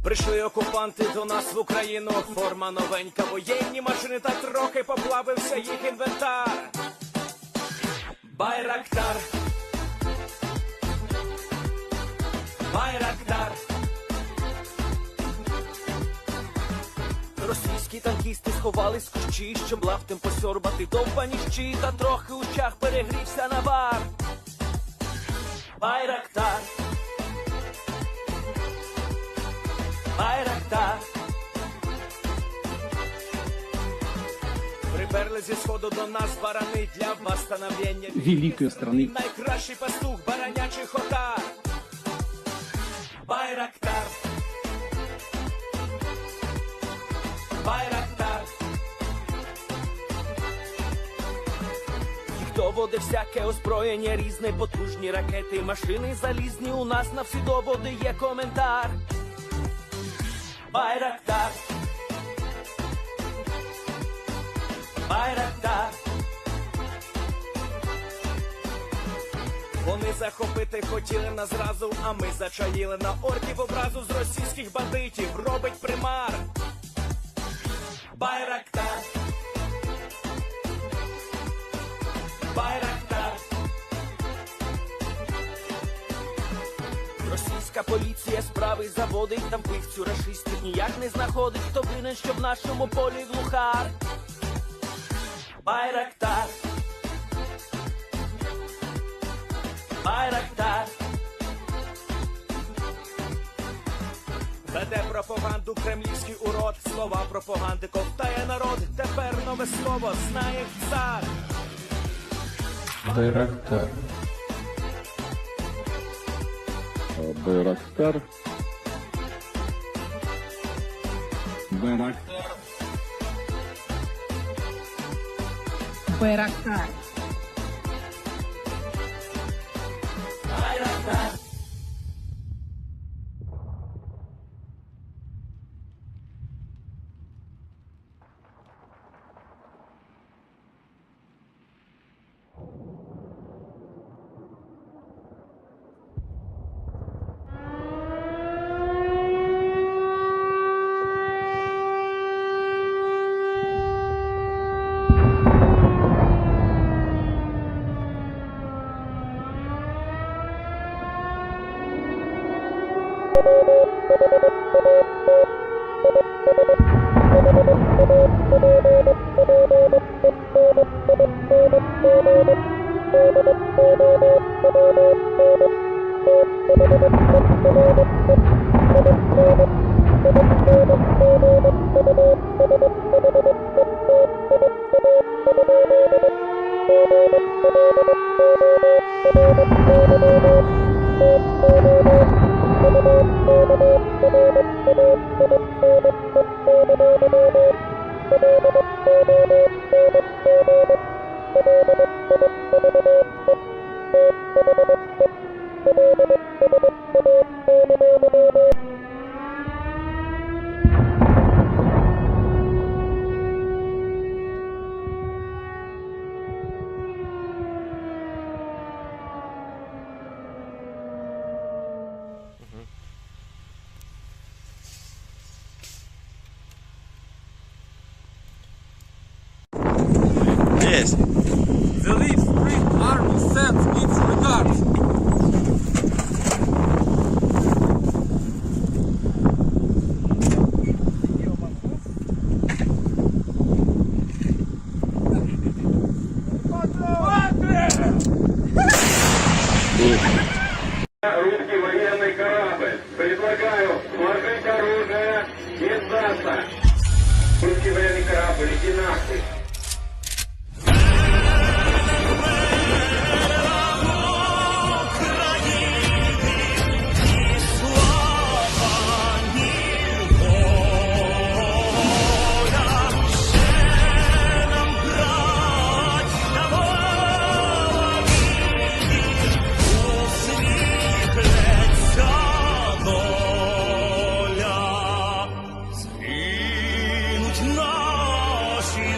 Прийшли окупанти до нас в Україну, форма новенька, воєнні машини, та трохи поплавився їх інвентар. Байрактар, Байрактар. Російські танкісти сховались в кущі, щоб лаптем посьорбати довбані щі, та трохи у чах перегрівся навар. Байрактар, Байрактар. Приперли зі сходу до нас барани для восстановлення великої страни. Найкращий пастух баранячих отар. Байрактар, Байрактар. Їх доводи всяке озброєння різне, потужні ракети, машини залізні, у нас на всі доводи є коментар. Байрактар, Байрактар. Вони захопити хотіли нас зразу, а ми зачаїли на орків образу з російських бандитів, робить примар. Байрактар, Байрактар. Російська поліція справи заводить, там пивцю рашистів ніяк не знаходить, хто винен, що в нашому полі глухар. Байрактар, Байрактар. Веде пропаганду кремлівський урод, слова пропаганди ковтає народ, тепер нове слово знає цар. Байрактар. Байрактар. Байрактар. Байрактар. Байрактар. Yes. The Leaf Spring Army sends its regards. Русский военный корабль. Предлагаю сложить оружие и сдаться. Русский военный корабль, иди нахуй. Наші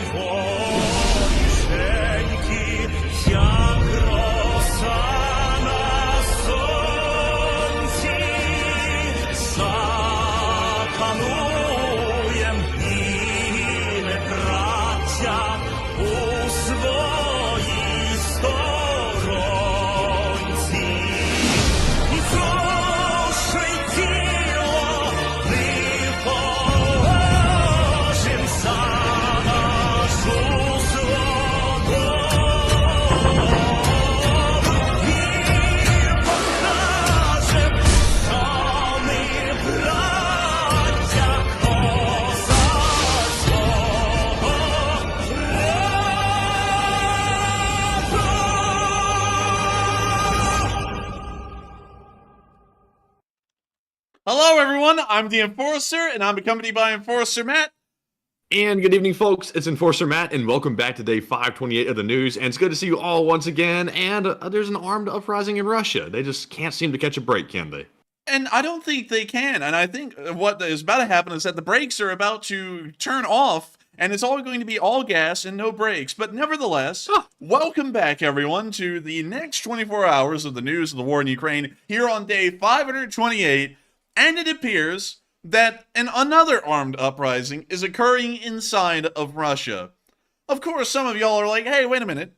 Hello, everyone. I'm the Enforcer, and I'm accompanied by Enforcer Matt. And good evening, folks. It's Enforcer Matt, and welcome back to day 528 of the news. And it's good to see you all once again. And there's an armed uprising in Russia. They just can't seem to catch a break, can they? And I don't think they can. And I think what is about to happen is that the brakes are about to turn off, and it's all going to be all gas and no brakes. But nevertheless, welcome back, everyone, to the next 24 hours of the news of the war in Ukraine here on day 528. And it appears that another armed uprising is occurring inside of Russia. Of course, some of y'all are like, hey, wait a minute.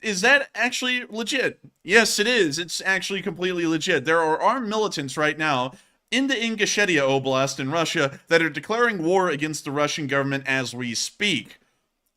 Is that actually legit? Yes, it is. It's actually completely legit. There are armed militants right now in the Ingushetia Oblast in Russia that are declaring war against the Russian government as we speak.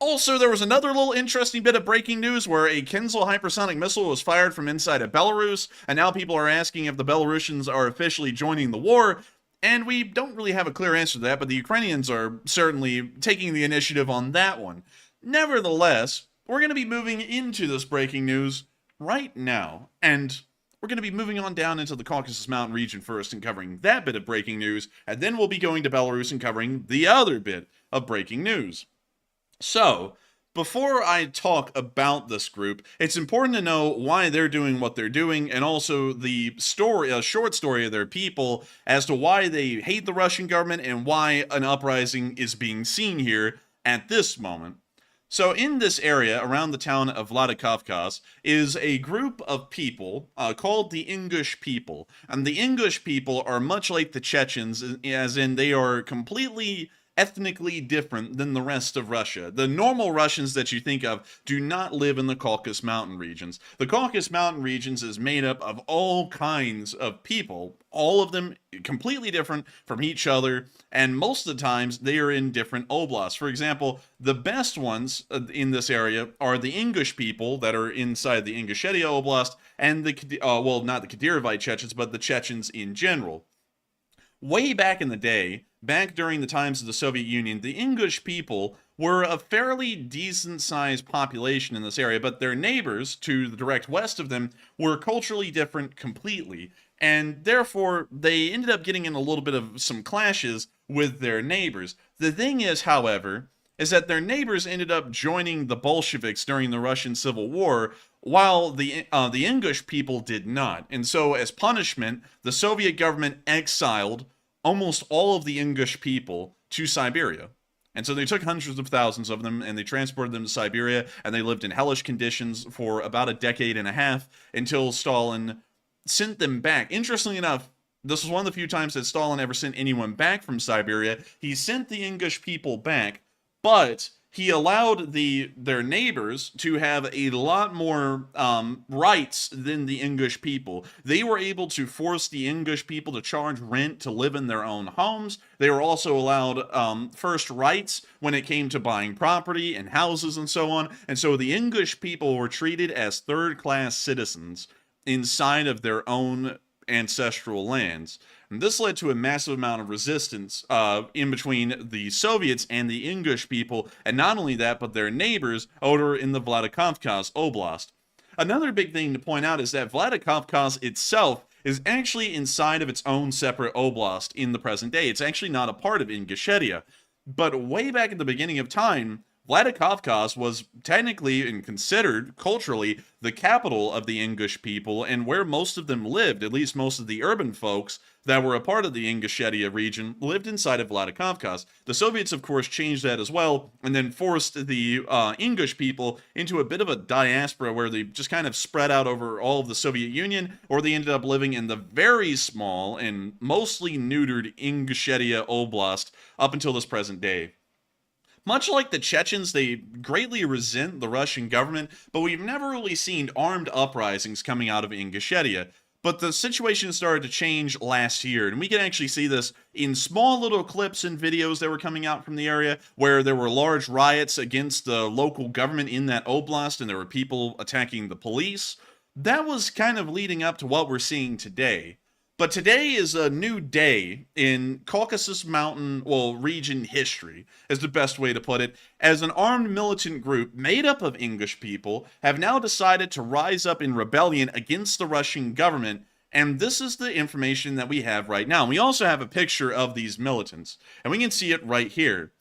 Also, there was another little interesting bit of breaking news where a Kinzhal hypersonic missile was fired from inside of Belarus, and now people are asking if the Belarusians are officially joining the war, and we don't really have a clear answer to that, but the Ukrainians are certainly taking the initiative on that one. Nevertheless, we're going to be moving into this breaking news right now, and we're going to be moving on down into the Caucasus Mountain region first and covering that bit of breaking news, and then we'll be going to Belarus and covering the other bit of breaking news. So, before I talk about this group, it's important to know why they're doing what they're doing, and also the story, a short story of their people as to why they hate the Russian government and why an uprising is being seen here at this moment. So in this area, around the town of Vladikavkaz, is a group of people called the Ingush people. And the Ingush people are much like the Chechens, as in they are completely ethnically different than the rest of Russia. The normal Russians that you think of do not live in the Caucasus Mountain regions. The Caucasus Mountain regions is made up of all kinds of people, all of them completely different from each other, and most of the times they are in different oblasts. For example, the best ones in this area are the Ingush people that are inside the Ingushetia Oblast, and the, well, not the Kadyrovite Chechens, but the Chechens in general. Way back in the day, back during the times of the Soviet Union, the Ingush people were a fairly decent-sized population in this area, but their neighbors, to the direct west of them, were culturally different completely, and therefore they ended up getting in a little bit of some clashes with their neighbors. The thing is, however, is that their neighbors ended up joining the Bolsheviks during the Russian Civil War, while the Ingush people did not. And so, as punishment, the Soviet government exiled almost all of the Ingush people to Siberia. And so they took hundreds of thousands of them and they transported them to Siberia, and they lived in hellish conditions for about a decade and a half until Stalin sent them back. Interestingly enough, this was one of the few times that Stalin ever sent anyone back from Siberia. He sent the Ingush people back, but he allowed their neighbors to have a lot more rights than the Ingush people. They were able to force the Ingush people to charge rent to live in their own homes. They were also allowed first rights when it came to buying property and houses and so on. And so the Ingush people were treated as third-class citizens inside of their own ancestral lands. And this led to a massive amount of resistance in between the Soviets and the Ingush people, and not only that, but their neighbors over in the Vladikavkaz Oblast. Another big thing to point out is that Vladikavkaz itself is actually inside of its own separate oblast in the present day. It's actually not a part of Ingushetia. But way back at the beginning of time, Vladikavkaz was technically and considered culturally the capital of the Ingush people and where most of them lived, at least most of the urban folks that were a part of the Ingushetia region lived inside of Vladikavkaz. The Soviets, of course, changed that as well and then forced the Ingush people into a bit of a diaspora where they just kind of spread out over all of the Soviet Union, or they ended up living in the very small and mostly neutered Ingushetia Oblast up until this present day. Much like the Chechens, they greatly resent the Russian government, but we've never really seen armed uprisings coming out of Ingushetia. But the situation started to change last year, and we can actually see this in small little clips and videos that were coming out from the area, where there were large riots against the local government in that oblast, and there were people attacking the police. That was kind of leading up to what we're seeing today. But today is a new day in Caucasus Mountain, region history, is the best way to put it, as an armed militant group made up of Ingush people have now decided to rise up in rebellion against the Russian government And this is the information that we have right now. And we also have a picture of these militants, and we can see it right here.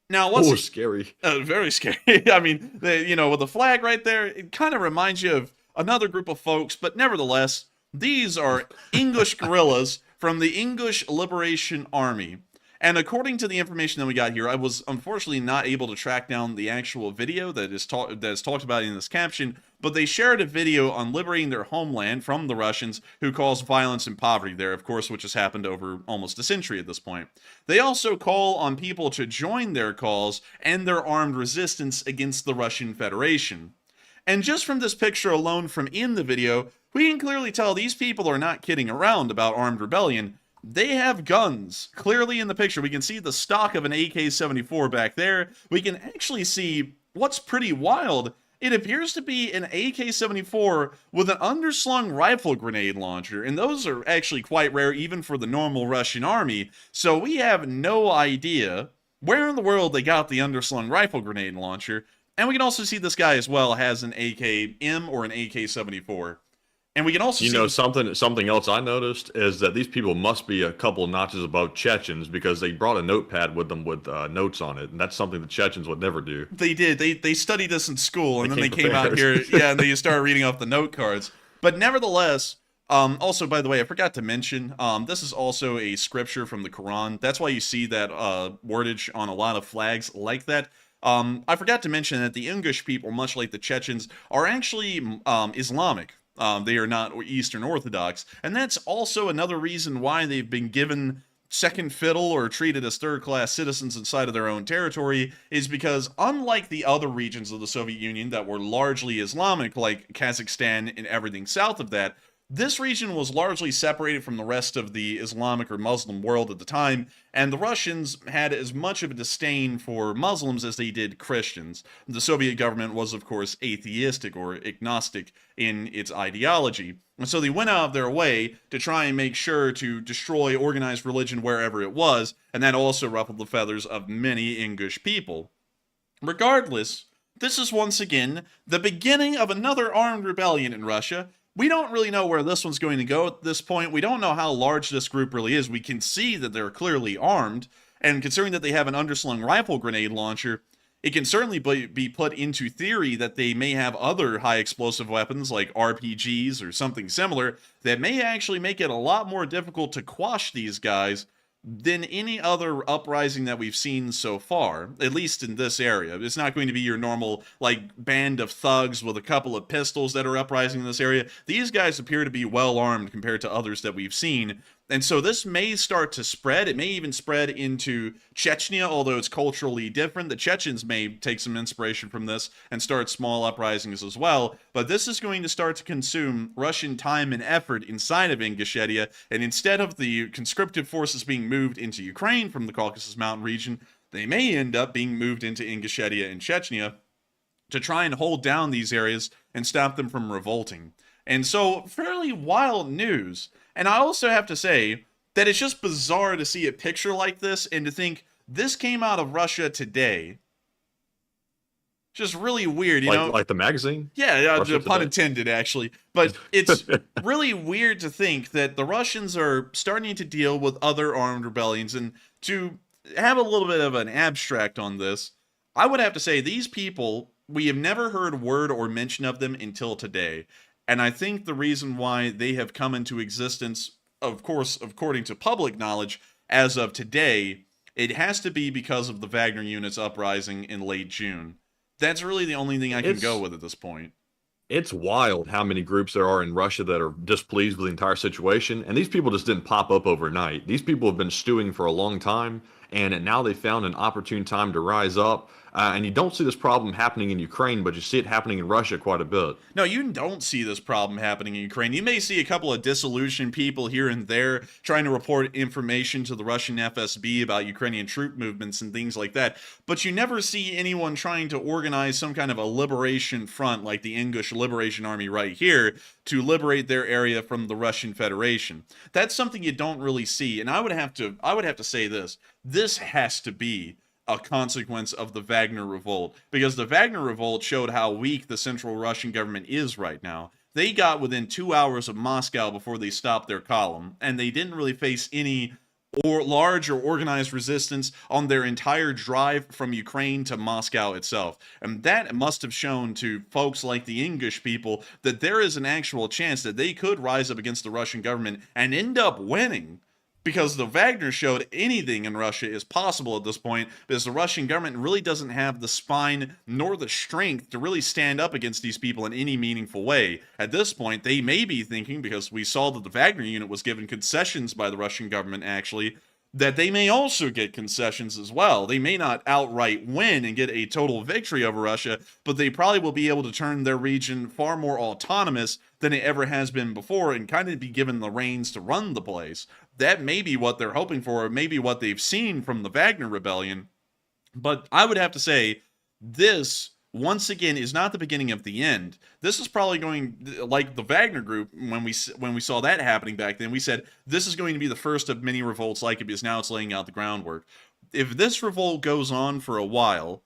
Now, what's scary. very scary. I mean, with the flag right there, it kind of reminds you of another group of folks, but nevertheless, these are English guerrillas from the English Liberation Army. And according to the information that we got here, I was unfortunately not able to track down the actual video that is talked about in this caption, but they shared a video on liberating their homeland from the Russians who caused violence and poverty there, of course, which has happened over almost a century at this point. They also call on people to join their cause and their armed resistance against the Russian Federation. And just from this picture alone from in the video, we can clearly tell these people are not kidding around about armed rebellion. They have guns. Clearly in the picture, we can see the stock of an AK-74 back there. We can actually see what's pretty wild. It appears to be an AK-74 with an underslung rifle grenade launcher, and those are actually quite rare even for the normal Russian army, so we have no idea where in the world they got the underslung rifle grenade launcher. And we can also see this guy as well has an AK-M or an AK-74. And we can also see... something else I noticed is that these people must be a couple notches above Chechens, because they brought a notepad with them with notes on it, and that's something the Chechens would never do. They did. They studied this in school, and then they came prepared. out here, and they started reading off the note cards. But nevertheless, also, by the way, I forgot to mention, this is also a scripture from the Quran. That's why you see that wordage on a lot of flags like that. I forgot to mention that the Ingush people, much like the Chechens, are actually Islamic. They are not Eastern Orthodox, and that's also another reason why they've been given second fiddle or treated as third-class citizens inside of their own territory, is because unlike the other regions of the Soviet Union that were largely Islamic, like Kazakhstan and everything south of that, this region was largely separated from the rest of the Islamic or Muslim world at the time, and the Russians had as much of a disdain for Muslims as they did Christians. The Soviet government was, of course, atheistic or agnostic in its ideology, and so they went out of their way to try and make sure to destroy organized religion wherever it was, and that also ruffled the feathers of many English people. Regardless, this is once again the beginning of another armed rebellion in Russia. We don't really know where this one's going to go at this point. We don't know how large this group really is. We can see that they're clearly armed, and considering that they have an underslung rifle grenade launcher, it can certainly be put into theory that they may have other high explosive weapons like RPGs or something similar that may actually make it a lot more difficult to quash these guys than any other uprising that we've seen so far, at least in this area. It's not going to be your normal, band of thugs with a couple of pistols that are uprising in this area. These guys appear to be well-armed compared to others that we've seen, and so this may start to spread. It may even spread into Chechnya, although it's culturally different. The Chechens may take some inspiration from this and start small uprisings as well, but this is going to start to consume Russian time and effort inside of Ingushetia, and instead of the conscriptive forces being moved into Ukraine from the Caucasus Mountain region, they may end up being moved into Ingushetia and Chechnya to try and hold down these areas and stop them from revolting. And so, fairly wild news. And I also have to say that it's just bizarre to see a picture like this and to think this came out of Russia today. Just really weird, you know? Like the magazine? Yeah, Russia pun Today. intended, actually. But it's really weird to think that the Russians are starting to deal with other armed rebellions. And to have a little bit of an abstract on this, I would have to say these people, we have never heard word or mention of them until today. And I think the reason why they have come into existence, of course, according to public knowledge, as of today, it has to be because of the Wagner unit's uprising in late June. That's really the only thing I can go with at this point. It's wild how many groups there are in Russia that are displeased with the entire situation. And these people just didn't pop up overnight. These people have been stewing for a long time, and now they found an opportune time to rise up. And you don't see this problem happening in Ukraine, but you see it happening in Russia quite a bit. No, you don't see this problem happening in Ukraine. You may see a couple of disillusioned people here and there trying to report information to the Russian FSB about Ukrainian troop movements and things like that, but you never see anyone trying to organize some kind of a liberation front like the English Liberation Army right here to liberate their area from the Russian Federation. That's something you don't really see, and I would have to say this. This has to be a consequence of the Wagner revolt, because the Wagner revolt showed how weak the central Russian government is right now. they got within 2 hours of Moscow before they stopped their column, and they didn't really face any large or organized resistance on their entire drive from Ukraine to Moscow itself. And that must have shown to folks like the English people that there is an actual chance that they could rise up against the Russian government and end up winning. Because the Wagner showed anything in Russia is possible at this point, because the Russian government really doesn't have the spine nor the strength to really stand up against these people in any meaningful way. At this point, they may be thinking, because we saw that the Wagner unit was given concessions by the Russian government actually, that they may also get concessions as well. They may not outright win and get a total victory over Russia, but they probably will be able to turn their region far more autonomous than it ever has been before and kind of be given the reins to run the place. That may be what they're hoping for, or maybe what they've seen from the Wagner rebellion. But I would have to say, this, once again, is not the beginning of the end. This is probably going, like the Wagner group, when we saw that happening back then, we said, this is going to be the first of many revolts like it, because now it's laying out the groundwork. If this revolt goes on for a while,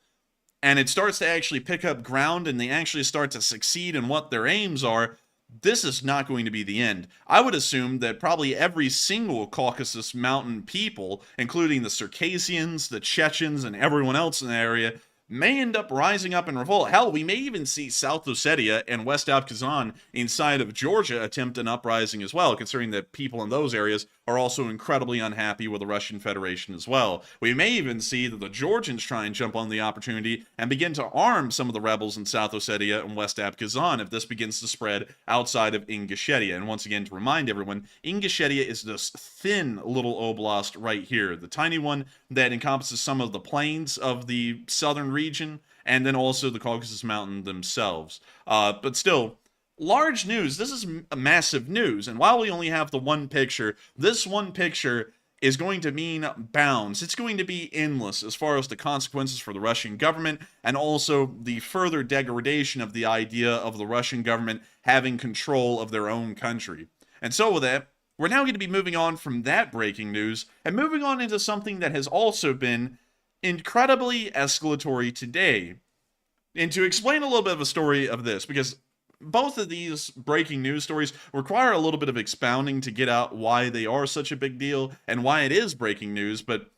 and it starts to actually pick up ground, and they actually start to succeed in what their aims are, this is not going to be the end. I would assume that probably every single Caucasus Mountain people, including the Circassians, the Chechens, and everyone else in the area, may end up rising up in revolt. Hell, we may even see South Ossetia and West Abkhazan inside of Georgia attempt an uprising as well, considering that people in those areas are also incredibly unhappy with the Russian Federation as well. We may even see that the Georgians try and jump on the opportunity and begin to arm some of the rebels in South Ossetia and West Abkhazan if this begins to spread outside of Ingushetia. And once again, to remind everyone, Ingushetia is this thin little oblast right here, the tiny one that encompasses some of the plains of the southern region, and then also the Caucasus Mountain themselves. But still, large news. This is massive news. And while we only have the one picture, this one picture is going to mean bounds. It's going to be endless as far as the consequences for the Russian government, and also the further degradation of the idea of the Russian government having control of their own country. And so with that, we're now going to be moving on from that breaking news and moving on into something that has also been incredibly escalatory today. And to explain a little bit of a story of this, because both of these breaking news stories require a little bit of expounding to get out why they are such a big deal and why it is breaking news, but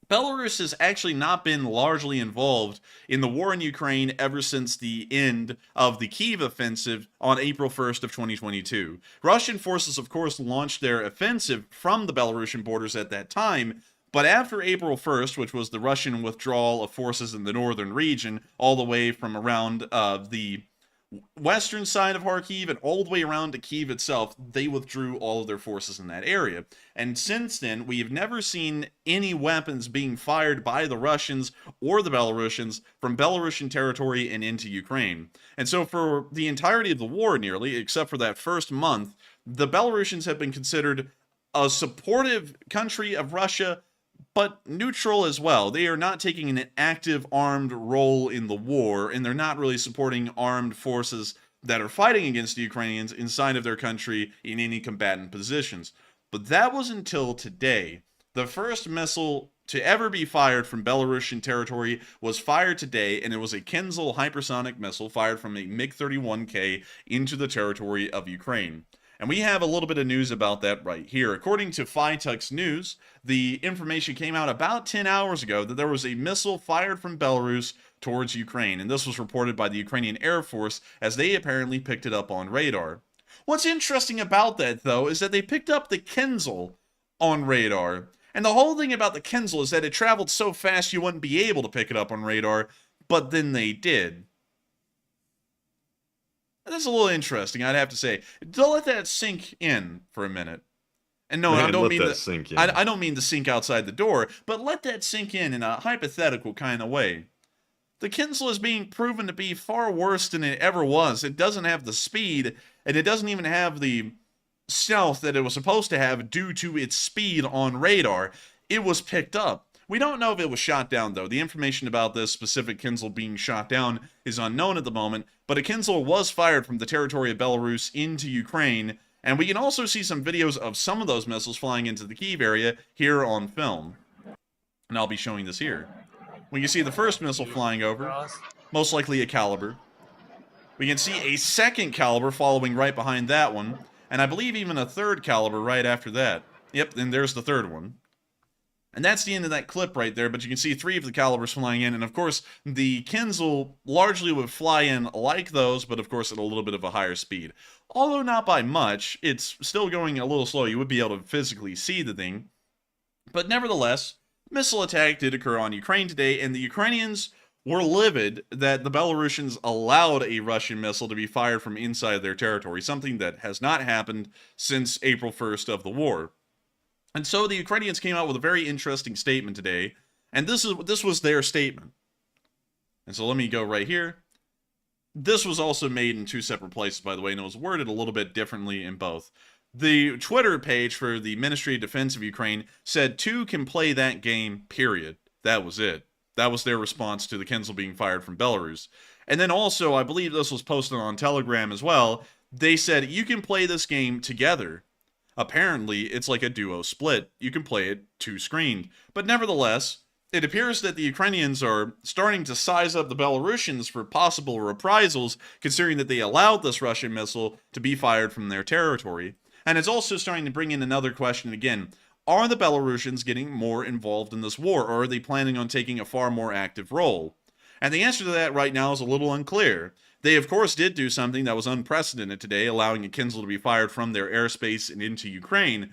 Belarus has actually not been largely involved in the war in Ukraine ever since the end of the Kyiv offensive on April 1st of 2022. Russian forces, of course, launched their offensive from the Belarusian borders at that time, but after April 1st, which was the Russian withdrawal of forces in the northern region, all the way from around the western side of Kharkiv and all the way around to Kyiv itself, they withdrew all of their forces in that area. And since then, we have never seen any weapons being fired by the Russians or the Belarusians from Belarusian territory and into Ukraine. And so for the entirety of the war, nearly, except for that first month, the Belarusians have been considered a supportive country of Russia, but neutral as well. They are not taking an active armed role in the war, and they're not really supporting armed forces that are fighting against the Ukrainians inside of their country in any combatant positions. But that was until today. The first missile to ever be fired from Belarusian territory was fired today, and it was a Kinzhal hypersonic missile fired from a MiG-31K into the territory of Ukraine. And we have a little bit of news about that right here. According to Fytux News, the information came out about 10 hours ago that there was a missile fired from Belarus towards Ukraine. And this was reported by the Ukrainian Air Force as they apparently picked it up on radar. What's interesting about that, though, is that they picked up the Kinzhal on radar. And the whole thing about the Kinzhal is that it traveled so fast you wouldn't be able to pick it up on radar, but then they did. That's a little interesting, I'd have to say. Don't let that sink in for a minute. And no, I don't mean that sink in. I don't mean to sink outside the door, but let that sink in a hypothetical kind of way. The Kinzhal is being proven to be far worse than it ever was. It doesn't have the speed, and it doesn't even have the stealth that it was supposed to have due to its speed on radar. It was picked up. We don't know if it was shot down, though. The information about this specific Kinzhal being shot down is unknown at the moment, but a Kinzhal was fired from the territory of Belarus into Ukraine, and we can also see some videos of some of those missiles flying into the Kyiv area here on film. And I'll be showing this here. We can see the first missile flying over, most likely a Caliber. We can see a second caliber following right behind that one, and I believe even a third caliber right after that. Yep, and there's the third one. And that's the end of that clip right there, but you can see 3 of the calibers flying in, and of course, the Kinzel largely would fly in like those, but of course at a little bit of a higher speed. Although not by much, it's still going a little slow. You would be able to physically see the thing. But nevertheless, missile attack did occur on Ukraine today, and the Ukrainians were livid that the Belarusians allowed a Russian missile to be fired from inside their territory, something that has not happened since April 1st of the war. And so the Ukrainians came out with a very interesting statement today, and this was their statement. And so let me go right here. This was also made in 2 separate places, by the way, and it was worded a little bit differently in both. The Twitter page for the Ministry of Defense of Ukraine said 2 can play that game, period. That was it. That was their response to the Kinzel being fired from Belarus. And then also, I believe this was posted on Telegram as well, they said you can play this game together. Apparently, it's like a duo split. You can play it 2-screened. But nevertheless, it appears that the Ukrainians are starting to size up the Belarusians for possible reprisals, considering that they allowed this Russian missile to be fired from their territory. And it's also starting to bring in another question again. Are the Belarusians getting more involved in this war, or are they planning on taking a far more active role? And the answer to that right now is a little unclear. They, of course, did do something that was unprecedented today, allowing a Kinzel to be fired from their airspace and into Ukraine,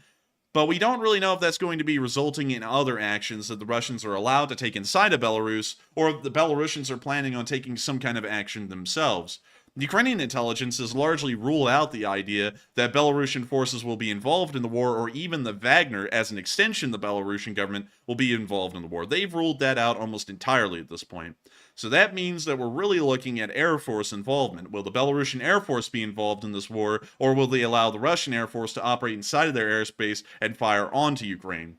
but we don't really know if that's going to be resulting in other actions that the Russians are allowed to take inside of Belarus, or if the Belarusians are planning on taking some kind of action themselves. Ukrainian intelligence has largely ruled out the idea that Belarusian forces will be involved in the war, or even the Wagner, as an extension the Belarusian government, will be involved in the war. They've ruled that out almost entirely at this point. So that means that we're really looking at Air Force involvement. Will the Belarusian Air Force be involved in this war, or will they allow the Russian Air Force to operate inside of their airspace and fire onto Ukraine?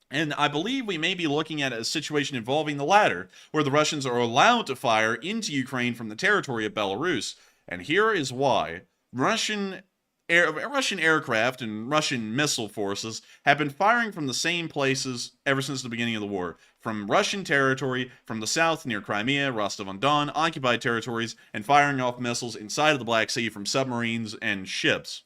And I believe we may be looking at a situation involving the latter, where the Russians are allowed to fire into Ukraine from the territory of Belarus. And here is why. Russian aircraft and Russian missile forces have been firing from the same places ever since the beginning of the war. From Russian territory, from the south near Crimea, Rostov-on-Don, occupied territories, and firing off missiles inside of the Black Sea from submarines and ships.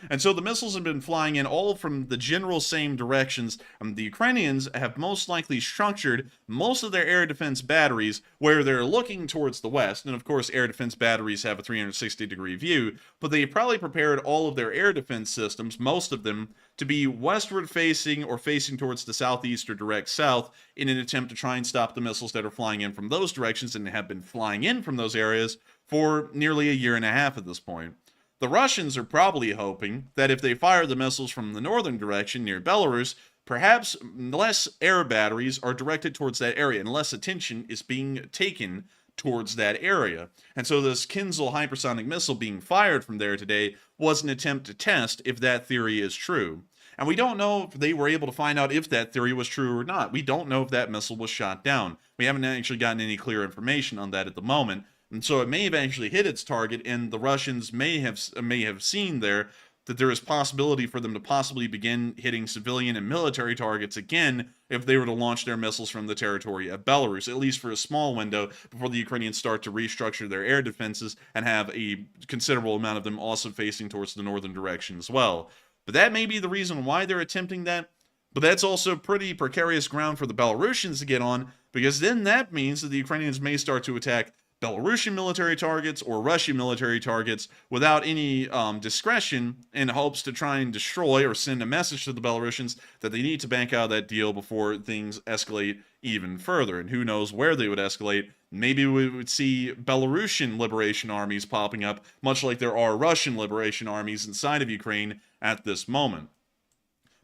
And so the missiles have been flying in all from the general same directions. The Ukrainians have most likely structured most of their air defense batteries where they're looking towards the west. And of course, air defense batteries have a 360-degree view, but they probably prepared all of their air defense systems, most of them, to be westward facing or facing towards the southeast or direct south in an attempt to try and stop the missiles that are flying in from those directions and have been flying in from those areas for nearly a year and a half at this point. The Russians are probably hoping that if they fire the missiles from the northern direction near Belarus, perhaps less air batteries are directed towards that area and less attention is being taken towards that area. And so this Kinzel hypersonic missile being fired from there today was an attempt to test if that theory is true. And we don't know if they were able to find out if that theory was true or not. We don't know if that missile was shot down. We haven't actually gotten any clear information on that at the moment. And so it may have actually hit its target, and the Russians may have seen there that there is possibility for them to possibly begin hitting civilian and military targets again if they were to launch their missiles from the territory of Belarus, at least for a small window before the Ukrainians start to restructure their air defenses and have a considerable amount of them also facing towards the northern direction as well. But that may be the reason why they're attempting that. But that's also pretty precarious ground for the Belarusians to get on, because then that means that the Ukrainians may start to attack Belarusian military targets or Russian military targets without any discretion, in hopes to try and destroy or send a message to the Belarusians that they need to back out of that deal before things escalate even further. And who knows where they would escalate. Maybe we would see Belarusian liberation armies popping up, much like there are Russian liberation armies inside of Ukraine at this moment.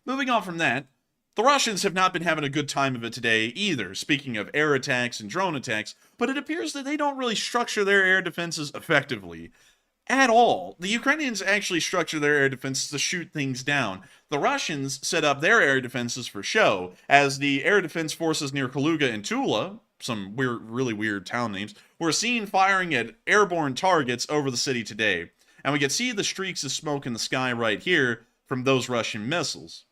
Moving on from that, the Russians have not been having a good time of it today either, speaking of air attacks and drone attacks, but it appears that they don't really structure their air defenses effectively at all. The Ukrainians actually structure their air defenses to shoot things down. The Russians set up their air defenses for show, as the air defense forces near Kaluga and Tula, some really weird town names, were seen firing at airborne targets over the city today. And we can see the streaks of smoke in the sky right here from those Russian missiles.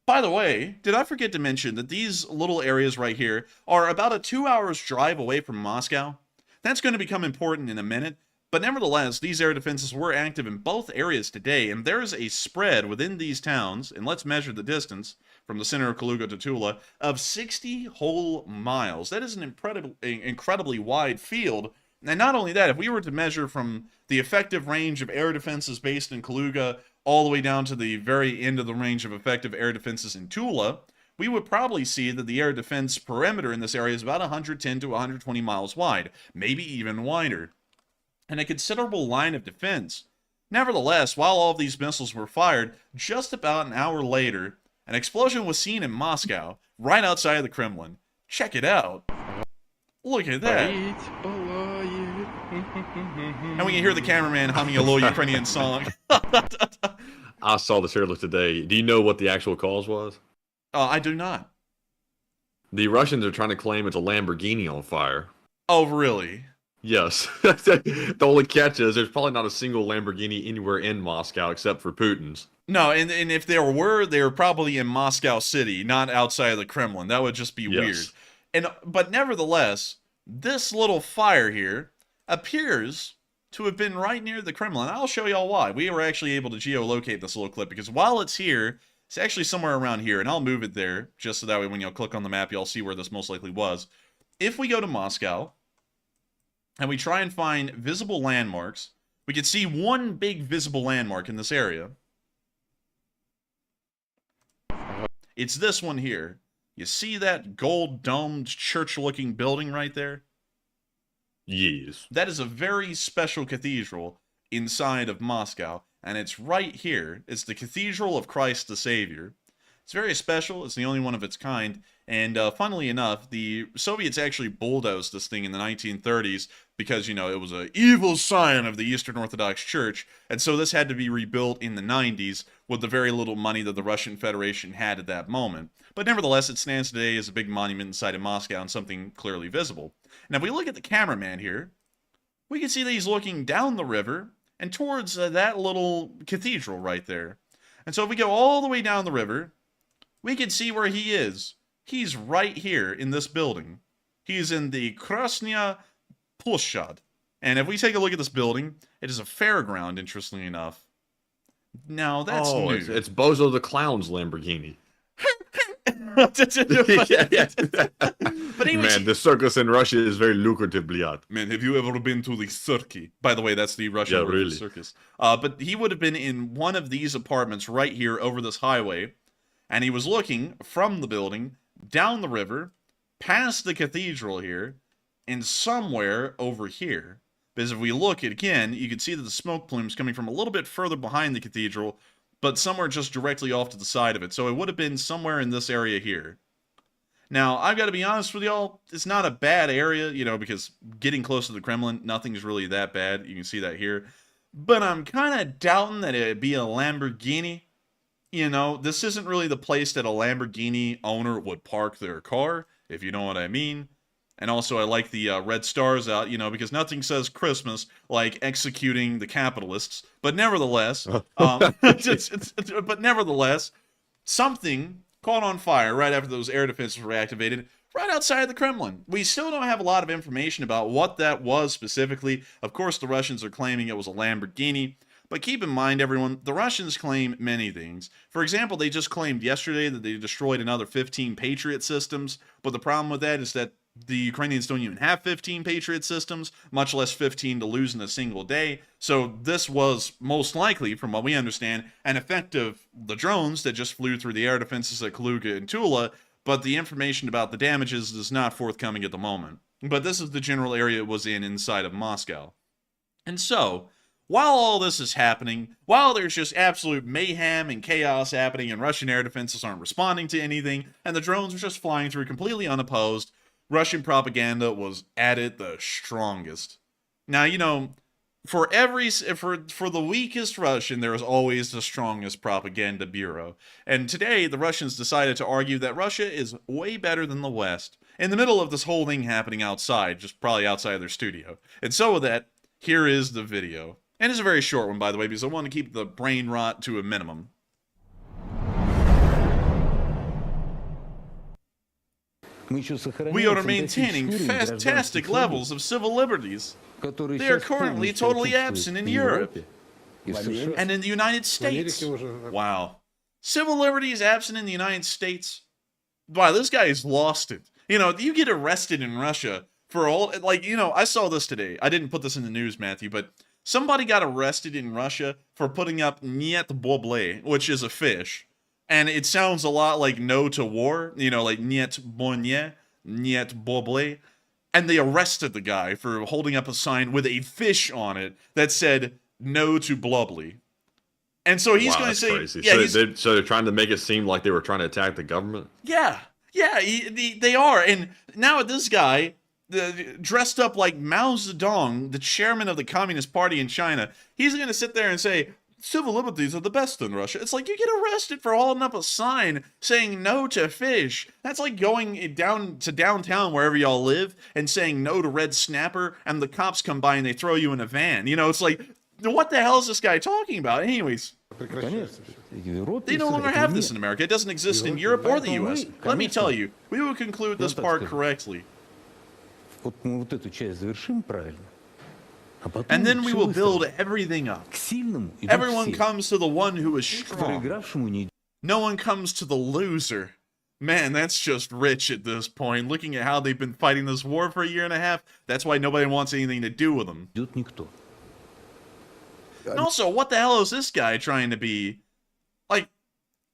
By the way, did I forget to mention that these little areas right here are about a 2 hours drive away from Moscow? That's going to become important in a minute, but nevertheless, these air defenses were active in both areas today, and there's a spread within these towns, and let's measure the distance from the center of Kaluga to Tula, of 60 whole miles. That is an incredibly wide field. And not only that, if we were to measure from the effective range of air defenses based in Kaluga all the way down to the very end of the range of effective air defenses in Tula, we would probably see that the air defense perimeter in this area is about 110 to 120 miles wide, maybe even wider, and a considerable line of defense. Nevertheless, while all of these missiles were fired, just about an hour later, an explosion was seen in Moscow, right outside of the Kremlin. Check it out. Look at that. And we can hear the cameraman humming a little Ukrainian song. I saw this earlier today. Do you know what the actual cause was? I do not. The Russians are trying to claim it's a Lamborghini on fire. Oh, really? Yes. The only catch is there's probably not a single Lamborghini anywhere in Moscow except for Putin's. No, and if there were, they were probably in Moscow City, not outside of the Kremlin. That would just be weird. But nevertheless, this little fire here appears to have been right near the Kremlin. I'll show y'all why. We were actually able to geolocate this little clip because while it's here, it's actually somewhere around here, and I'll move it there just so that way when y'all click on the map, y'all see where this most likely was. If we go to Moscow and we try and find visible landmarks, we can see one big visible landmark in this area. It's this one here. You see that gold-domed church-looking building right there? Yes. That is a very special cathedral inside of Moscow, and it's right here. It's the Cathedral of Christ the Savior. It's very special. It's the only one of its kind, and funnily enough, the Soviets actually bulldozed this thing in the 1930s because, you know, it was an evil sign of the Eastern Orthodox Church, and so this had to be rebuilt in the 90s with the very little money that the Russian Federation had at that moment. But nevertheless, it stands today as a big monument inside of Moscow and something clearly visible. Now, if we look at the cameraman here, we can see that he's looking down the river and towards that little cathedral right there. And so if we go all the way down the river, we can see where he is. He's right here in this building. He's in the Krasnaya Ploshad. And if we take a look at this building, it is a fairground, interestingly enough. Now, that's new. It's Bozo the Clown's Lamborghini. But anyways, Man, the circus in Russia is very lucrative, Bliat. Man, have you ever been to the circus? By the way, that's the Russian word really. for circus. But he would have been in one of these apartments right here over this highway, and he was looking from the building, down the river, past the cathedral here, and somewhere over here. Because if we look again, you can see that the smoke plume's coming from a little bit further behind the cathedral, but somewhere just directly off to the side of it. So it would have been somewhere in this area here. Now, I've got to be honest with y'all, it's not a bad area, you know, because getting close to the Kremlin, nothing's really that bad. You can see that here. But I'm kind of doubting that it'd be a Lamborghini. You know, this isn't really the place that a Lamborghini owner would park their car, if you know what I mean. And also, I like the red stars out, you know, because nothing says Christmas like executing the capitalists. But nevertheless, something caught on fire right after those air defenses were activated, right outside the Kremlin. We still don't have a lot of information about what that was specifically. Of course, the Russians are claiming it was a Lamborghini. But keep in mind, everyone, the Russians claim many things. For example, they just claimed yesterday that they destroyed another 15 Patriot systems. But the problem with that is that the Ukrainians don't even have 15 Patriot systems, much less 15 to lose in a single day. So this was most likely, from what we understand, an effect of the drones that just flew through the air defenses at Kaluga and Tula, but the information about the damages is not forthcoming at the moment. But this is the general area it was in inside of Moscow. And so, while all this is happening, while there's just absolute mayhem and chaos happening and Russian air defenses aren't responding to anything, and the drones are just flying through completely unopposed, Russian propaganda was at it the strongest. Now, you know, for the weakest Russian, there is always the strongest propaganda bureau. And today, the Russians decided to argue that Russia is way better than the West. In the middle of this whole thing happening outside, just probably outside their studio. And so with that, here is the video. And it's a very short one, by the way, because I want to keep the brain rot to a minimum. We are maintaining fantastic levels of civil liberties. They are currently totally absent in Europe and in the United States. Wow. Civil liberties absent in the United States? Wow, this guy has lost it. You know, you get arrested in Russia for all, like, you know, I saw this today. I didn't put this in the news, Matthew, but somebody got arrested in Russia for putting up "Niet boble," which is a fish. And it sounds a lot like no to war, you know, like "Niet bonye," "Niet boble." And they arrested the guy for holding up a sign with a fish on it that said no to blobly. And so he's going to say, crazy. Yeah, so they're trying to make it seem like they were trying to attack the government? Yeah, they are. And now this guy, dressed up like Mao Zedong, the chairman of the Communist Party in China, he's going to sit there and say, civil liberties are the best in Russia. It's like you get arrested for holding up a sign saying no to fish. That's like going down to downtown wherever y'all live and saying no to red snapper, and the cops come by and they throw you in a van. You know, it's like, what the hell is this guy talking about? Anyways, they no longer have this in America. It doesn't exist in Europe or the US. Let me tell you, we will conclude this part correctly. And then we will build everything up. Everyone comes to the one who is strong. No one comes to the loser. Man, that's just rich at this point. Looking at how they've been fighting this war for a year and a half, that's why nobody wants anything to do with them. And also, what the hell is this guy trying to be? Like,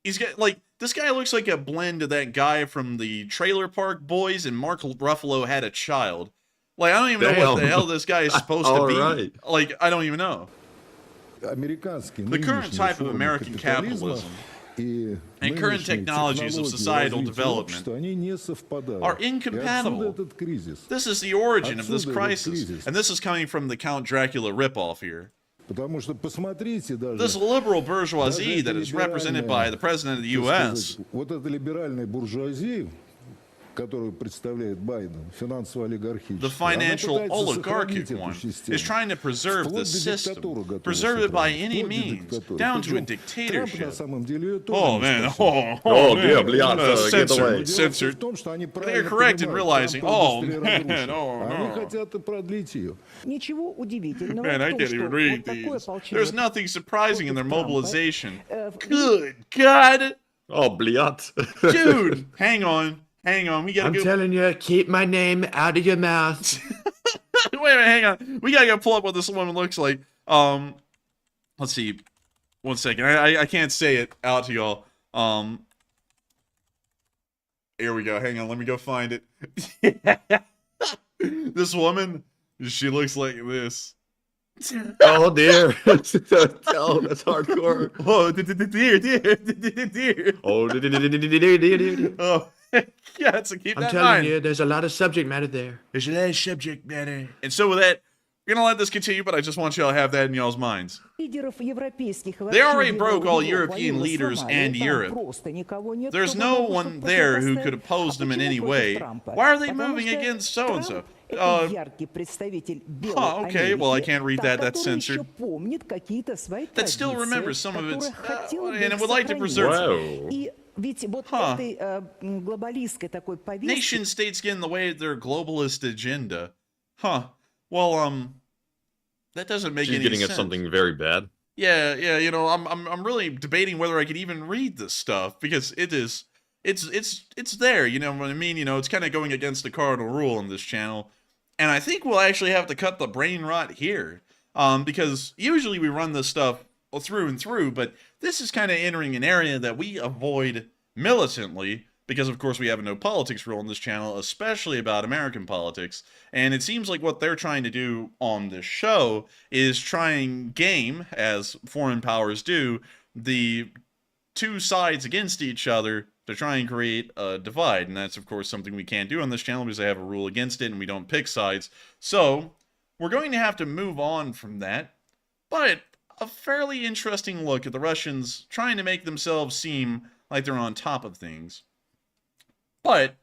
he's got, like, this guy looks like a blend of that guy from the Trailer Park Boys and Mark Ruffalo had a child. Like, I don't even know what the hell this guy is supposed to be. Right. Like, I don't even know. The current type of American capitalism and current technologies of societal development are incompatible. This is the origin of this crisis, and this is coming from the Count Dracula ripoff here. This liberal bourgeoisie that is represented by the president of the U.S. The financial oligarchic one is trying to preserve the system, preserve it by any means, down to a dictatorship. Oh man, censored. They're correct in realizing, oh man, oh no. Man, I can't even read these. There's nothing surprising in their mobilization. Good God. Oh, bliat. Dude, hang on. Hang on, we gotta go. I'm telling you, keep my name out of your mouth. Wait a minute, hang on. We gotta go pull up what this woman looks like. Let's see. 1 second. I can't say it out to y'all. Here we go. Hang on, let me go find it. This woman, she looks like this. Oh dear. Oh, that's hardcore. Oh, dear. Oh, dear. Oh. Yeah, so keep that in mind. I'm telling you, there's a lot of subject matter there. There's a lot of subject matter. And so with that, we're going to let this continue, but I just want y'all to have that in y'all's minds. They already broke all European leaders and Europe. There's no one there who could oppose them in any way. Why are they moving against so-and-so? Okay, well, I can't read that. That's censored. That still remembers some of its... and it would like to preserve... Wow. Nation states get in the way of their globalist agenda. Well, that doesn't make any sense. She's getting at something very bad. Yeah, you know, I'm really debating whether I could even read this stuff, because it's there, you know what I mean? You know, it's kind of going against the cardinal rule on this channel. And I think we'll actually have to cut the brain rot here. Because usually we run this stuff through and through, but this is kind of entering an area that we avoid militantly, because of course we have a no politics rule on this channel, especially about American politics, and it seems like what they're trying to do on this show is try and game, as foreign powers do, the two sides against each other to try and create a divide, and that's of course something we can't do on this channel because they have a rule against it and we don't pick sides. So we're going to have to move on from that, but a fairly interesting look at the Russians trying to make themselves seem like they're on top of things. But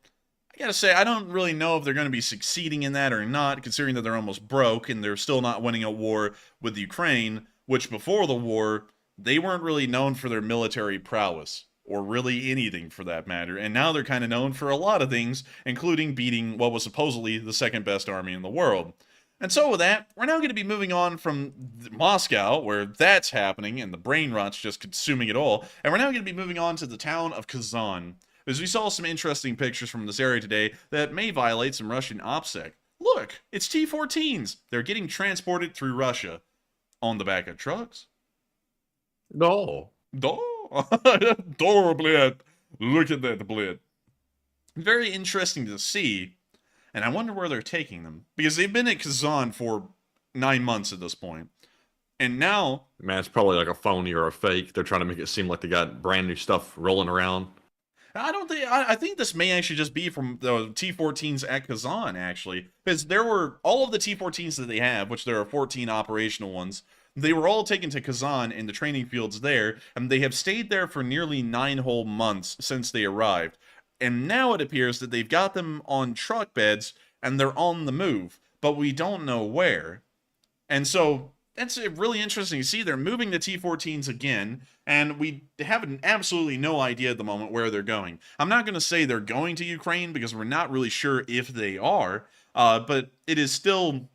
I gotta say, I don't really know if they're going to be succeeding in that or not, considering that they're almost broke and they're still not winning a war with Ukraine, which before the war, they weren't really known for their military prowess. or really anything for that matter. And now they're kind of known for a lot of things, including beating what was supposedly the second best army in the world. And so with that, we're now going to be moving on from Moscow, where that's happening, and the brain rot's just consuming it all, and we're now going to be moving on to the town of Kazan, because we saw some interesting pictures from this area today that may violate some Russian OPSEC. Look, it's T-14s. They're getting transported through Russia on the back of trucks. No. Door, bled. Look at that bled. Very interesting to see. And I wonder where they're taking them. Because they've been at Kazan for 9 months at this point. And now... Man, it's probably like a phony or a fake. They're trying to make it seem like they got brand new stuff rolling around. I think this may actually just be from the T-14s at Kazan, actually. Because there were... All of the T-14s that they have, which there are 14 operational ones, they were all taken to Kazan in the training fields there. And they have stayed there for nearly 9 whole months since they arrived. And now it appears that they've got them on truck beds and they're on the move, but we don't know where. And so that's really interesting to see. They're moving the T-14s again, and we have absolutely no idea at the moment where they're going. I'm not going to say they're going to Ukraine because we're not really sure if they are, but it is still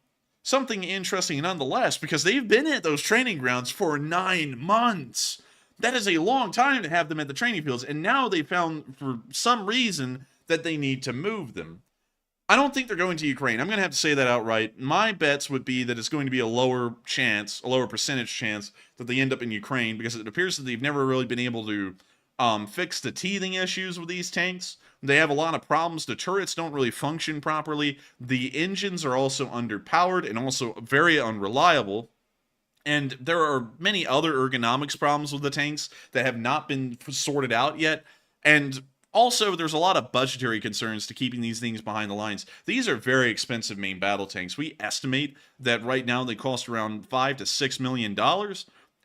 something interesting nonetheless because they've been at those training grounds for 9 months. That is a long time to have them at the training fields, and now they found, for some reason, that they need to move them. I don't think they're going to Ukraine. I'm going to have to say that outright. My bets would be that it's going to be a lower percentage chance that they end up in Ukraine, because it appears that they've never really been able to fix the teething issues with these tanks. They have a lot of problems. The turrets don't really function properly. The engines are also underpowered and also very unreliable. And there are many other ergonomics problems with the tanks that have not been sorted out yet. And also, there's a lot of budgetary concerns to keeping these things behind the lines. These are very expensive main battle tanks. We estimate that right now they cost around $5 to $6 million.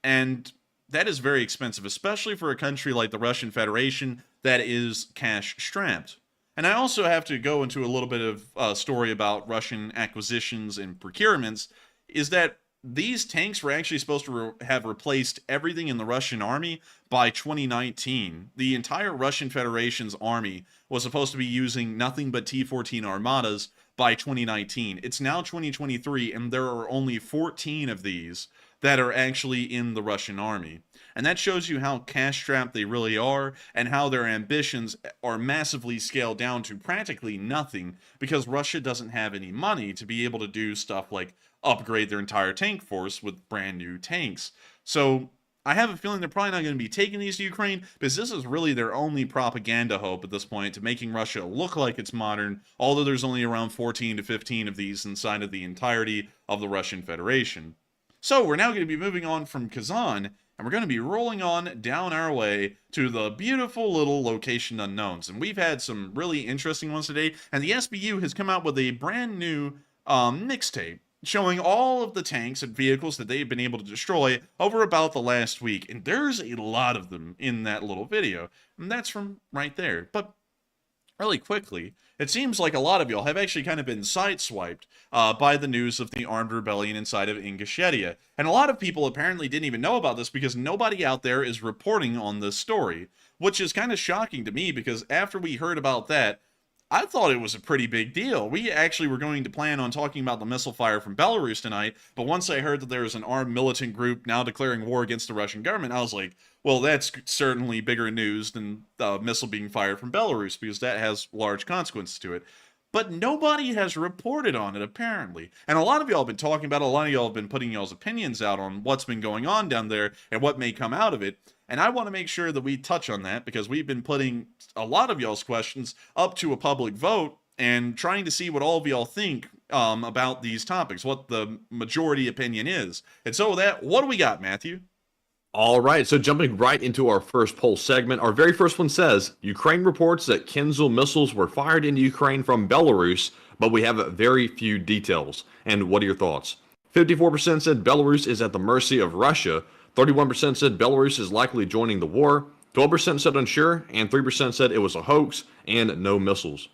And that is very expensive, especially for a country like the Russian Federation that is cash-strapped. And I also have to go into a little bit of a story about Russian acquisitions and procurements, is that these tanks were actually supposed to have replaced everything in the Russian army by 2019. The entire Russian Federation's army was supposed to be using nothing but T-14 armadas by 2019. It's now 2023, and there are only 14 of these that are actually in the Russian army. And that shows you how cash-strapped they really are, and how their ambitions are massively scaled down to practically nothing, because Russia doesn't have any money to be able to do stuff like upgrade their entire tank force with brand new tanks. So I have a feeling they're probably not going to be taking these to Ukraine, because this is really their only propaganda hope at this point, to making Russia look like it's modern, although there's only around 14 to 15 of these inside of the entirety of the Russian Federation. So we're now going to be moving on from Kazan, and we're going to be rolling on down our way to the beautiful little location unknowns. And we've had some really interesting ones today, and the SBU has come out with a brand new mixtape showing all of the tanks and vehicles that they've been able to destroy over about the last week. And there's a lot of them in that little video. And that's from right there. But really quickly, it seems like a lot of y'all have actually kind of been sideswiped by the news of the armed rebellion inside of Ingushetia. And a lot of people apparently didn't even know about this because nobody out there is reporting on this story, which is kind of shocking to me, because after we heard about that, I thought it was a pretty big deal. We actually were going to plan on talking about the missile fire from Belarus tonight, but once I heard that there was an armed militant group now declaring war against the Russian government, I was like, well, that's certainly bigger news than the missile being fired from Belarus, because that has large consequences to it. But nobody has reported on it, apparently. And a lot of y'all have been talking about it. A lot of y'all have been putting y'all's opinions out on what's been going on down there and what may come out of it. And I want to make sure that we touch on that, because we've been putting a lot of y'all's questions up to a public vote and trying to see what all of y'all think about these topics, what the majority opinion is. And so with that, what do we got, Matthew? All right, so jumping right into our first poll segment, our very first one says, Ukraine reports that Kinzhal missiles were fired into Ukraine from Belarus, but we have very few details. And what are your thoughts? 54% said Belarus is at the mercy of Russia, 31% said Belarus is likely joining the war, 12% said unsure, and 3% said it was a hoax and no missiles.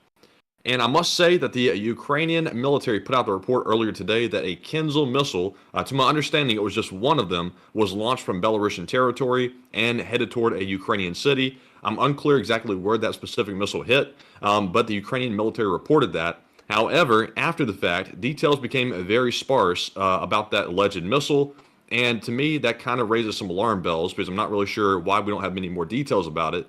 And I must say that the Ukrainian military put out the report earlier today that a Kinzhal missile, to my understanding it was just one of them, was launched from Belarusian territory and headed toward a Ukrainian city. I'm unclear exactly where that specific missile hit, but the Ukrainian military reported that. However, after the fact, details became very sparse about that alleged missile. And to me, that kind of raises some alarm bells because I'm not really sure why we don't have many more details about it.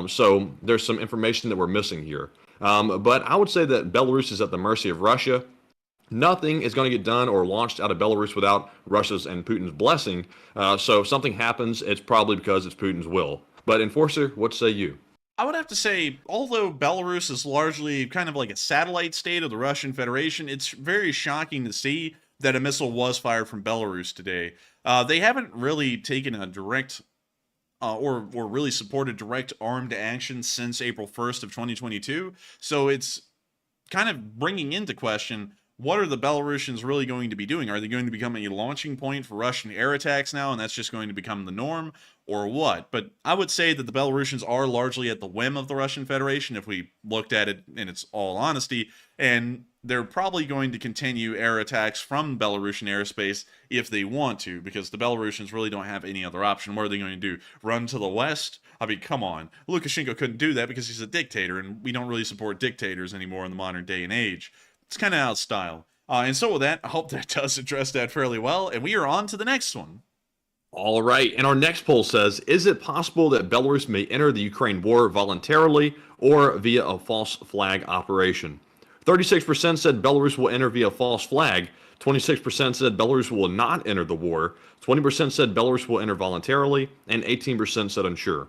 So there's some information that we're missing here. But I would say that Belarus is at the mercy of Russia. Nothing is going to get done or launched out of Belarus without Russia's and Putin's blessing. So if something happens, it's probably because it's Putin's will. But Enforcer, what say you? I would have to say, although Belarus is largely kind of like a satellite state of the Russian Federation, it's very shocking to see that a missile was fired from Belarus today. They haven't really taken a direct or really supported direct armed action since April 1st of 2022. So it's kind of bringing into question, what are the Belarusians really going to be doing? Are they going to become a launching point for Russian air attacks now, and that's just going to become the norm, or what? But I would say that the Belarusians are largely at the whim of the Russian Federation, if we looked at it in its all honesty, and they're probably going to continue air attacks from Belarusian airspace if they want to, because the Belarusians really don't have any other option. What are they going to do? Run to the west? I mean, come on. Lukashenko couldn't do that because he's a dictator, and we don't really support dictators anymore in the modern day and age. It's kind of out of style. And so with that, I hope that does address that fairly well, and we are on to the next one. All right, and our next poll says, is it possible that Belarus may enter the Ukraine war voluntarily or via a false flag operation? 36% said Belarus will enter via false flag. 26% said Belarus will not enter the war. 20% said Belarus will enter voluntarily, and 18% said unsure.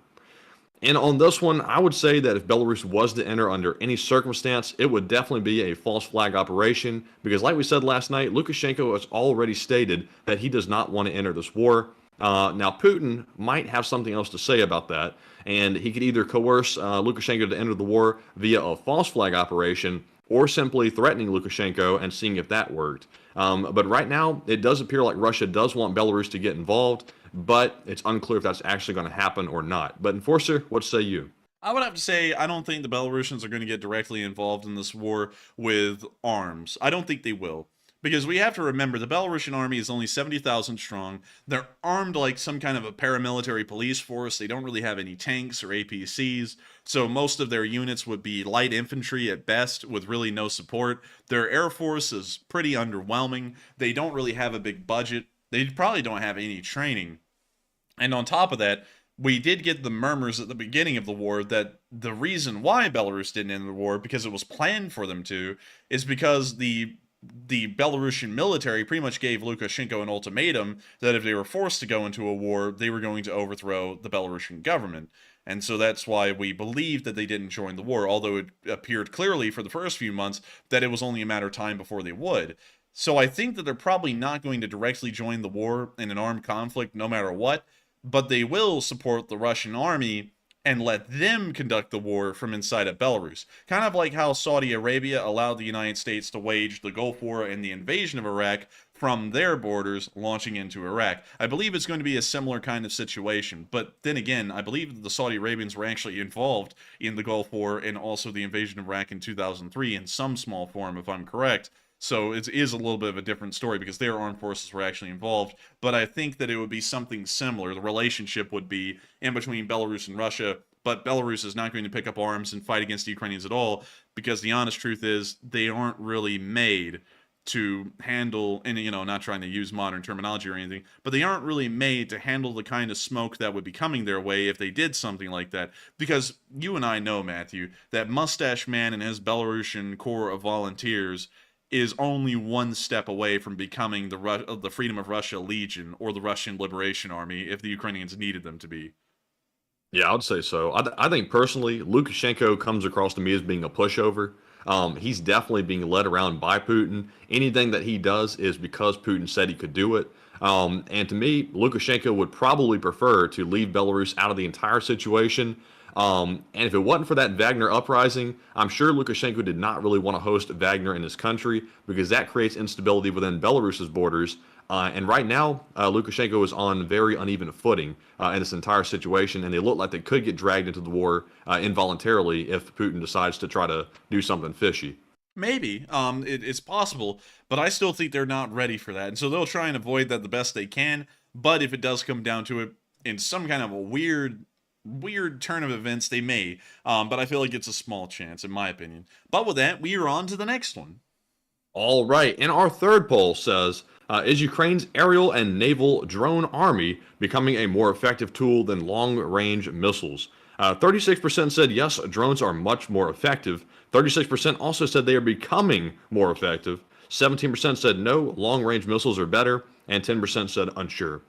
And on this one, I would say that if Belarus was to enter under any circumstance, it would definitely be a false flag operation, because like we said last night, Lukashenko has already stated that he does not want to enter this war. Now, Putin might have something else to say about that, and he could either coerce Lukashenko to enter the war via a false flag operation or simply threatening Lukashenko and seeing if that worked. But right now, it does appear like Russia does want Belarus to get involved, but it's unclear if that's actually going to happen or not. But Enforcer, what say you? I would have to say, I don't think the Belarusians are going to get directly involved in this war with arms. I don't think they will. Because we have to remember, the Belarusian army is only 70,000 strong. They're armed like some kind of a paramilitary police force. They don't really have any tanks or APCs. So most of their units would be light infantry at best, with really no support. Their air force is pretty underwhelming. They don't really have a big budget. They probably don't have any training. And on top of that, we did get the murmurs at the beginning of the war that the reason why Belarus didn't enter the war, because it was planned for them to, is because the Belarusian military pretty much gave Lukashenko an ultimatum that if they were forced to go into a war, they were going to overthrow the Belarusian government. And so that's why we believe that they didn't join the war, although it appeared clearly for the first few months that it was only a matter of time before they would. So I think that they're probably not going to directly join the war in an armed conflict no matter what, but they will support the Russian army and let them conduct the war from inside of Belarus. Kind of like how Saudi Arabia allowed the United States to wage the Gulf War and the invasion of Iraq from their borders, launching into Iraq. I believe it's going to be a similar kind of situation, but then again, I believe that the Saudi Arabians were actually involved in the Gulf War and also the invasion of Iraq in 2003 in some small form, if I'm correct. So it is a little bit of a different story because their armed forces were actually involved. But I think that it would be something similar. The relationship would be in between Belarus and Russia, but Belarus is not going to pick up arms and fight against the Ukrainians at all, because the honest truth is they aren't really made to handle, and not trying to use modern terminology or anything, but they aren't really made to handle the kind of smoke that would be coming their way if they did something like that. Because you and I know, Matthew, that Mustache Man and his Belarusian corps of volunteers is only one step away from becoming the Freedom of Russia Legion or the Russian Liberation Army if the Ukrainians needed them to be. Yeah, I would say so. I think personally, Lukashenko comes across to me as being a pushover. He's definitely being led around by Putin. Anything that he does is because Putin said he could do it. And to me, Lukashenko would probably prefer to leave Belarus out of the entire situation. And if it wasn't for that Wagner uprising, I'm sure Lukashenko did not really want to host Wagner in his country, because that creates instability within Belarus's borders. And right now, Lukashenko is on very uneven footing in this entire situation, and they look like they could get dragged into the war involuntarily if Putin decides to try to do something fishy. Maybe. It's possible, but I still think they're not ready for that. And so they'll try and avoid that the best they can. But if it does come down to it, in some kind of a weird weird turn of events, they may. But I feel like it's a small chance, in my opinion. But with that, we are on to the next one. All right, and our third poll says, is Ukraine's aerial and naval drone army becoming a more effective tool than long-range missiles? 36% said yes, drones are much more effective. 36% also said they are becoming more effective. 17% said no, long-range missiles are better, and 10% said unsure.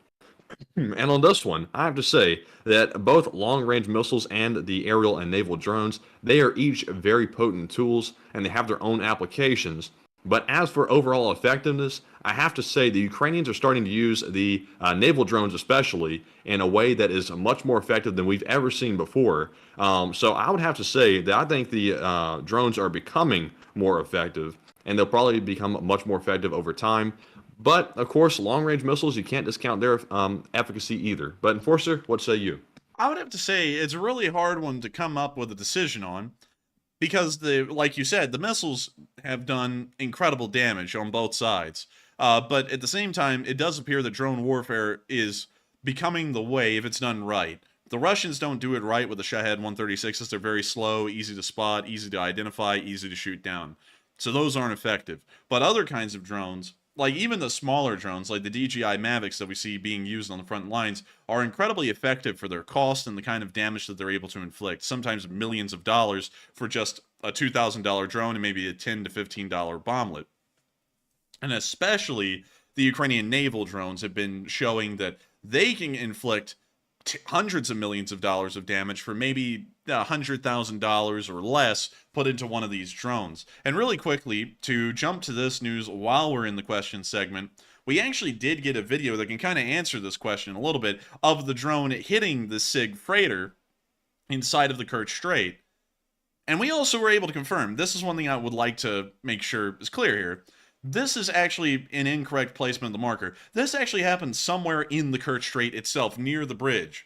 And on this one, I have to say that both long-range missiles and the aerial and naval drones, they are each very potent tools, and they have their own applications. But as for overall effectiveness, I have to say the Ukrainians are starting to use the naval drones especially in a way that is much more effective than we've ever seen before. So I would have to say that I think the drones are becoming more effective, and they'll probably become much more effective over time. But, of course, long-range missiles, you can't discount their efficacy either. But, Enforcer, what say you? I would have to say it's a really hard one to come up with a decision on. Because, like you said, the missiles have done incredible damage on both sides. But at the same time, it does appear that drone warfare is becoming the way if it's done right. The Russians don't do it right with the Shahed 136s. They're very slow, easy to spot, easy to identify, easy to shoot down. So those aren't effective. But other kinds of drones, like even the smaller drones, like the DJI Mavics that we see being used on the front lines, are incredibly effective for their cost and the kind of damage that they're able to inflict. Sometimes millions of dollars for just a $2,000 drone and maybe a $10 to $15 bomblet. And especially the Ukrainian naval drones have been showing that they can inflict hundreds of millions of dollars of damage for maybe $100,000 or less put into one of these drones. And really quickly, to jump to this news while we're in the question segment, we actually did get a video that can kind of answer this question a little bit of the drone hitting the SIG freighter inside of the Kerch Strait. And we also were able to confirm, this is one thing I would like to make sure is clear here. This is actually an incorrect placement of the marker. This actually happened somewhere in the Kerch Strait itself, near the bridge.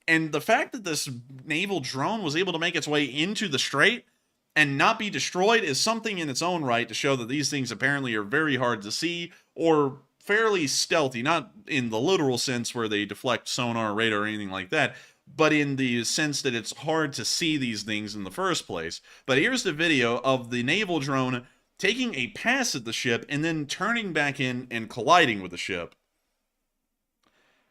And the fact that this naval drone was able to make its way into the strait and not be destroyed is something in its own right to show that these things apparently are very hard to see or fairly stealthy, not in the literal sense where they deflect sonar, radar, or anything like that, but in the sense that it's hard to see these things in the first place. But here's the video of the naval drone taking a pass at the ship and then turning back in and colliding with the ship.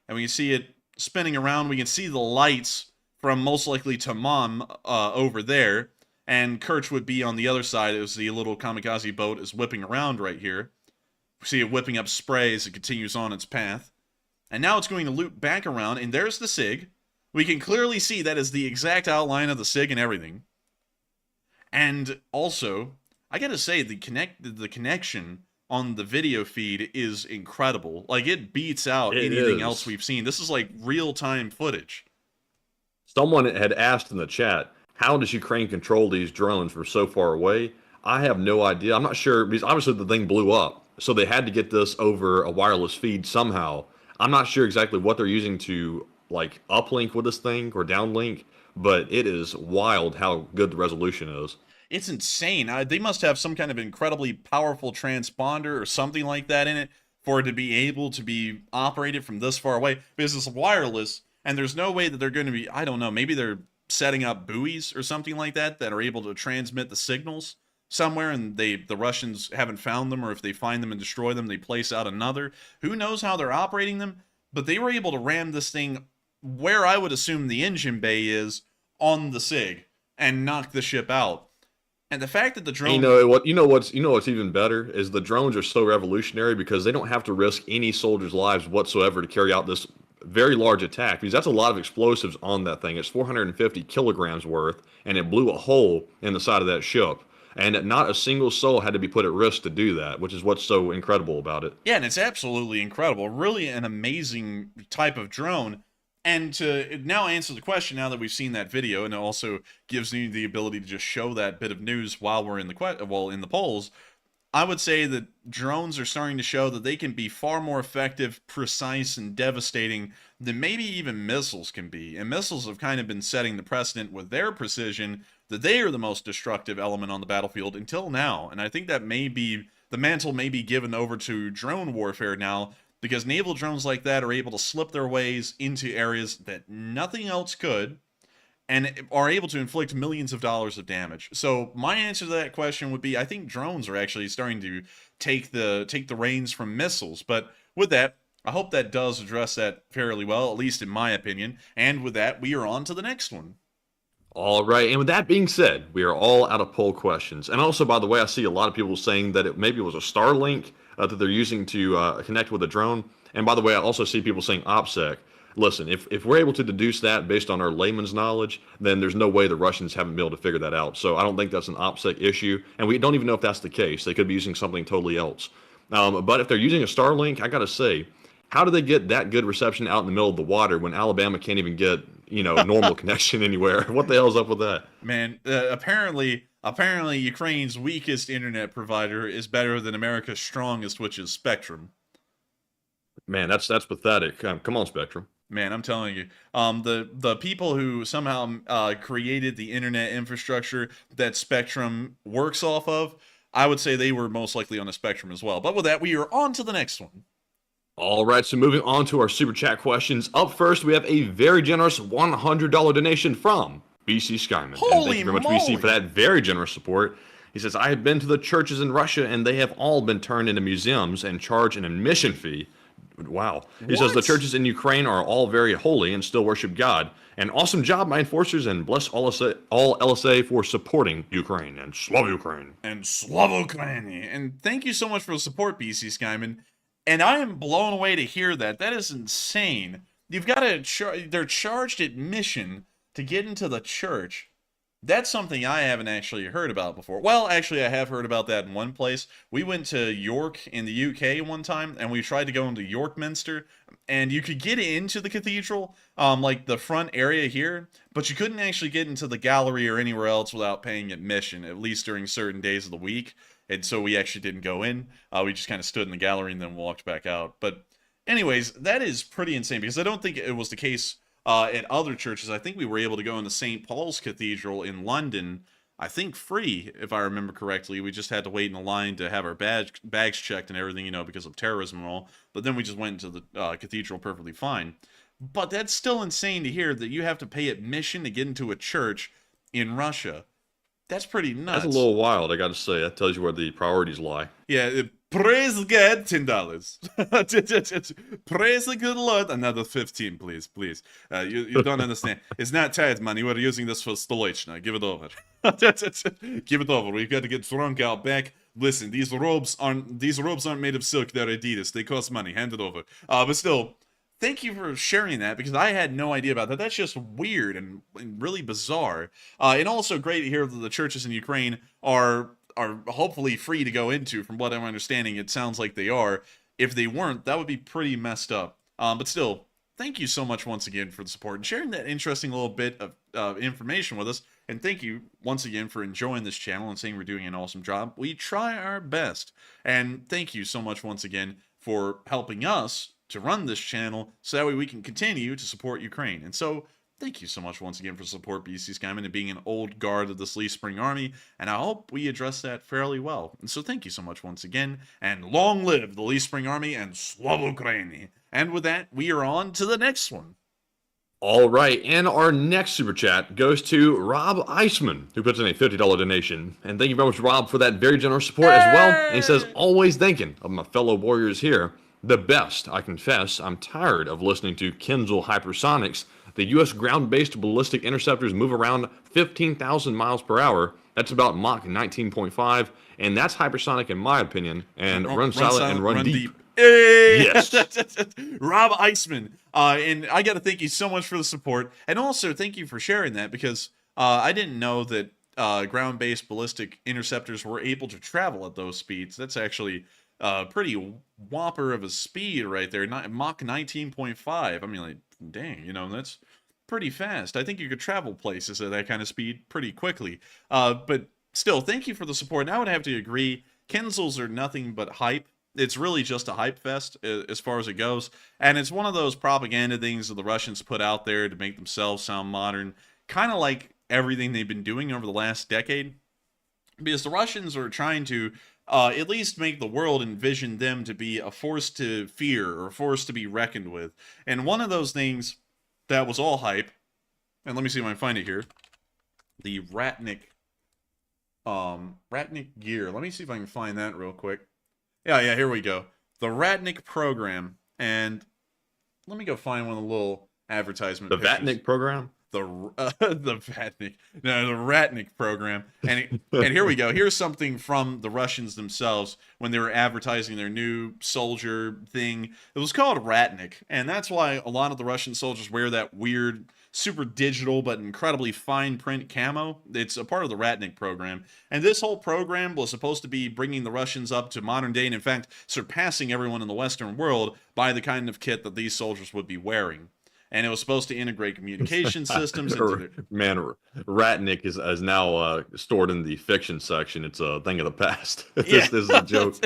And we can see it spinning around. We can see the lights from most likely Tamam over there. And Kerch would be on the other side as the little kamikaze boat is whipping around right here. We see it whipping up spray as it continues on its path. And now it's going to loop back around, and there's the SIG. We can clearly see that is the exact outline of the SIG and everything. And also, I gotta say, the connection on the video feed is incredible. Like, it beats out anything else we've seen. This is like real-time footage. Someone had asked in the chat, how does Ukraine control these drones from so far away? I have no idea. I'm not sure, because obviously the thing blew up. So they had to get this over a wireless feed somehow. I'm not sure exactly what they're using to, like, uplink with this thing or downlink, but it is wild how good the resolution is. It's insane. They must have some kind of incredibly powerful transponder or something like that in it for it to be able to be operated from this far away, because it's wireless, and there's no way that they're going to be, I don't know, maybe they're setting up buoys or something like that that are able to transmit the signals somewhere, and the Russians haven't found them, or if they find them and destroy them, they place out another. Who knows how they're operating them, but they were able to ram this thing where I would assume the engine bay is on the SIG and knock the ship out. And the fact that the drone... what's even better is the drones are so revolutionary because they don't have to risk any soldiers' lives whatsoever to carry out this very large attack, because that's a lot of explosives on that thing. It's 450 kilograms worth, and it blew a hole in the side of that ship. And not a single soul had to be put at risk to do that, which is what's so incredible about it. Yeah, and it's absolutely incredible. Really an amazing type of drone. And to now answer the question, now that we've seen that video, and it also gives me the ability to just show that bit of news while we're in the polls, I would say that drones are starting to show that they can be far more effective, precise, and devastating than maybe even missiles can be. And missiles have kind of been setting the precedent with their precision that they are the most destructive element on the battlefield until now. And I think that the mantle may be given over to drone warfare now, because naval drones like that are able to slip their ways into areas that nothing else could, and are able to inflict millions of dollars of damage. So my answer to that question would be, I think drones are actually starting to take the reins from missiles. But with that, I hope that does address that fairly well, at least in my opinion. And with that, we are on to the next one. All right, and with that being said, we are all out of poll questions. And also, by the way, I see a lot of people saying that maybe it was a Starlink that they're using to connect with a drone. And by the way, I also see people saying OPSEC. Listen, if we're able to deduce that based on our layman's knowledge, then there's no way the Russians haven't been able to figure that out. So I don't think that's an OPSEC issue, and we don't even know if that's the case. They could be using something totally else. But if they're using a Starlink, I got to say, how do they get that good reception out in the middle of the water when Alabama can't even get, normal connection anywhere? What the hell's up with that? Man, apparently Ukraine's weakest internet provider is better than America's strongest, which is Spectrum. Man, that's pathetic. Come on, Spectrum. Man, I'm telling you, the people who somehow created the internet infrastructure that Spectrum works off of, I would say they were most likely on a Spectrum as well. But with that, we are on to the next one. All right, so moving on to our super chat questions. Up first, we have a very generous $100 donation from BC Skyman. And thank you very much, BC, for that very generous support. He says, I have been to the churches in Russia, and they have all been turned into museums and charge an admission fee. Wow. He says the churches in Ukraine are all very holy and still worship God. An awesome job, my enforcers, and bless all LSA for supporting Ukraine. And Slava Ukraine. And Slava Ukraine. And thank you so much for the support, BC Skyman. And I am blown away to hear that. That is insane. You've got they're charged admission to get into the church. That's something I haven't actually heard about before. Well, actually, I have heard about that in one place. We went to York in the UK one time, and we tried to go into York Minster, and you could get into the cathedral, like the front area here, but you couldn't actually get into the gallery or anywhere else without paying admission, at least during certain days of the week. And so we actually didn't go in. We just kind of stood in the gallery and then walked back out. But anyways, that is pretty insane, because I don't think it was the case at other churches. I think we were able to go into St. Paul's Cathedral in London, I think free, if I remember correctly. We just had to wait in a line to have our bags checked and everything, because of terrorism and all. But then we just went into the cathedral perfectly fine. But that's still insane to hear that you have to pay admission to get into a church in Russia. That's pretty nuts. That's a little wild, I got to say. That tells you where the priorities lie. Yeah, praise God, $10. Praise the good Lord. Another 15, please. You don't understand. It's not tithe money. We're using this for Stolichna. Give it over. Give it over. We've got to get drunk out back. Listen, these robes aren't made of silk. They're Adidas. They cost money. Hand it over. But still, thank you for sharing that, because I had no idea about that. That's just weird and really bizarre. And also great to hear that the churches in Ukraine are hopefully free to go into. From what I'm understanding, it sounds like they are. If they weren't, that would be pretty messed up. But still, thank you so much once again for the support and sharing that interesting little bit of information with us. And thank you once again for enjoying this channel and saying we're doing an awesome job. We try our best. And thank you so much once again for helping us to run this channel, so that way we can continue to support Ukraine. And so, thank you so much once again for support, BC Skyman, and being an old guard of the Leaf Spring Army, and I hope we address that fairly well. And so thank you so much once again, and long live the Leaf Spring Army and Slava Ukraini. And with that, we are on to the next one. All right, and our next super chat goes to Rob Eisman, who puts in a $50 donation. And thank you very much, Rob, for that very generous support as well. And he says, always thinking of my fellow warriors here. The best, I confess. I'm tired of listening to Kinzel hypersonics. The U.S. ground-based ballistic interceptors move around 15,000 miles per hour. That's about Mach 19.5, and that's hypersonic in my opinion. And run silent and run deep. Hey! Yes. Rob Eisman. And I got to thank you so much for the support. And also thank you for sharing that, because I didn't know that ground-based ballistic interceptors were able to travel at those speeds. That's actually pretty whopper of a speed right there. Mach 19.5. I mean, like, dang, that's pretty fast. I think you could travel places at that kind of speed pretty quickly. But still, thank you for the support. And I would have to agree, Kinzels are nothing but hype. It's really just a hype fest as far as it goes. And it's one of those propaganda things that the Russians put out there to make themselves sound modern, kind of like everything they've been doing over the last decade. Because the Russians are trying to at least make the world envision them to be a force to fear or a force to be reckoned with. And one of those things that was all hype, and let me see if I can find it here, the Ratnik gear. Let me see if I can find that real quick. Yeah, here we go. The Ratnik program. And let me go find one of the little advertisement The pictures. Vatnik program? The Vatnik. No, the Ratnik program. And here we go. Here's something from the Russians themselves when they were advertising their new soldier thing. It was called Ratnik, and that's why a lot of the Russian soldiers wear that weird, super digital but incredibly fine print camo. It's a part of the Ratnik program. And this whole program was supposed to be bringing the Russians up to modern day, and in fact, surpassing everyone in the Western world by the kind of kit that these soldiers would be wearing. And it was supposed to integrate communication systems into their... Man, Ratnik is now stored in the fiction section. It's a thing of the past. Yeah. This is a joke.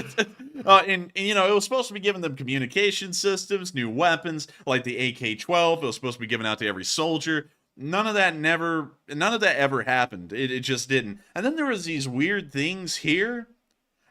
And, you know, it was supposed to be giving them communication systems, new weapons, like the AK-12. It was supposed to be given out to every soldier. None of that ever happened. It just didn't. And then there was these weird things here.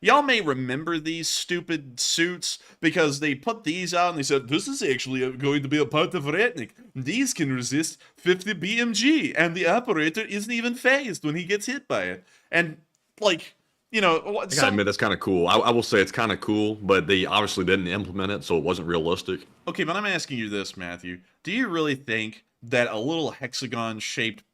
Y'all may remember these stupid suits because they put these out and they said, this is actually going to be a part of Ratnik. These can resist 50 BMG and the operator isn't even phased when he gets hit by it. And, like, you know... I gotta admit, that's kind of cool. I will say it's kind of cool, but they obviously didn't implement it, so it wasn't realistic. Okay, but I'm asking you this, Matthew. Do you really think that a little hexagon-shaped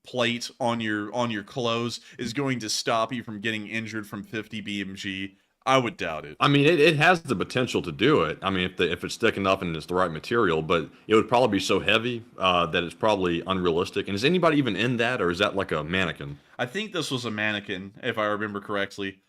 plate on your clothes is going to stop you from getting injured from 50 BMG? I would doubt it. I mean, it has the potential to do it. I mean, if it's thick enough and it's the right material, but it would probably be so heavy that it's probably unrealistic. And is anybody even in that, or is that like a mannequin? I think this was a mannequin, if I remember correctly.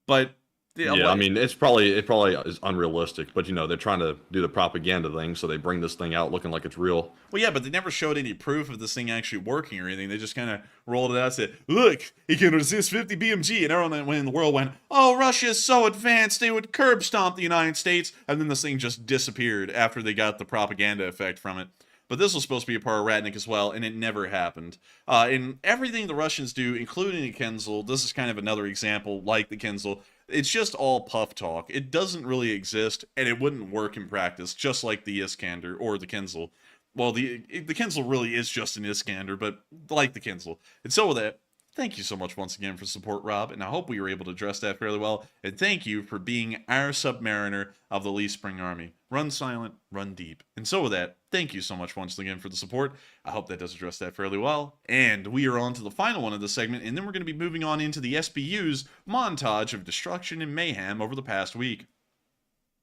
But yeah, I mean, it probably is unrealistic, but you know, they're trying to do the propaganda thing, so they bring this thing out looking like it's real. Well, yeah, but they never showed any proof of this thing actually working or anything. They just kind of rolled it out and said, look, it can resist 50 BMG. And everyone in the world went, oh, Russia is so advanced, they would curb stomp the United States. And then this thing just disappeared after they got the propaganda effect from it. But this was supposed to be a part of Ratnik as well, and it never happened. In everything the Russians do, including the Kinzel, this is kind of another example like the Kinzel, it's just all puff talk. It doesn't really exist, and it wouldn't work in practice, just like the Iskander or the Kinzel. Well, the Kinzel really is just an Iskander, but like the Kinzel. And so with that, thank you so much once again for support, Rob, and I hope we were able to address that fairly well. And thank you for being our submariner of the Lee Spring Army. Run silent, run deep. And so with that, thank you so much once again for the support. I hope that does address that fairly well. And we are on to the final one of this segment, and then we're going to be moving on into the SBU's montage of destruction and mayhem over the past week.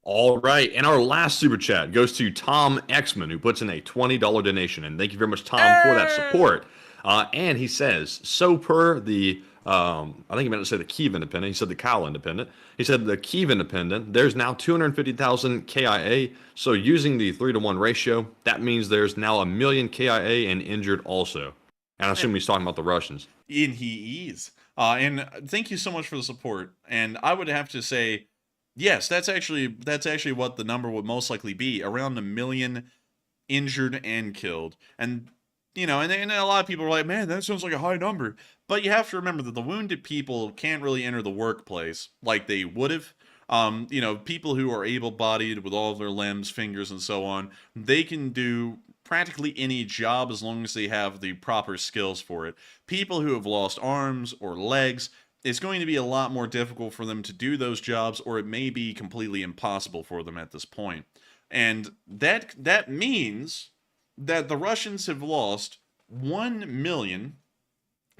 All right, and our last super chat goes to Tom Exman, who puts in a $20 donation, and thank you very much, Tom, for that support. And he says, so per the, I think he meant to say the Kyiv Independent. He said the Kyle Independent. He said the Kyiv Independent, there's now 250,000 KIA. So using the 3-to-1 ratio, that means there's now 1 million KIA and injured also. And I assume he's talking about the Russians. And he is. And thank you so much for the support. And I would have to say, yes, that's actually what the number would most likely be, around 1 million injured and killed. And you know, and a lot of people are like, man, that sounds like a high number. But you have to remember that the wounded people can't really enter the workplace like they would have. You know, people who are able-bodied with all of their limbs, fingers, and so on, they can do practically any job as long as they have the proper skills for it. People who have lost arms or legs, it's going to be a lot more difficult for them to do those jobs, or it may be completely impossible for them at this point. And that means that the Russians have lost 1 million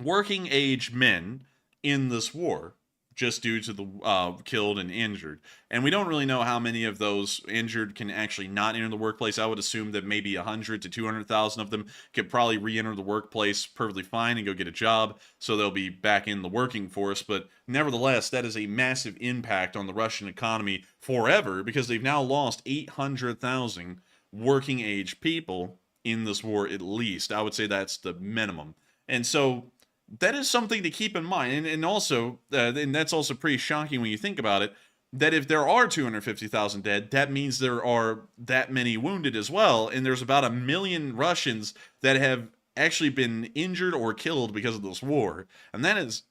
working age men in this war just due to the killed and injured. And we don't really know how many of those injured can actually not enter the workplace. I would assume that maybe 100 to 200,000 of them could probably re-enter the workplace perfectly fine and go get a job, so they'll be back in the working force. But nevertheless, that is a massive impact on the Russian economy forever, because they've now lost 800,000 working age people in this war, at least. I would say that's the minimum. And so that is something to keep in mind. And also, and that's also pretty shocking when you think about it, that if there are 250,000 dead, that means there are that many wounded as well. And there's about 1 million Russians that have actually been injured or killed because of this war. And that is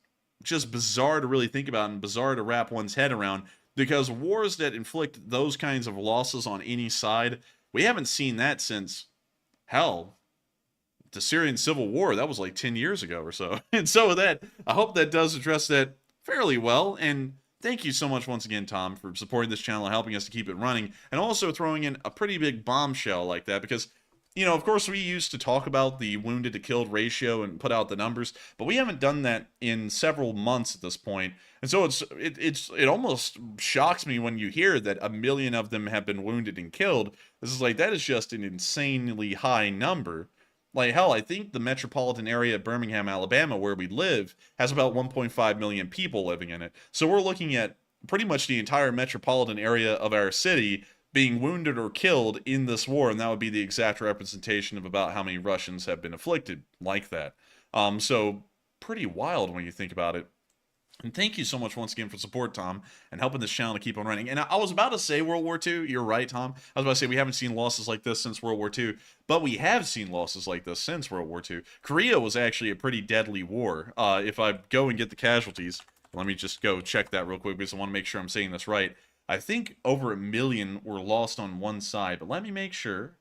just bizarre to really think about and bizarre to wrap one's head around, because wars that inflict those kinds of losses on any side, we haven't seen that since, hell, the Syrian Civil War. That was like 10 years ago or so. And so with that, I hope that does address that fairly well. And thank you so much once again, Tom, for supporting this channel and helping us to keep it running, and also throwing in a pretty big bombshell like that, because, you know, of course, we used to talk about the wounded to killed ratio and put out the numbers, but we haven't done that in several months at this point. And so it almost shocks me when you hear that 1 million of them have been wounded and killed. This is like, that is just an insanely high number. Like, hell, I think the metropolitan area of Birmingham, Alabama, where we live, has about 1.5 million people living in it. So we're looking at pretty much the entire metropolitan area of our city being wounded or killed in this war, and that would be the exact representation of about how many Russians have been afflicted like that. So pretty wild when you think about it. And thank you so much once again for support, Tom, and helping this channel to keep on running. And I was about to say World War II. You're right, Tom. I was about to say we haven't seen losses like this since World War II, but we have seen losses like this since World War II. Korea was actually a pretty deadly war. If I go and get the casualties, let me just go check that real quick because I want to make sure I'm saying this right. I think over 1 million were lost on one side, but let me make sure.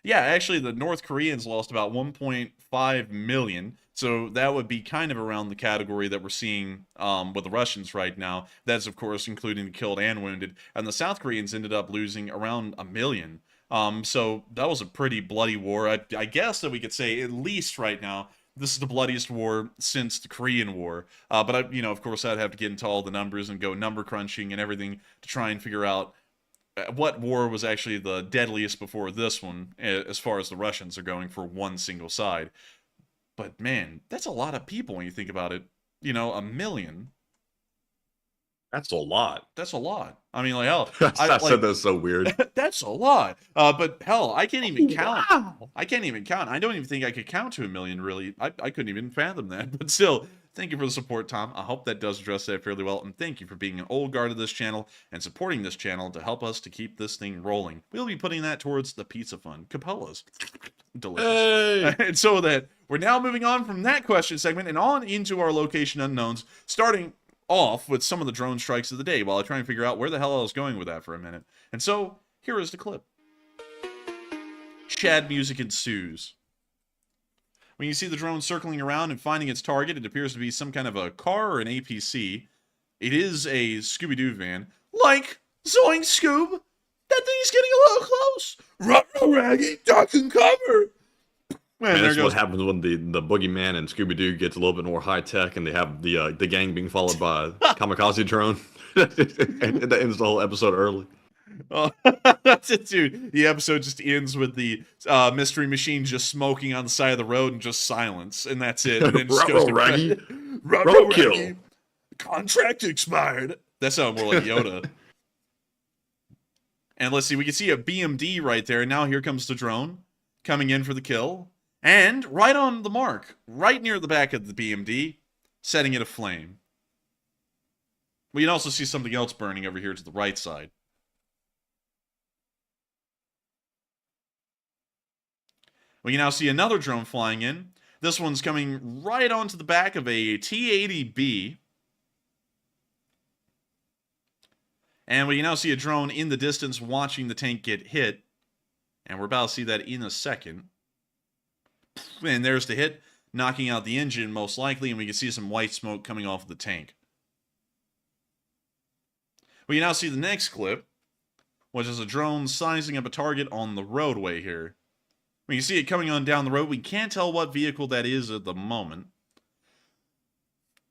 Yeah, actually, the North Koreans lost about 1.5 million, so that would be kind of around the category that we're seeing with the Russians right now. That's, of course, including the killed and wounded. And the South Koreans ended up losing around 1 million. So that was a pretty bloody war. I guess that we could say, at least right now, this is the bloodiest war since the Korean War. But, you know, of course, I'd have to get into all the numbers and go number crunching and everything to try and figure out what war was actually the deadliest before this one, as far as the Russians are going for one single side. But man, that's a lot of people when you think about it. You know, 1 million. That's a lot. That's a lot. I mean, like, hell, I said that's so weird. That's a lot. But hell, I can't even count. Wow. I can't even count. I don't even think I could count to 1 million, really. I couldn't even fathom that. But still, thank you for the support, Tom. I hope that does address that fairly well. And thank you for being an old guard of this channel and supporting this channel to help us to keep this thing rolling. We'll be putting that towards the pizza fund. Capella's. Delicious. Hey. And so that we're now moving on from that question segment and on into our location unknowns, starting off with some of the drone strikes of the day while I try and figure out where the hell I was going with that for a minute. And so, here is the clip. Chad music ensues. When you see the drone circling around and finding its target, it appears to be some kind of a car or an APC. It is a Scooby-Doo van. Like, Zoink Scoob! That thing's getting a little close! Ruh-roh, Raggy, duck and cover! Man, that's what happens when the boogeyman and Scooby-Doo gets a little bit more high-tech and they have the gang being followed by a kamikaze drone. And that ends the whole episode early. Oh, that's it, dude. The episode just ends with the mystery machine just smoking on the side of the road and just silence, and that's it. And then it just goes to roadkill. Contract expired. That sounded more like Yoda. And let's see, we can see a BMD right there. Now here comes the drone coming in for the kill. And right on the mark, right near the back of the BMD, setting it aflame. We can also see something else burning over here to the right side. We can now see another drone flying in. This one's coming right onto the back of a T-80B. And we can now see a drone in the distance watching the tank get hit. And we're about to see that in a second. And there's the hit, knocking out the engine most likely, and we can see some white smoke coming off of the tank. We can now see the next clip, which is a drone sizing up a target on the roadway here. We can see it coming on down the road. We can't tell what vehicle that is at the moment.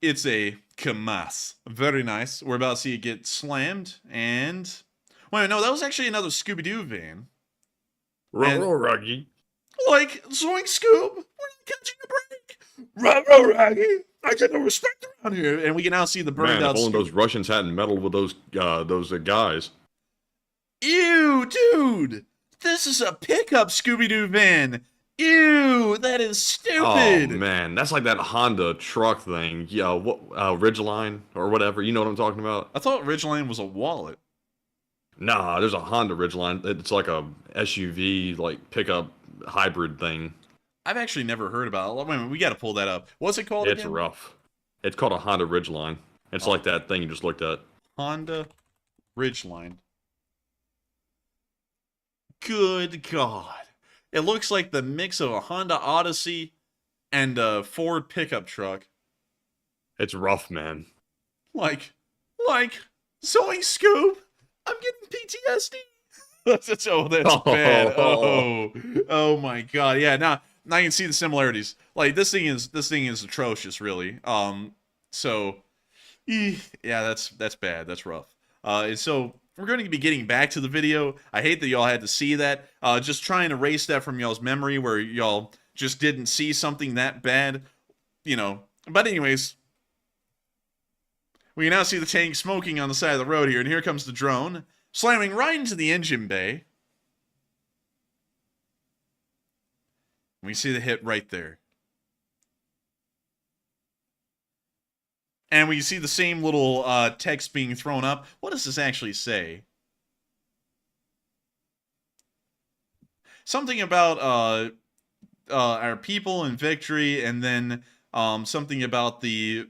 It's a commissars. Very nice. We're about to see it get slammed, and... Wait, no, that was actually another Scooby-Doo van. Ruh-roh, Raggy. Like, Zoink Scoob, we're not catching a break. Ruh-roh, Raggy. I get no respect around here. And we can now see the burned out... Man, if only those Russians hadn't meddled with those guys. Ew, dude. This is a pickup Scooby-Doo van. Ew, that is stupid. Oh, man. That's like that Honda truck thing. Yeah, Ridgeline or whatever. You know what I'm talking about? I thought Ridgeline was a wallet. Nah, there's a Honda Ridgeline. It's like a SUV, like, pickup hybrid thing. I've actually never heard about it. Wait a minute, we got to pull that up. What's it called It's again? rough. It's called a Honda Ridgeline. It's like that thing you just looked at. Honda Ridgeline. Good God. It looks like the mix of a Honda Odyssey and a Ford pickup truck. It's rough, man. Like, Zoe Scoop, I'm getting PTSD. That's bad. Oh my God. Yeah, now I can see the similarities. Like this thing is atrocious, really. So, yeah, that's bad. That's rough. And so we're going to be getting back to the video. I hate that y'all had to see that. Just try and erase that from y'all's memory where y'all just didn't see something that bad, you know. But anyways, we can now see the tank smoking on the side of the road here, and here comes the drone, slamming right into the engine bay. We see the hit right there. And we see the same little text being thrown up. What does this actually say? Something about our people and victory, and then something about the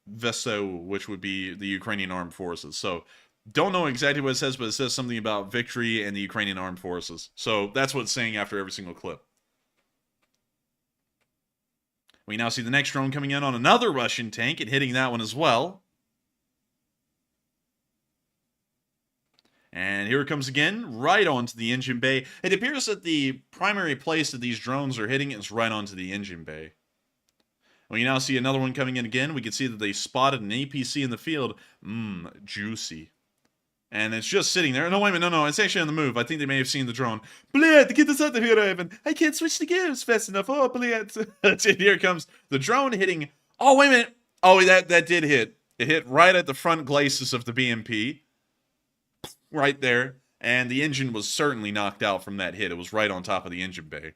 VSU, which would be the Ukrainian Armed Forces. So, don't know exactly what it says, but it says something about victory and the Ukrainian Armed Forces. So, that's what it's saying after every single clip. We now see the next drone coming in on another Russian tank and hitting that one as well. And here it comes again, right onto the engine bay. It appears that the primary place that these drones are hitting is right onto the engine bay. We now see another one coming in again. We can see that they spotted an APC in the field. Juicy. And it's just sitting there. No, wait a minute. No, it's actually on the move. I think they may have seen the drone. Bled, get this out of here, Evan. I can't switch the gears fast enough. Oh, bled. Here comes the drone hitting. Oh, wait a minute. Oh, that did hit. It hit right at the front glacis of the BMP. Right there. And the engine was certainly knocked out from that hit. It was right on top of the engine bay.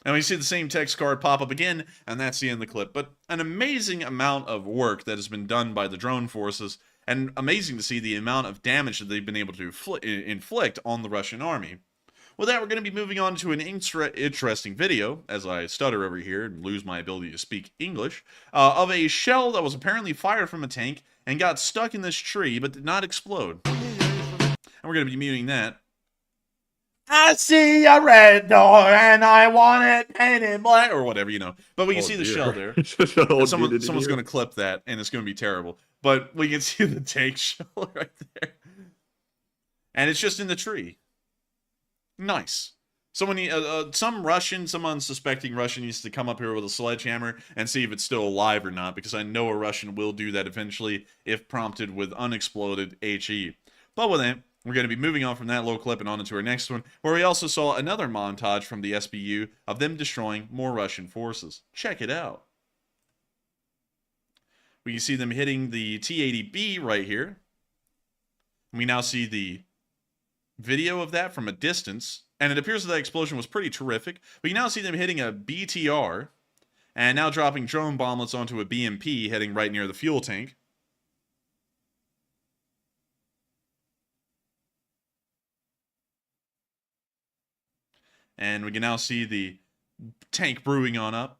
And we see the same text card pop up again, and that's the end of the clip. But an amazing amount of work that has been done by the drone forces, and amazing to see the amount of damage that they've been able to inflict on the Russian army. With that, we're going to be moving on to an interesting video, as I stutter over here and lose my ability to speak English, of a shell that was apparently fired from a tank and got stuck in this tree, but did not explode. And we're going to be muting that. I see a red door and I want it painted black, or whatever, you know. But we can see the shell there. Someone's going to clip that, and it's going to be terrible. But we can see the tank shell right there. And it's just in the tree. Nice. Some unsuspecting Russian needs to come up here with a sledgehammer and see if it's still alive or not, because I know a Russian will do that eventually if prompted with unexploded HE. But with that, we're going to be moving on from that little clip and on into our next one, where we also saw another montage from the SBU of them destroying more Russian forces. Check it out. We can see them hitting the T-80B right here. We now see the video of that from a distance, and it appears that explosion was pretty terrific. We can now see them hitting a BTR, and now dropping drone bomblets onto a BMP heading right near the fuel tank. And we can now see the tank brewing on up.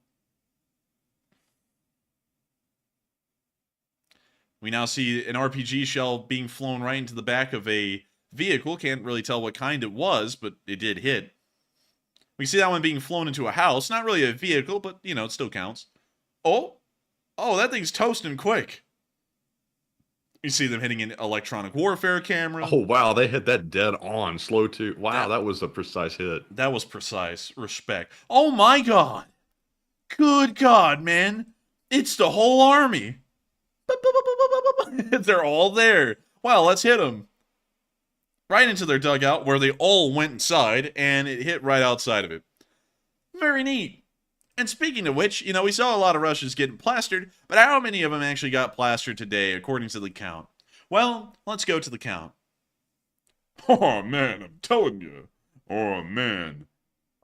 We now see an RPG shell being flown right into the back of a vehicle. Can't really tell what kind it was, but it did hit. We see that one being flown into a house. Not really a vehicle, but, you know, it still counts. Oh, that thing's toasting quick. You see them hitting an electronic warfare camera. Oh, wow, they hit that dead on. Slow too. Wow, that was a precise hit. That was precise. Respect. Oh, my God. Good God, man. It's the whole army. They're all there. Wow, let's hit them. Right into their dugout, where they all went inside, and it hit right outside of it. Very neat. And speaking of which, you know, we saw a lot of Russians getting plastered, but how many of them actually got plastered today, according to the count? Well, let's go to the count. Oh, man, I'm telling you. Oh, man.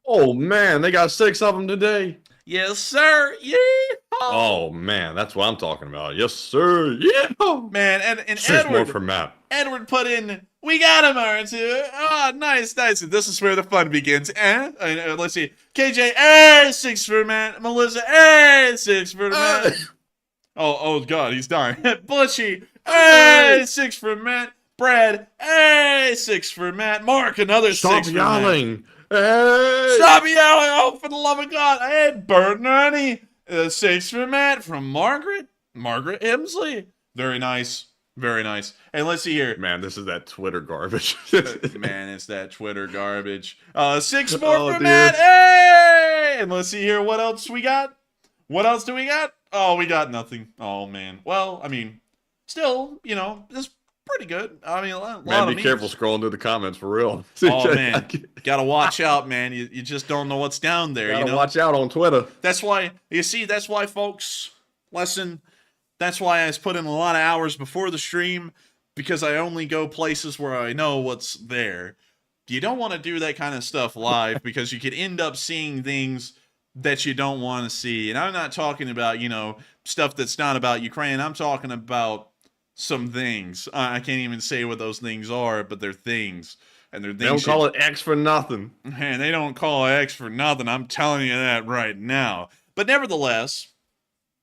Oh, man, they got 6 of them today. Yes, sir. Yeehaw! Oh man, that's what I'm talking about. Yes, sir. Yeah. Man, and Six more Edward, for Matt. Edward put in, we got him, R2. Oh, nice, nice. This is where the fun begins. Let's see. KJ, 6 for Matt. Melissa, 6 for Matt. Oh, God, he's dying. Bushy, 6 for Matt. Brad, 6 for Matt. Mark, another 6 Stop for yelling. Matt. Hey. Stop yelling. Oh, for the love of God. Hey, Bert and Ernie, 6 for Matt from Margaret. Margaret Emsley. Very nice. Very nice. And let's see here. Man, this is that Twitter garbage. Man, it's that Twitter garbage. 6 more for dude. Matt. Hey! And let's see here. What else we got? What else do we got? Oh, we got nothing. Oh, man. Well, I mean, still, you know, it's pretty good. I mean, a lot Man, of be careful scrolling through the comments for real. Oh, man. Gotta watch out, man. You just don't know what's down there. Gotta you know? watch out on Twitter. That's why, you see, that's why, folks, that's why I put in a lot of hours before the stream, because I only go places where I know what's there. You don't want to do that kind of stuff live because you could end up seeing things that you don't want to see. And I'm not talking about, you know, stuff that's not about Ukraine. I'm talking about some things. I can't even say what those things are, but they're things. And they're things. They don't call it X for nothing. Man, they don't call it X for nothing. I'm telling you that right now. But nevertheless,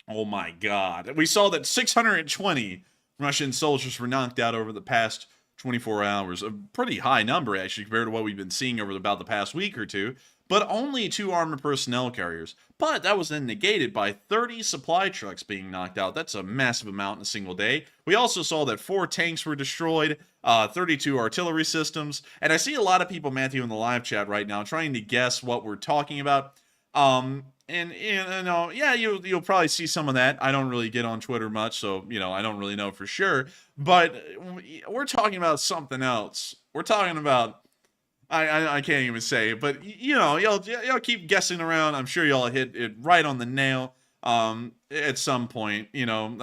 oh my God. We saw that 620 Russian soldiers were knocked out over the past 24 hours. A pretty high number, actually, compared to what we've been seeing over about the past week or two. But only 2 armored personnel carriers. But that was then negated by 30 supply trucks being knocked out. That's a massive amount in a single day. We also saw that 4 tanks were destroyed, 32 artillery systems. And I see a lot of people, Matthew, in the live chat right now trying to guess what we're talking about. And you know, yeah, you'll probably see some of that. I don't really get on Twitter much, so you know, I don't really know for sure. But we're talking about something else. We're talking about I can't even say, but you know, y'all keep guessing around. I'm sure y'all hit it right on the nail. At some point, you know,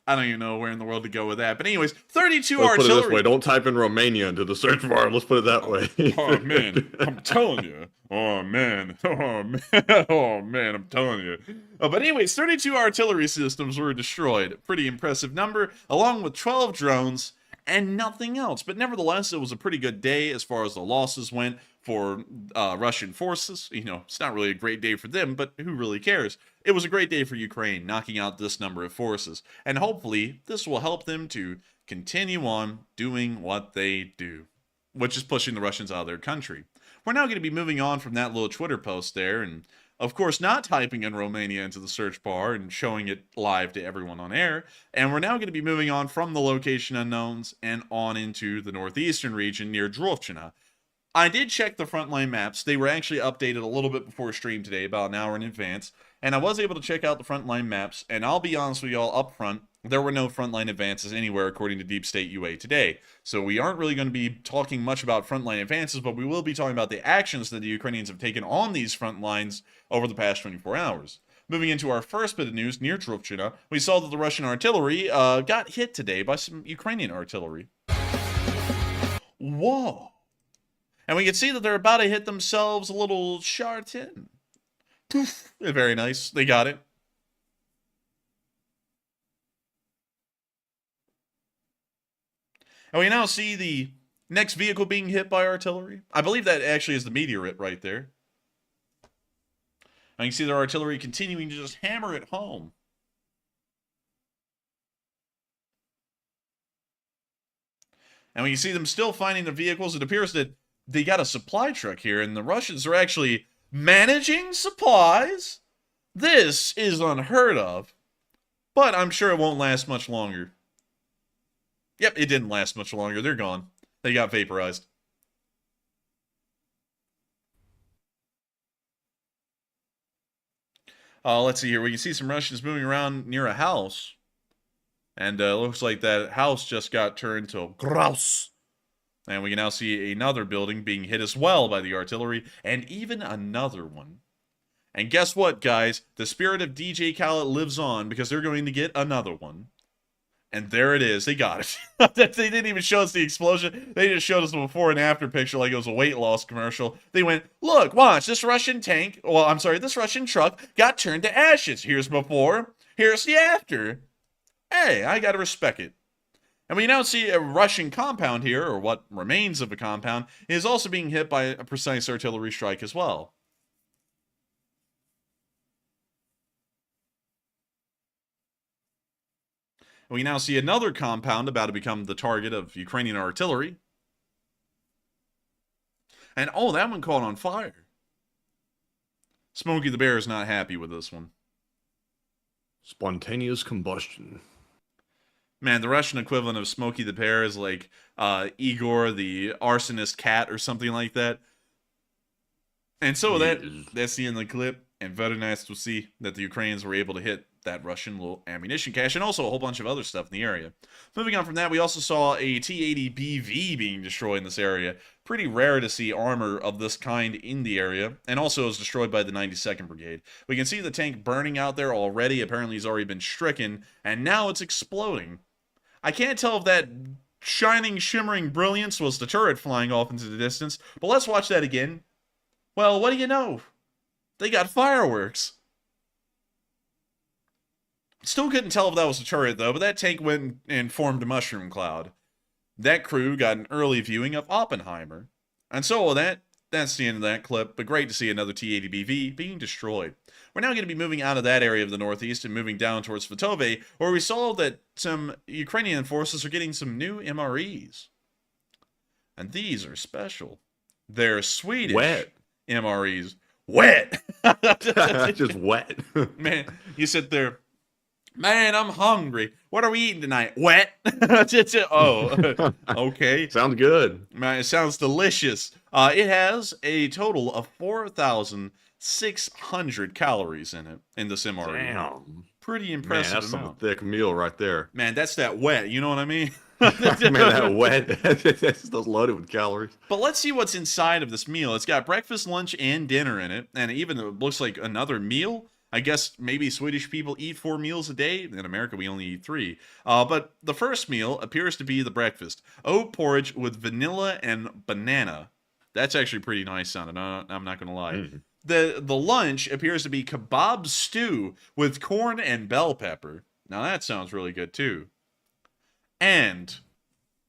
I don't even know where in the world to go with that. But anyways, 32 Let's artillery. put it this way. Don't type in Romania into the search bar. Let's put it that way. Oh, man. I'm telling you. Oh, man. Oh, man. Oh, man. I'm telling you. But anyways, 32 artillery systems were destroyed. Pretty impressive number, along with 12 drones and nothing else. But nevertheless, it was a pretty good day as far as the losses went for Russian forces. You know, it's not really a great day for them, but who really cares? It was a great day for Ukraine, knocking out this number of forces. And hopefully, this will help them to continue on doing what they do, which is pushing the Russians out of their country. We're now going to be moving on from that little Twitter post there, and of course not typing in Romania into the search bar and showing it live to everyone on air. And we're now going to be moving on from the location unknowns and on into the northeastern region near Drovchina. I did check the frontline maps. They were actually updated a little bit before stream today, about an hour in advance. And I was able to check out the frontline maps, and I'll be honest with y'all up front, there were no frontline advances anywhere according to Deep State UA today. So we aren't really going to be talking much about frontline advances, but we will be talking about the actions that the Ukrainians have taken on these front lines over the past 24 hours. Moving into our first bit of news near Drovchina, we saw that the Russian artillery got hit today by some Ukrainian artillery. Whoa. And we can see that they're about to hit themselves a little Shartin. Poof. Very nice. They got it. And we now see the next vehicle being hit by artillery. I believe that actually is the meteorite right there. And you can see their artillery continuing to just hammer it home. And when you see them still finding the vehicles, it appears that they got a supply truck here, and the Russians are actually managing supplies. This is unheard of, but I'm sure it won't last much longer. Yep, it didn't last much longer. They're gone. They got vaporized. Let's see here. We can see some Russians moving around near a house. And it looks like that house just got turned to grouse. And we can now see another building being hit as well by the artillery, and even another one. And guess what, guys? The spirit of DJ Khaled lives on, because they're going to get another one. And there it is. They got it. They didn't even show us the explosion. They just showed us the before and after picture like it was a weight loss commercial. They went, look, watch, this Russian tank, well, I'm sorry, this Russian truck got turned to ashes. Here's before, here's the after. Hey, I gotta respect it. And we now see a Russian compound here, or what remains of a compound, is also being hit by a precise artillery strike as well. We now see another compound about to become the target of Ukrainian artillery. And oh, that one caught on fire. Smokey the Bear is not happy with this one. Spontaneous combustion. Man, the Russian equivalent of Smokey the Bear is like Igor the arsonist cat or something like that. And so that's the end of the clip. And very nice to see that the Ukrainians were able to hit that Russian little ammunition cache and also a whole bunch of other stuff in the area. Moving on from that, we also saw a T-80BV being destroyed in this area. Pretty rare to see armor of this kind in the area, and also was destroyed by the 92nd Brigade. We can see the tank burning out there already. Apparently he's already been stricken, and now it's exploding. I can't tell if that shining, shimmering brilliance was the turret flying off into the distance, but let's watch that again. Well, what do you know? They got fireworks. Still couldn't tell if that was a turret, though, but that tank went and formed a mushroom cloud. That crew got an early viewing of Oppenheimer. And so that's the end of that clip, but great to see another T-80BV being destroyed. We're now going to be moving out of that area of the northeast and moving down towards Svatove, where we saw that some Ukrainian forces are getting some new MREs. And these are special. They're Swedish Wet. MREs. Wet! Just wet. Man, you sit there... Man, I'm hungry. What are we eating tonight? Wet. Oh, okay. Sounds good. Man, it sounds delicious. It has a total of 4,600 calories in it, in this MRE. Damn. Pretty Man, impressive that's amount. some thick meal right there. Man, that's that wet. You know what I mean? Man, that wet. That's loaded with calories. But let's see what's inside of this meal. It's got breakfast, lunch, and dinner in it. And even it looks like another meal. I guess maybe Swedish people eat 4 meals a day. In America, we only eat 3. But the first meal appears to be the breakfast. Oat porridge with vanilla and banana. That's actually pretty nice sounding. I'm not going to lie. Mm. The lunch appears to be kebab stew with corn and bell pepper. Now that sounds really good too. And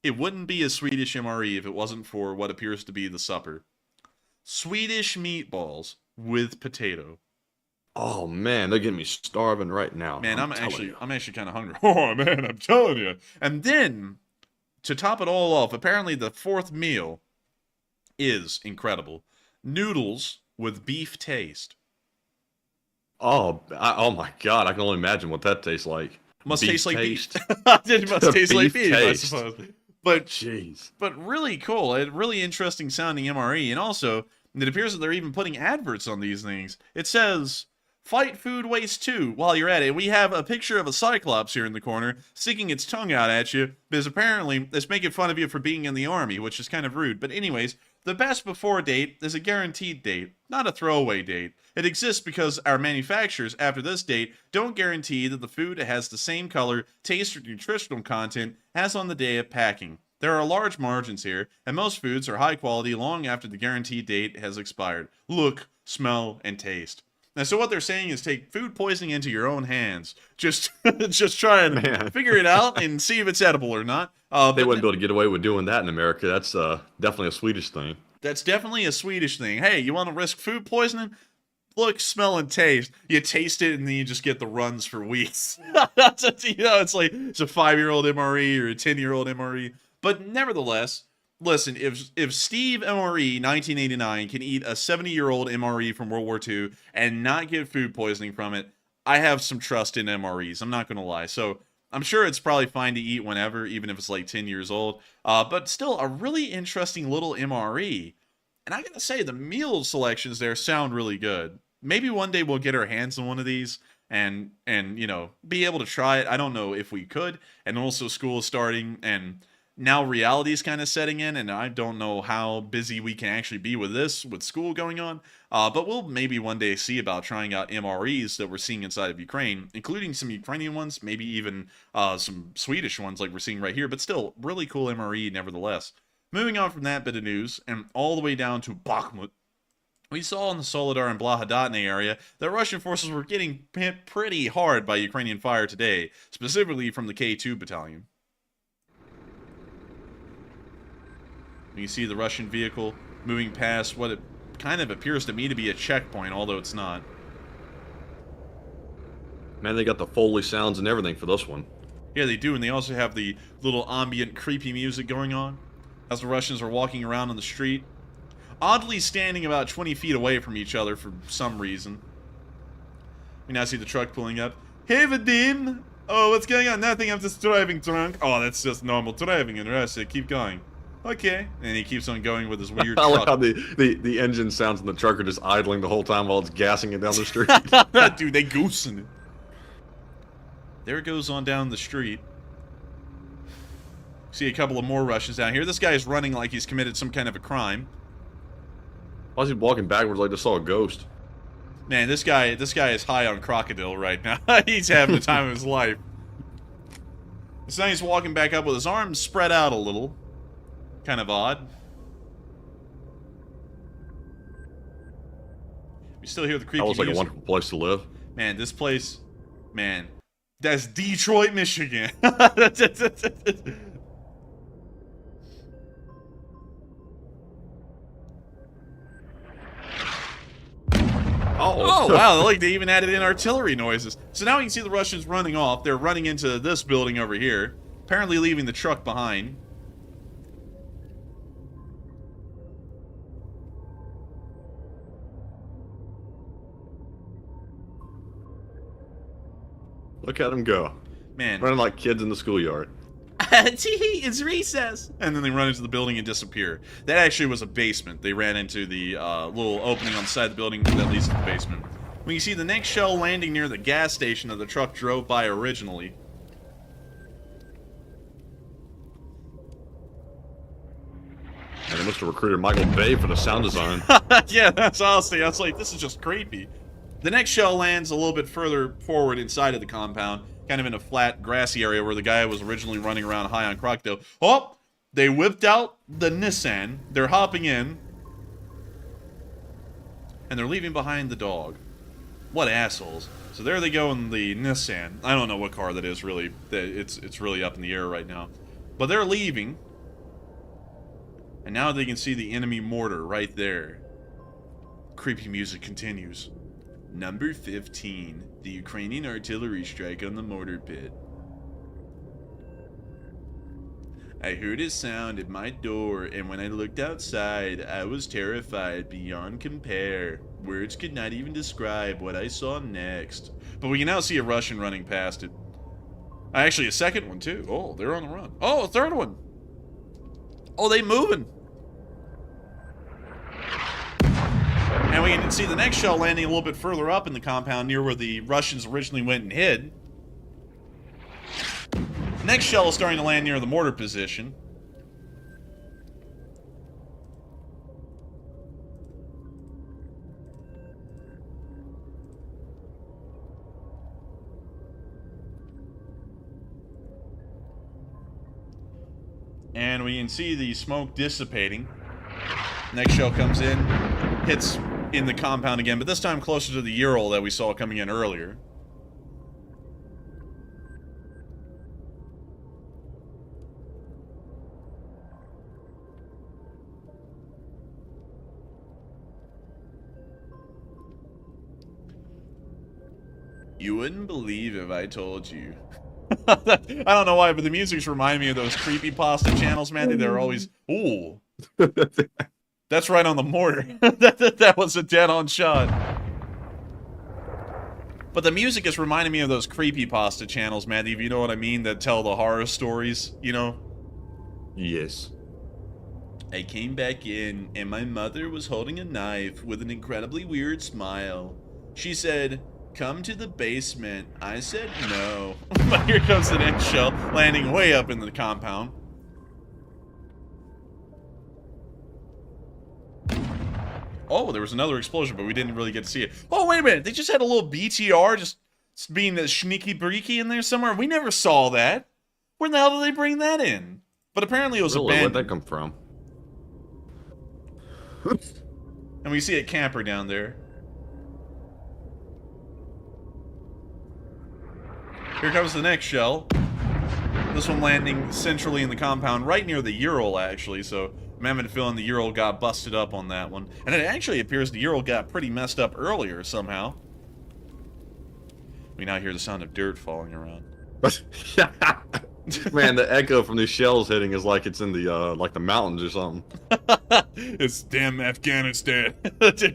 it wouldn't be a Swedish MRE if it wasn't for what appears to be the supper. Swedish meatballs with potato. Oh man, they're getting me starving right now. Man, I'm actually kind of hungry. Oh man, I'm telling you. And then to top it all off, apparently the fourth meal is incredible. Noodles with beef taste. Oh my god, I can only imagine what that tastes like. Must Beef taste like taste. beef. It must taste like beef, I taste. suppose. But Jeez. But really cool. A really interesting sounding MRE. And also, it appears that they're even putting adverts on these things. It says, fight food waste too. While you're at it, we have a picture of a cyclops here in the corner sticking its tongue out at you because apparently it's making fun of you for being in the army, which is kind of rude. But anyways, the best before date is a guaranteed date, not a throwaway date. It exists because our manufacturers, after this date, don't guarantee that the food has the same color, taste, or nutritional content as on the day of packing. There are large margins here, and most foods are high quality long after the guaranteed date has expired. Look, smell, and taste. Now, so what they're saying is take food poisoning into your own hands. Just try and figure it out and see if it's edible or not. They wouldn't be able to get away with doing that in America. That's definitely a Swedish thing. That's definitely a Swedish thing. Hey, you want to risk food poisoning? Look, smell, and taste. You taste it, and then you just get the runs for weeks. It's like it's a 5-year-old MRE or a 10-year-old MRE. But nevertheless, listen, if Steve MRE 1989 can eat a 70-year-old MRE from World War II and not get food poisoning from it, I have some trust in MREs. I'm not going to lie. So I'm sure it's probably fine to eat whenever, even if it's like 10 years old. But still, a really interesting little MRE. And I got to say, the meal selections there sound really good. Maybe one day we'll get our hands on one of these and be able to try it. I don't know if we could. And also school is starting, and now reality is kind of setting in, and I don't know how busy we can actually be with this, with school going on. But we'll maybe one day see about trying out MREs that we're seeing inside of Ukraine, including some Ukrainian ones, maybe even some Swedish ones like we're seeing right here, but still, really cool MRE nevertheless. Moving on from that bit of news, and all the way down to Bakhmut, we saw in the Soledar and Blahodatne area that Russian forces were getting hit pretty hard by Ukrainian fire today, specifically from the K2 battalion. You see the Russian vehicle moving past what it kind of appears to me to be a checkpoint, although it's not. Man, they got the Foley sounds and everything for this one. Yeah, they do, and they also have the little ambient, creepy music going on as the Russians are walking around on the street, oddly standing about 20 feet away from each other for some reason. We now see the truck pulling up. Hey, Vadim! Oh, what's going on? Nothing, I'm just driving drunk. Oh, that's just normal driving in Russia. Keep going. Okay. And he keeps on going with his weird I truck. like how the engine sounds in the truck are just idling the whole time while it's gassing it down the street. Dude, they goosing it. There it goes on down the street. See a couple of more Russians down here. This guy is running like he's committed some kind of a crime. Why is he walking backwards like I just saw a ghost? Man, this guy is high on crocodile right now. He's having the time of his life. So now he's walking back up with his arms spread out a little. Kind of odd. We still hear the creepy music. That looks like a wonderful place to live. Man, this place... Man, that's Detroit, Michigan. Oh, wow, like they even added in artillery noises. So now you can see the Russians running off. They're running into this building over here, apparently leaving the truck behind. Look at them go. Man. Running like kids in the schoolyard. It's recess. And then they run into the building and disappear. That actually was a basement. They ran into the little opening on the side of the building that leads to the basement. When you see the next shell landing near the gas station that the truck drove by originally. And they must have recruited Michael Bay for the sound design. Yeah, that's honestly, I was like, this is just creepy. The next shell lands a little bit further forward inside of the compound, kind of in a flat, grassy area where the guy was originally running around high on crocodile. Oh, they whipped out the Nissan. They're hopping in. And they're leaving behind the dog. What assholes. So there they go in the Nissan. I don't know what car that is, really. It's really up in the air right now. But they're leaving. And now they can see the enemy mortar right there. Creepy music continues. Number 15, the Ukrainian artillery strike on the mortar pit. I heard a sound at my door, and when I looked outside, I was terrified beyond compare. Words could not even describe what I saw next. But we can now see a Russian running past it. Actually, a second one, too. Oh, they're on the run. Oh, a third one. Oh, they moving. And we can see the next shell landing a little bit further up in the compound near where the Russians originally went and hid. Next shell is starting to land near the mortar position. And we can see the smoke dissipating. Next shell comes in, hits in the compound again, but this time closer to the Ural that we saw coming in earlier. You wouldn't believe if I told you. I don't know why, but the music's reminding me of those creepypasta channels, man. They're always, ooh. That's right on the mortar. that was a dead-on shot. But the music is reminding me of those creepypasta channels, man, if you know what I mean, that tell the horror stories, you know? Yes. I came back in, and my mother was holding a knife with an incredibly weird smile. She said, "Come to the basement." I said no. But here comes the next shell, landing way up in the compound. Oh, there was another explosion, but we didn't really get to see it. Oh, wait a minute. They just had a little BTR just being a sneaky breaky in there somewhere. We never saw that. Where the hell did they bring that in? But apparently it was Really? abandoned. Where'd that come from? And we see a camper down there. Here comes the next shell. This one landing centrally in the compound, right near the Ural, actually, so I'm having a feeling the Ural got busted up on that one. And it actually appears the Ural got pretty messed up earlier, somehow. We now hear the sound of dirt falling around. Man, the echo from these shells hitting is like it's in the mountains or something. It's damn Afghanistan.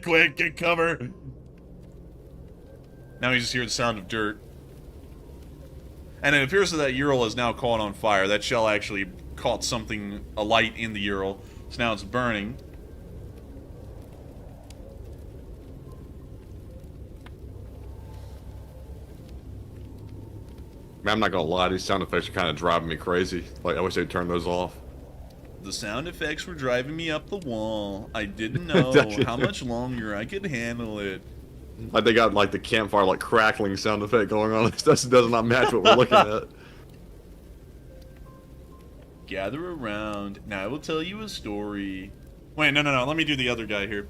Quick, get cover. Now we just hear the sound of dirt. And it appears that Ural is now caught on fire. That shell actually caught something alight in the Ural, so now it's burning. Man, I'm not gonna lie, these sound effects are kind of driving me crazy. Like, I wish they'd turn those off. The sound effects were driving me up the wall. I didn't know how much longer I could handle it. Like, they got, like, the campfire, like, crackling sound effect going on. This does not match what we're looking at. Gather around. Now I will tell you a story. Wait, no. Let me do the other guy here.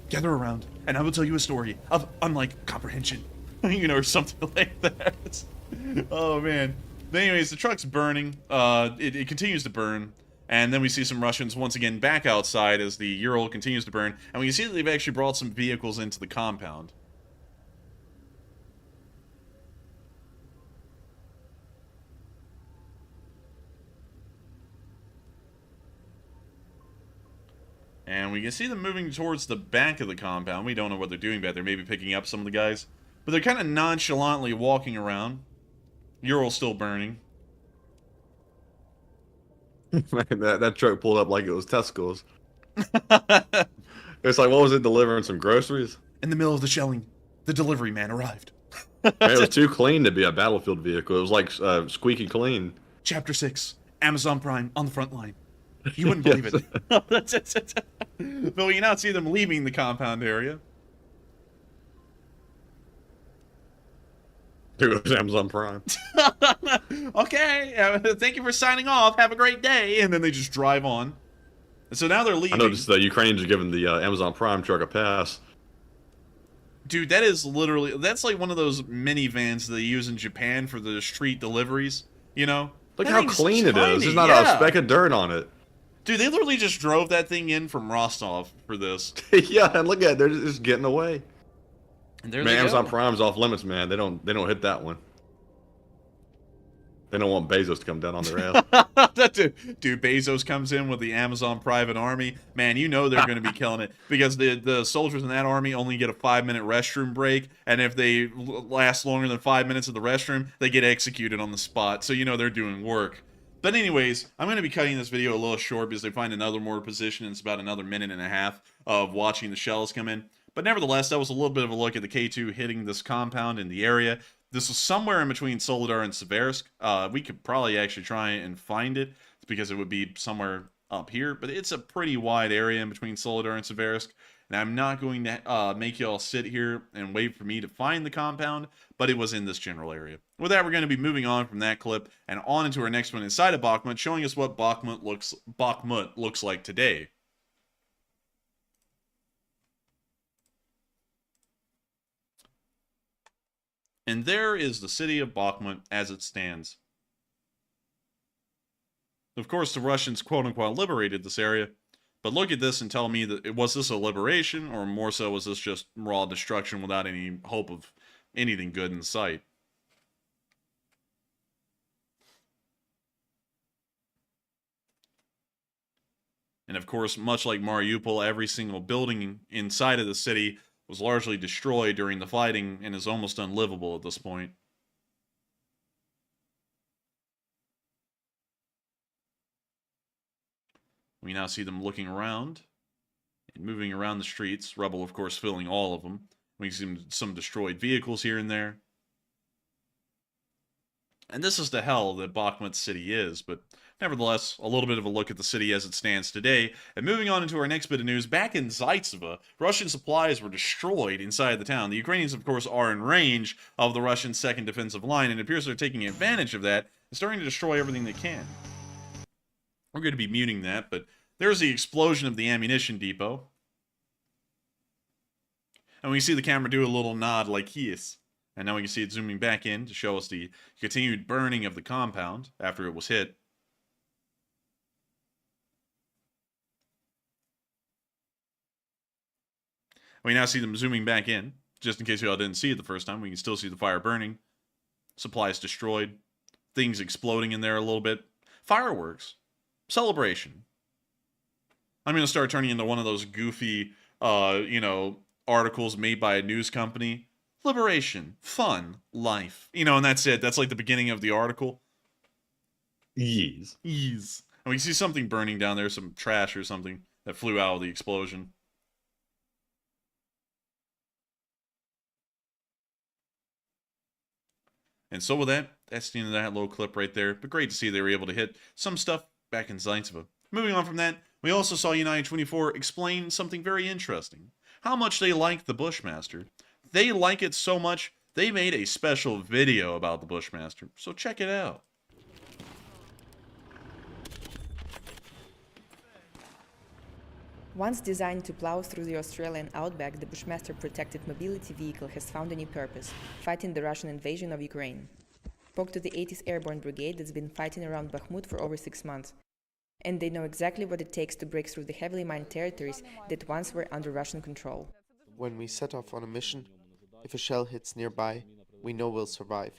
Gather around, and I will tell you a story of unlike comprehension. You know, or something like that. Oh, man. But anyways, the truck's burning. It continues to burn. And then we see some Russians once again back outside as the Ural continues to burn. And we can see that they've actually brought some vehicles into the compound. And we can see them moving towards the back of the compound. We don't know what they're doing back there. Maybe picking up some of the guys. But they're kind of nonchalantly walking around. Ural's still burning. Man, that truck pulled up like it was Tesco's. It's like, what was it, delivering some groceries? In the middle of the shelling, the delivery man arrived. Man, it was too clean to be a battlefield vehicle. It was like squeaky clean. Chapter 6, Amazon Prime on the front line. You wouldn't believe it. But we can now see them leaving the compound area. Here goes Amazon Prime. Okay, thank you for signing off. Have a great day. And then they just drive on. And so now they're I leaving. noticed the Ukrainians are giving the Amazon Prime truck a pass. Dude, that is literally... That's like one of those minivans that they use in Japan for the street deliveries. You know? Look That how thing's clean it tiny, is. There's not yeah. a speck of dirt on it. Dude, they literally just drove that thing in from Rostov for this. Yeah, and look at it. They're just getting away. And there Man, they Amazon go. Prime's off limits, man. They don't hit that one. They don't want Bezos to come down on their ass. Dude, Bezos comes in with the Amazon private army. Man, you know they're going to be killing it. Because the soldiers in that army only get a 5-minute restroom break. And if they last longer than 5 minutes at the restroom, they get executed on the spot. So you know they're doing work. But anyways, I'm going to be cutting this video a little short because they find another mortar position. And it's about another minute and a half of watching the shells come in. But nevertheless, that was a little bit of a look at the K2 hitting this compound in the area. This was somewhere in between Soledar and Seversk. We could probably actually try and find it because it would be somewhere up here. But it's a pretty wide area in between Soledar and Seversk. And I'm not going to make y'all sit here and wait for me to find the compound. But it was in this general area. With that, we're going to be moving on from that clip and on into our next one inside of Bakhmut, showing us what Bakhmut looks like today. And there is the city of Bakhmut as it stands. Of course, the Russians quote-unquote liberated this area, but look at this and tell me that was this a liberation, or more so was this just raw destruction without any hope of anything good in sight? And of course, much like Mariupol, every single building inside of the city was largely destroyed during the fighting and is almost unlivable at this point. We now see them looking around and moving around the streets. Rubble, of course, filling all of them. We see some destroyed vehicles here and there. And this is the hell that Bakhmut City is, but Nevertheless, a little bit of a look at the city as it stands today. And moving on into our next bit of news, back in Zaitsevo, Russian supplies were destroyed inside the town. The Ukrainians, of course, are in range of the Russian second defensive line, and it appears they're taking advantage of that and starting to destroy everything they can. We're going to be muting that, but there's the explosion of the ammunition depot. And we see the camera do a little nod like yes. And now we can see it zooming back in to show us the continued burning of the compound after it was hit. We now see them zooming back in. Just in case you all didn't see it the first time, we can still see the fire burning. Supplies destroyed. Things exploding in there a little bit. Fireworks. Celebration. I'm going to start turning into one of those goofy, articles made by a news company. Liberation. Fun. Life. And that's it. That's like the beginning of the article. Yes. Ease. And we see something burning down there, some trash or something that flew out of the explosion. And so with that, that's the end of that little clip right there. But great to see they were able to hit some stuff back in Zaitsevo. Moving on from that, we also saw United 24 explain something very interesting. How much they liked the Bushmaster. They like it so much, they made a special video about the Bushmaster. So check it out. Once designed to plow through the Australian outback, the Bushmaster protected mobility vehicle has found a new purpose, fighting the Russian invasion of Ukraine. Spoke to the 80th Airborne Brigade that's been fighting around Bakhmut for over 6 months. And they know exactly what it takes to break through the heavily mined territories that once were under Russian control. When we set off on a mission, if a shell hits nearby, we know we'll survive.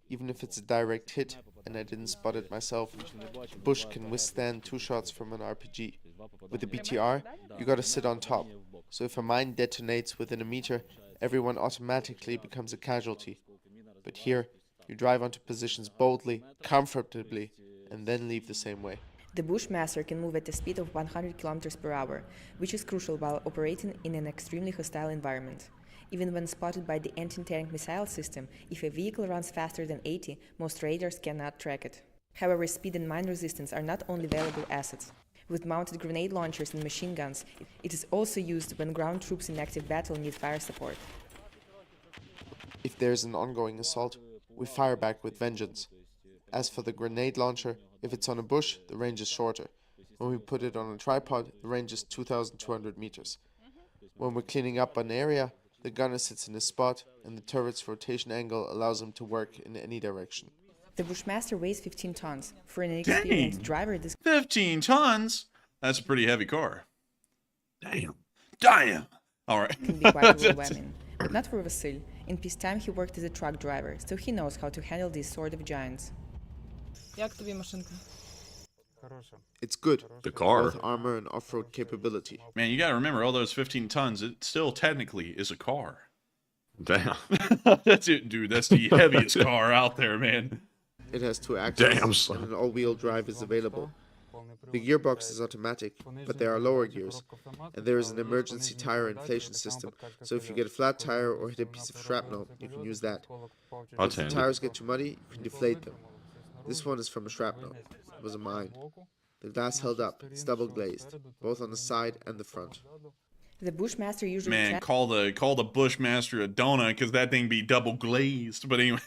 Even if it's a direct hit, and I didn't spot it myself, the bush can withstand 2 shots from an RPG. With the BTR, you gotta sit on top, so if a mine detonates within a meter, everyone automatically becomes a casualty. But here, you drive onto positions boldly, comfortably, and then leave the same way. The Bushmaster can move at a speed of 100 km per hour, which is crucial while operating in an extremely hostile environment. Even when spotted by the anti-tank missile system, if a vehicle runs faster than 80, most radars cannot track it. However, speed and mine resistance are not only valuable assets. With mounted grenade launchers and machine guns, it is also used when ground troops in active battle need fire support. If there's an ongoing assault, we fire back with vengeance. As for the grenade launcher, if it's on a bush, the range is shorter. When we put it on a tripod, the range is 2,200 meters. When we're cleaning up an area, the gunner sits in his spot, and the turret's rotation angle allows him to work in any direction. The Bushmaster weighs 15 tons. For an inexperienced driver, this 15 tons? That's a pretty heavy car. Damn. All right. can be quite overwhelming. But not for Vasil. In peacetime, he worked as a truck driver, so he knows how to handle these sort of giants. Як тобі машинка? It's good, The car. both armor and off-road capability. Man, you gotta remember, all those 15 tons, it still technically is a car. Damn. That's it, dude. That's the heaviest car out there, man. It has 2 axles, Damn, son. and an all-wheel drive is available. The gearbox is automatic, but there are lower gears, and there is an emergency tire inflation system, so if you get a flat tire or hit a piece of shrapnel, you can use that. That's If the handy. tires get too muddy, you can deflate them. This one is from a shrapnel. It was a mine. The glass held up, it's double glazed, both on the side and the front. The Bushmaster usually Man, call the Bushmaster a donut because that thing be double glazed. But anyway,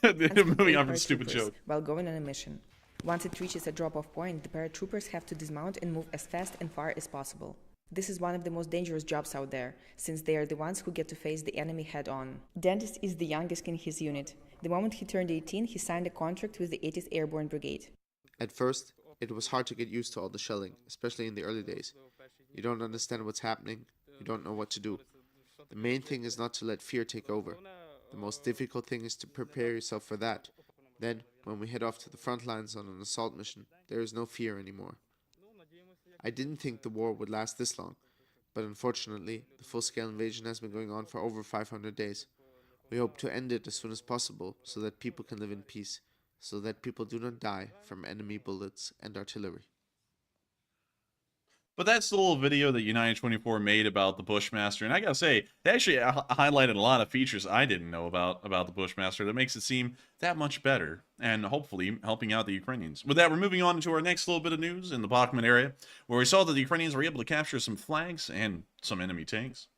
moving on from the stupid joke. while going on a mission. Once it reaches a drop-off point, the paratroopers have to dismount and move as fast and far as possible. This is one of the most dangerous jobs out there, since they are the ones who get to face the enemy head-on. Dentist is the youngest in his unit. The moment he turned 18, he signed a contract with the 80th Airborne Brigade. At first, it was hard to get used to all the shelling, especially in the early days. You don't understand what's happening, you don't know what to do. The main thing is not to let fear take over. The most difficult thing is to prepare yourself for that. Then, when we head off to the front lines on an assault mission, there is no fear anymore. I didn't think the war would last this long, but unfortunately, the full-scale invasion has been going on for over 500 days. We hope to end it as soon as possible, so that people can live in peace, so that people do not die from enemy bullets and artillery. But that's the little video that United 24 made about the Bushmaster, and I gotta say, they actually highlighted a lot of features I didn't know about the Bushmaster that makes it seem that much better, and hopefully helping out the Ukrainians. With that, we're moving on to our next little bit of news in the Bakhmut area, where we saw that the Ukrainians were able to capture some flags and some enemy tanks.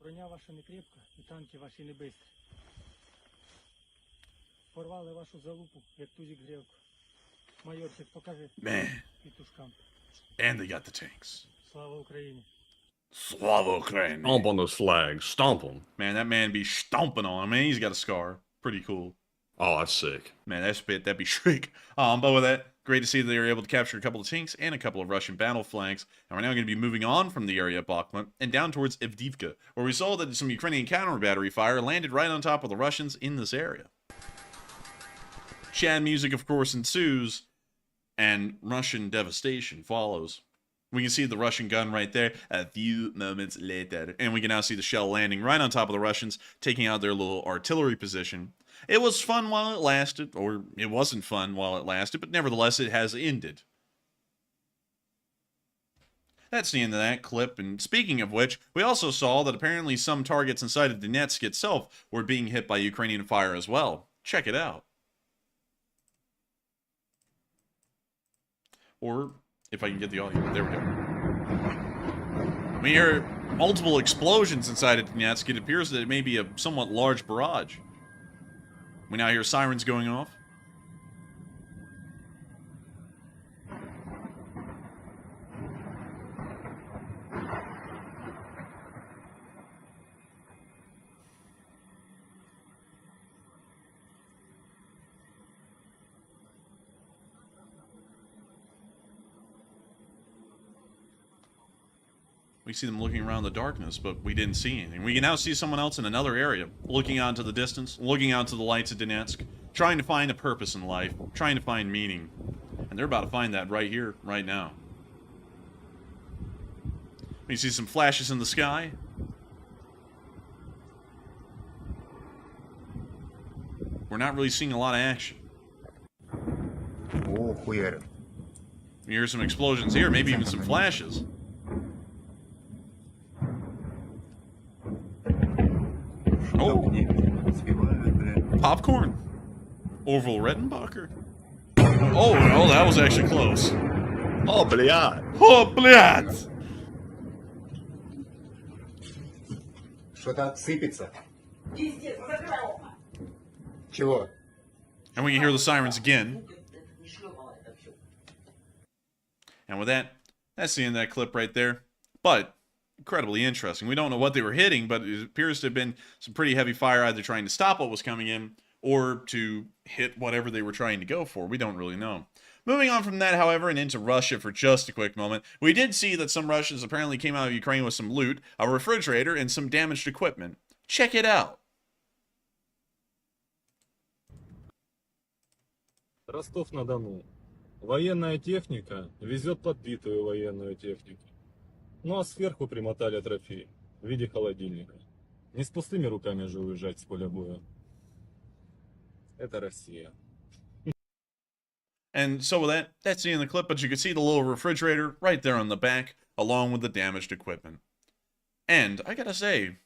Броня ваша не крепка, і танки ваші не бистрі. Порвали вашу залупу, як тузик грілку. Майорчик, покажи Man, петушкам. and they got the tanks. Слава Україні. Slava Ukraine. Stomp on those flags. Stomp them. Man, that man be stomping on him. Man, he's got a scar. Pretty cool. Oh, that's sick. Man, that'd be shriek. But with that, great to see that they were able to capture a couple of tanks and a couple of Russian battle flags. And we're now going to be moving on from the area of Bakhmut and down towards Avdiivka, where we saw that some Ukrainian counter battery fire landed right on top of the Russians in this area. Chad music, of course, ensues, and Russian devastation follows. We can see the Russian gun right there a few moments later. And we can now see the shell landing right on top of the Russians, taking out their little artillery position. It was fun while it lasted, or it wasn't fun while it lasted, but nevertheless, it has ended. That's the end of that clip, and speaking of which, we also saw that apparently some targets inside of Donetsk itself were being hit by Ukrainian fire as well. Check it out. Or, if I can get the audio, there we go. We hear multiple explosions inside of Donetsk. It appears that it may be a somewhat large barrage. We now hear sirens going off. We see them looking around the darkness, but we didn't see anything. We can now see someone else in another area, looking out into the distance, looking out to the lights of Donetsk, trying to find a purpose in life, trying to find meaning. And they're about to find that right here, right now. We see some flashes in the sky. We're not really seeing a lot of action. We hear some explosions here, maybe even some flashes. Oh, popcorn. Orville Redenbacher. Oh, no, that was actually close. Oh, блядь. Oh, блядь. Что-то сыпется. Чего? And we can hear the sirens again. And with that, that's the end of that clip right there. But incredibly interesting. We don't know what they were hitting, but it appears to have been some pretty heavy fire, either trying to stop what was coming in or to hit whatever they were trying to go for. We don't really know. Moving on from that, however, and into Russia for just a quick moment, we did see that some Russians apparently came out of Ukraine with some loot, a refrigerator, and some damaged equipment. Check it out. Ростов-на-Дону. Военная техника везет подбитую военную технику. Ну а сверху примотали трофеи в виде холодильника. Не с пустыми руками же уезжать с поля боя. Это Россия. And so with that, that's the end of the clip, but you can see the little refrigerator right there on the back, along with the damaged equipment. And I gotta say,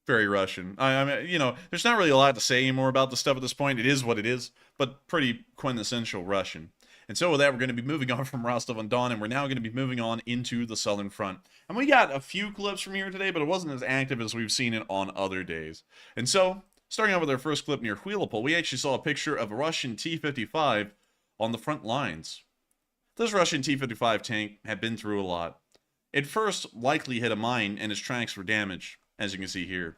very Russian. I mean, you know, there's not really a lot to say anymore about the stuff at this point. It is what it is, but pretty quintessential Russian. And so with that, we're going to be moving on from Rostov-on-Don, and we're now going to be moving on into the Southern Front. And we got a few clips from here today, but it wasn't as active as we've seen it on other days. And so, starting out with our first clip near Huilopol, we actually saw a picture of a Russian T-55 on the front lines. This Russian T-55 tank had been through a lot. It first likely hit a mine, and its tracks were damaged, as you can see here.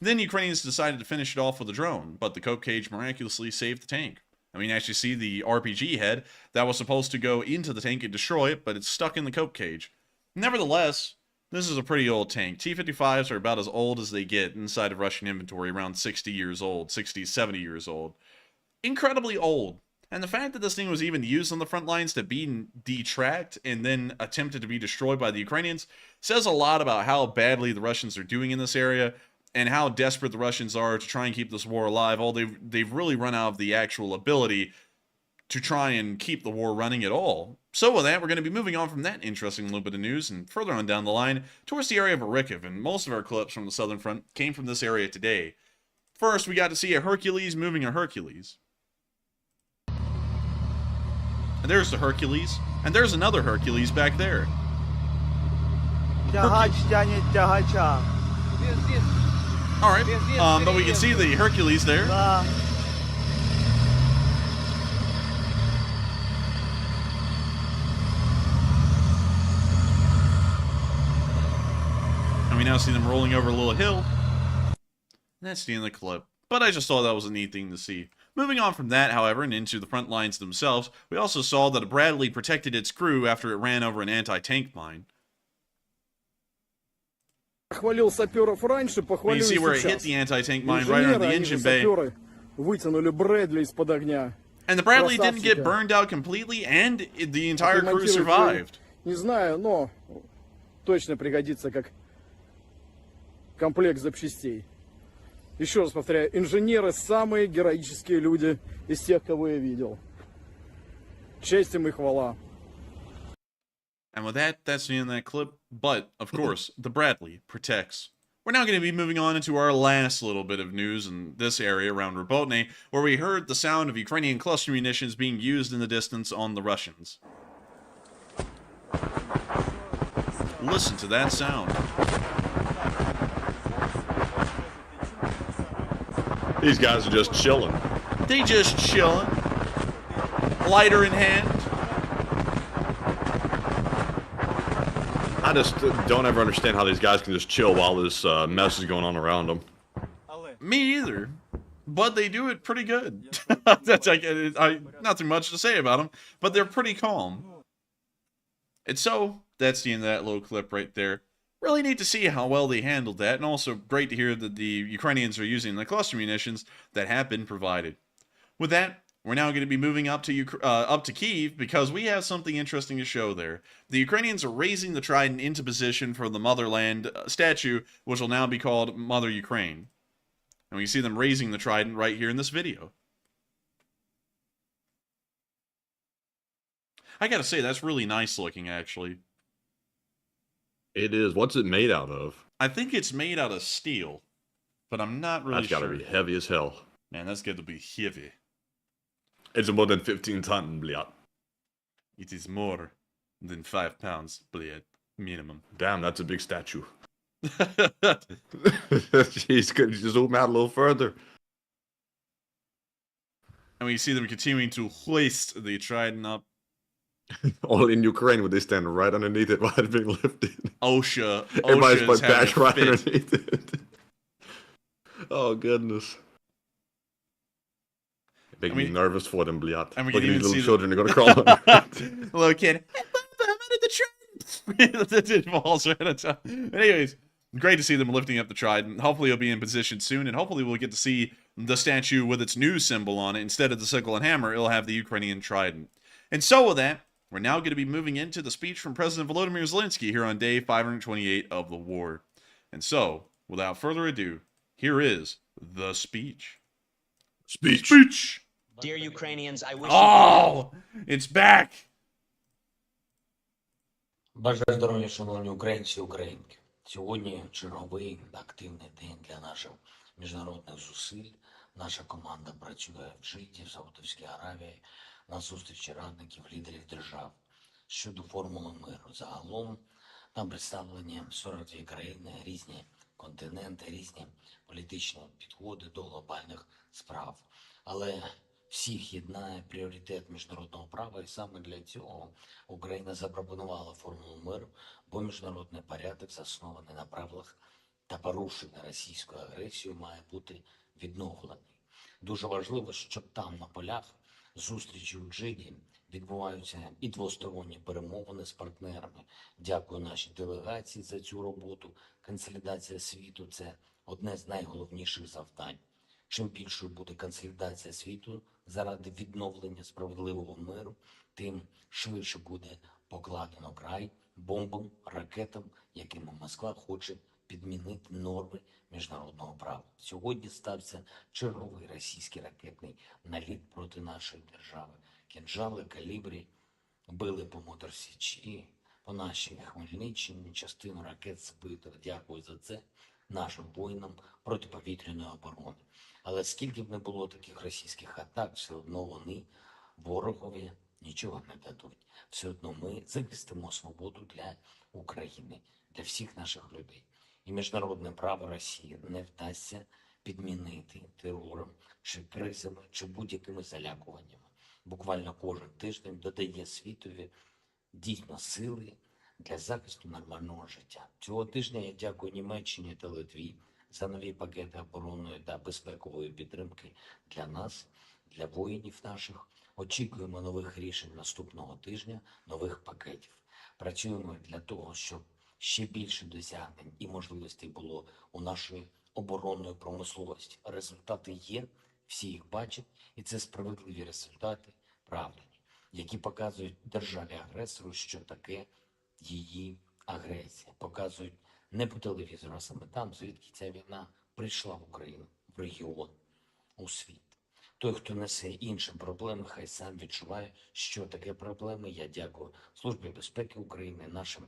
Then Ukrainians decided to finish it off with a drone, but the cope cage miraculously saved the tank. I mean, you actually see the RPG head that was supposed to go into the tank and destroy it, but it's stuck in the cope cage. Nevertheless, this is a pretty old tank. T-55s are about as old as they get inside of Russian inventory, around 60 years old, 60, 70 years old. Incredibly old. And the fact that this thing was even used on the front lines to be detracked and then attempted to be destroyed by the Ukrainians says a lot about how badly the Russians are doing in this area, and how desperate the Russians are to try and keep this war alive. They've really run out of the actual ability to try and keep the war running at all. So with that, we're going to be moving on from that interesting little bit of news and further on down the line towards the area of Arikov, and most of our clips from the Southern Front came from this area today. First, we got to see a Hercules moving a Hercules. And there's the Hercules, and there's another Hercules back there. Тягач тянет тягача. Alright, but we can see the Hercules there. Да. And we now see them rolling over a little hill. And that's the end of the clip. But I just thought that was a neat thing to see. Moving on from that, however, and into the front lines themselves, we also saw that a Bradley protected its crew after it ran over an anti-tank mine. Хвалил саперов раньше, You похвалю can see и where it hit сейчас. the anti-tank mine right under the Инженеры, они engine же bay. саперы, вытянули Брэдли из-под огня. And the Bradley didn't get Красавчики. burned out completely, and the entire crew Отремонтировать survived. Не знаю, но точно пригодится как комплект запчастей. Еще раз повторяю, инженеры самые героические люди из тех, кого я видел. Честь им и хвала. And with that, that's the end of that clip. But, of course, the Bradley protects. We're now going to be moving on into our last little bit of news in this area around Robotny, where we heard the sound of Ukrainian cluster munitions being used in the distance on the Russians. Listen to that sound. These guys are just chilling. They just chilling. Lighter in hand. I just don't ever understand how these guys can just chill while this mess is going on around them. Me either. But they do it pretty good. That's nothing much to say about them, but they're pretty calm. And so, that's the end of that little clip right there. Really neat to see how well they handled that, and also great to hear that the Ukrainians are using the cluster munitions that have been provided. With that, we're now going to be moving up to Kyiv because we have something interesting to show there. The Ukrainians are raising the trident into position for the motherland statue, which will now be called Mother Ukraine. And we see them raising the trident right here in this video. I gotta say, that's really nice looking, actually. It is. What's it made out of? I think it's made out of steel, but I'm not really sure. That's gotta be heavy as hell. Man, that's got to be heavy. It's more than 15 tons, bliat. It is more than 5 pounds, bliat, minimum. Damn, that's a big statue. Jeez, could you zoom out a little further? And we see them continuing to hoist the trident up. All in Ukraine, where they stand right underneath it while it's being lifted. OSHA. Everybody's OSHA's put back having a right fit. underneath it. Oh, goodness. Making me nervous for them, bliat. And we Look can at even these see little children, they're gonna crawl under it. Little kid. Hey, Papa, I'm under the trident. It falls right on top. Anyways, great to see them lifting up the trident. Hopefully it'll be in position soon, and hopefully we'll get to see the statue with its new symbol on it. Instead of the sickle and hammer, it'll have the Ukrainian trident. And so with that, we're now going to be moving into the speech from President Volodymyr Zelensky here on day 528 of the war. And so, without further ado, here is the speech. Speech! Dear Ukrainians, I wish Oh! It's back! Бажаю здоров'я, шановні українці і українки. Сьогодні черговий активний день для наших міжнародних зусиль. Наша команда працює в Джиді, в Саудовській Аравії, на зустрічі радників лідерів держав щодо формули миру. Загалом там представлені 42 країни, різні континенти, різні політичні підходи до глобальних справ. Але всіх єднає пріоритет міжнародного права, і саме для цього Україна запропонувала формулу миру, бо міжнародний порядок, заснований на правилах та порушення російською агресією, має бути відновлений. Дуже важливо, щоб там на полях зустрічі у Джиді відбуваються і двосторонні перемовини з партнерами. Дякую нашій делегації за цю роботу. Консолідація світу – це одне з найголовніших завдань. Чим більшою буде консолідація світу заради відновлення справедливого миру, тим швидше буде покладено край бомбам, ракетам, якими Москва хоче підмінити норми міжнародного права. Сьогодні стався черговий російський ракетний наліт проти нашої держави. Кінжали, калібрі били по Моторсічі, по нашій Хмельниччині, частину ракет збито. Дякую за це нашим воїнам протиповітряної оборони. Але скільки б не було таких російських атак, все одно вони ворогові нічого не дадуть. Все одно ми захистимо свободу для України, для всіх наших людей. І міжнародне право Росії не вдасться підмінити терором, чи кризами, чи будь-якими залякуваннями. Буквально кожен тиждень додає світові дійсно сили для захисту нормального життя. Цього тижня я дякую Німеччині та Литві за нові пакети оборонної та безпекової підтримки для нас, для воїнів наших. Очікуємо нових рішень наступного тижня, нових пакетів. Працюємо для того, щоб ще більше досягнень і можливостей було у нашої оборонної промисловості. Результати є, всі їх бачать, і це справедливі результати, правильні, які показують державі-агресору, що таке її агресія. Показують не по телевізору, а саме там, звідки ця війна прийшла в Україну, в регіон, у світ. Той, хто несе іншим проблеми, хай сам відчуває, що таке проблеми. Я дякую Службі безпеки України, нашим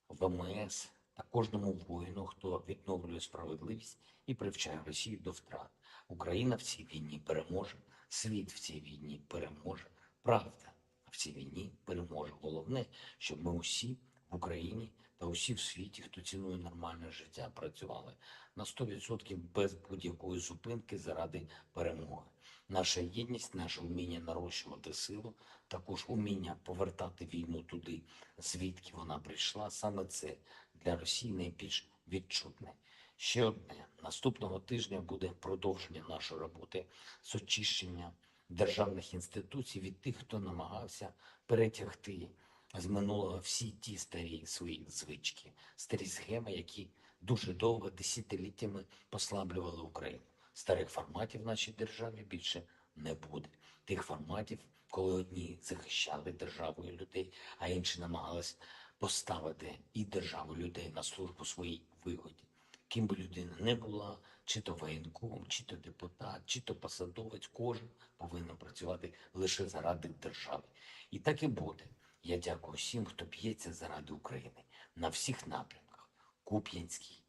ВМС та кожному воїну, хто відновлює справедливість і привчає Росію до втрат. Україна в цій війні переможе, світ в цій війні переможе, правда в цій війні переможе. Головне, щоб ми усі в Україні та усі в світі, хто цінує нормальне життя, працювали на 100% без будь-якої зупинки заради перемоги. Наша єдність, наше вміння нарощувати силу, також уміння повертати війну туди, звідки вона прийшла, саме це для Росії найбільш відчутне. Ще одне. Наступного тижня буде продовження нашої роботи з очищення державних інституцій від тих, хто намагався перетягти з минулого всі ті старі свої звички, старі схеми, які дуже довго, десятиліттями послаблювали Україну. Старих форматів в нашій державі більше не буде. Тих форматів, коли одні захищали державу і людей, а інші намагались поставити і державу, і людей на службу своїй вигоді. Ким би людина не була, чи то воєнком, чи то депутат, чи то посадовець, кожен повинен працювати лише заради держави. І так і буде. Я дякую всім, хто б'ється заради України на всіх напрямках. Куп'янський,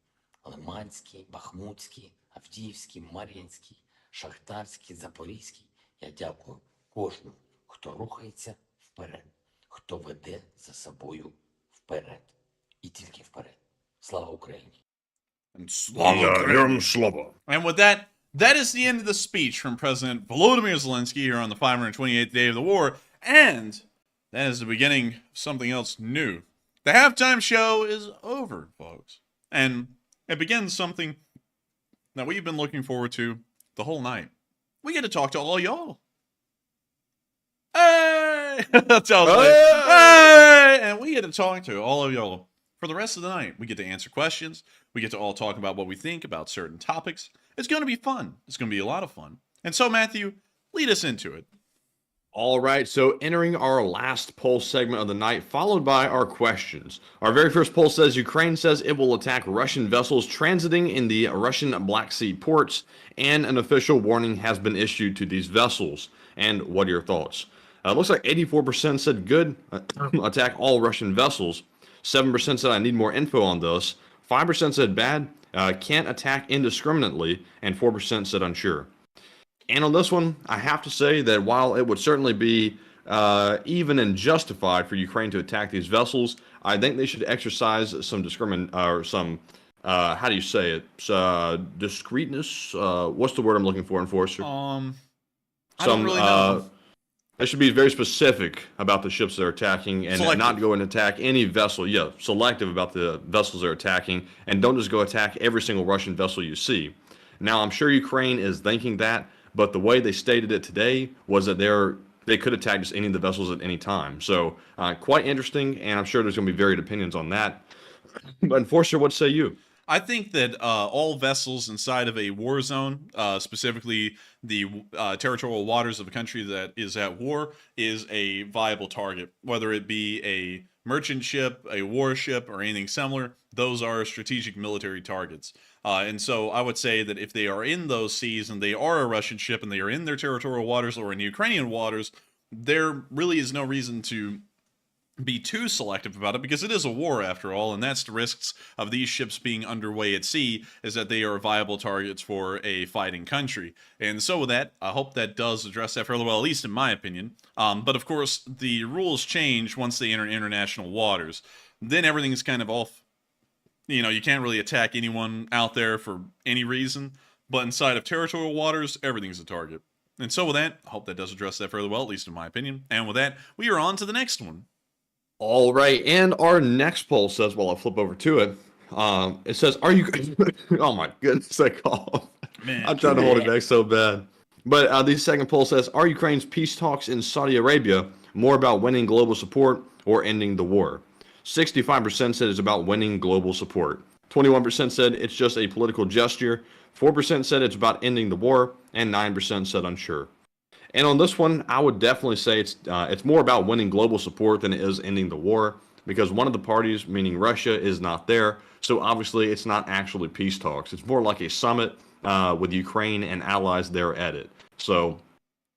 Лиманський, Бахмутський, Авдіївський, Мар'їнський, Шахтарський, Запорізький. Я дякую кожному, хто рухається вперед, хто веде за собою вперед. І тільки вперед. Слава Україні! And And with that, that is the end of the speech from President Volodymyr Zelensky here on the 528th day of the war. And that is the beginning of something else new. The halftime show is over, folks. And it begins something that we've been looking forward to the whole night. We get to talk to all y'all. Hey! That's how it's like. Hey! And we get to talk to all of y'all for the rest of the night. We get to answer questions. We get to all talk about what we think about certain topics. It's going to be fun. It's going to be a lot of fun. And so, Matthew, lead us into it. All right, so entering our last poll segment of the night, followed by our questions. Our very first poll says Ukraine says it will attack Russian vessels transiting in the Russian Black Sea ports, and an official warning has been issued to these vessels. And what are your thoughts? It looks like 84% said good, attack all Russian vessels. 7% said I need more info on this. 5% said bad, can't attack indiscriminately, and 4% said unsure. And on this one, I have to say that while it would certainly be even and justified for Ukraine to attack these vessels, I think they should exercise some how do you say it? Discreetness? What's the word I'm looking for, Enforcer? I don't really know. They should be very specific about the ships they're attacking and not go and attack any vessel. Yeah, selective about the vessels they're attacking, and don't just go attack every single Russian vessel you see. Now, I'm sure Ukraine is thinking that, but the way they stated it today was that they could attack just any of the vessels at any time. So quite interesting, and I'm sure there's going to be varied opinions on that. But Enforcer, what say you? I think that all vessels inside of a war zone, specifically the territorial waters of a country that is at war, is a viable target. Whether it be a merchant ship, a warship, or anything similar, those are strategic military targets. And so I would say that if they are in those seas and they are a Russian ship and they are in their territorial waters or in Ukrainian waters, there really is no reason to be too selective about it, because it is a war after all, and that's the risks of these ships being underway at sea, is that they are viable targets for a fighting country. And so with that, I hope that does address that fairly well, at least in my opinion. But of course, the rules change once they enter international waters. Then everything's kind of off. You know, you can't really attack anyone out there for any reason, but inside of territorial waters, everything's a target. And so with that, I hope that does address that fairly well, at least in my opinion. And with that, we are on to the next one. All right, and our next poll says, well, I'll flip over to it. It says, are you... oh my goodness, I call. I'm trying to hold it back so bad. But the second poll says, are Ukraine's peace talks in Saudi Arabia more about winning global support or ending the war? 65% said it's about winning global support. 21% said it's just a political gesture. 4% said it's about ending the war, and 9% said unsure. And on this one, I would definitely say it's more about winning global support than it is ending the war, because one of the parties, meaning Russia, is not there. So obviously, it's not actually peace talks. It's more like a summit with Ukraine and allies there at it. So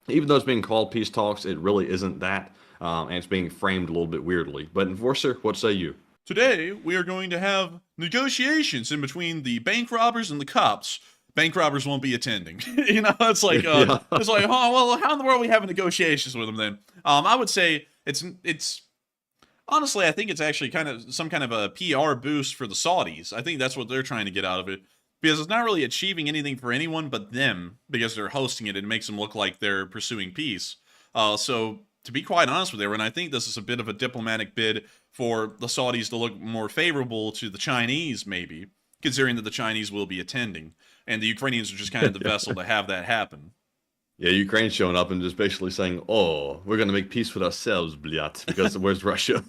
even though it's being called peace talks, it really isn't that, and it's being framed a little bit weirdly. But Enforcer, what say you? Today, we are going to have negotiations in between the bank robbers and the cops. Bank robbers won't be attending. You know, it's like, it's like, oh, well, how in the world are we having negotiations with them then? I would say it's honestly, I think it's actually kind of some kind of a PR boost for the Saudis. I think that's what they're trying to get out of it, because it's not really achieving anything for anyone but them, because they're hosting it. It makes them look like they're pursuing peace. So to be quite honest with everyone, I think this is a bit of a diplomatic bid for the Saudis to look more favorable to the Chinese, maybe, considering that the Chinese will be attending. And the Ukrainians are just kind of the vessel to have that happen. Yeah, Ukraine's showing up and just basically saying, oh, we're going to make peace with ourselves, blyat, because where's Russia?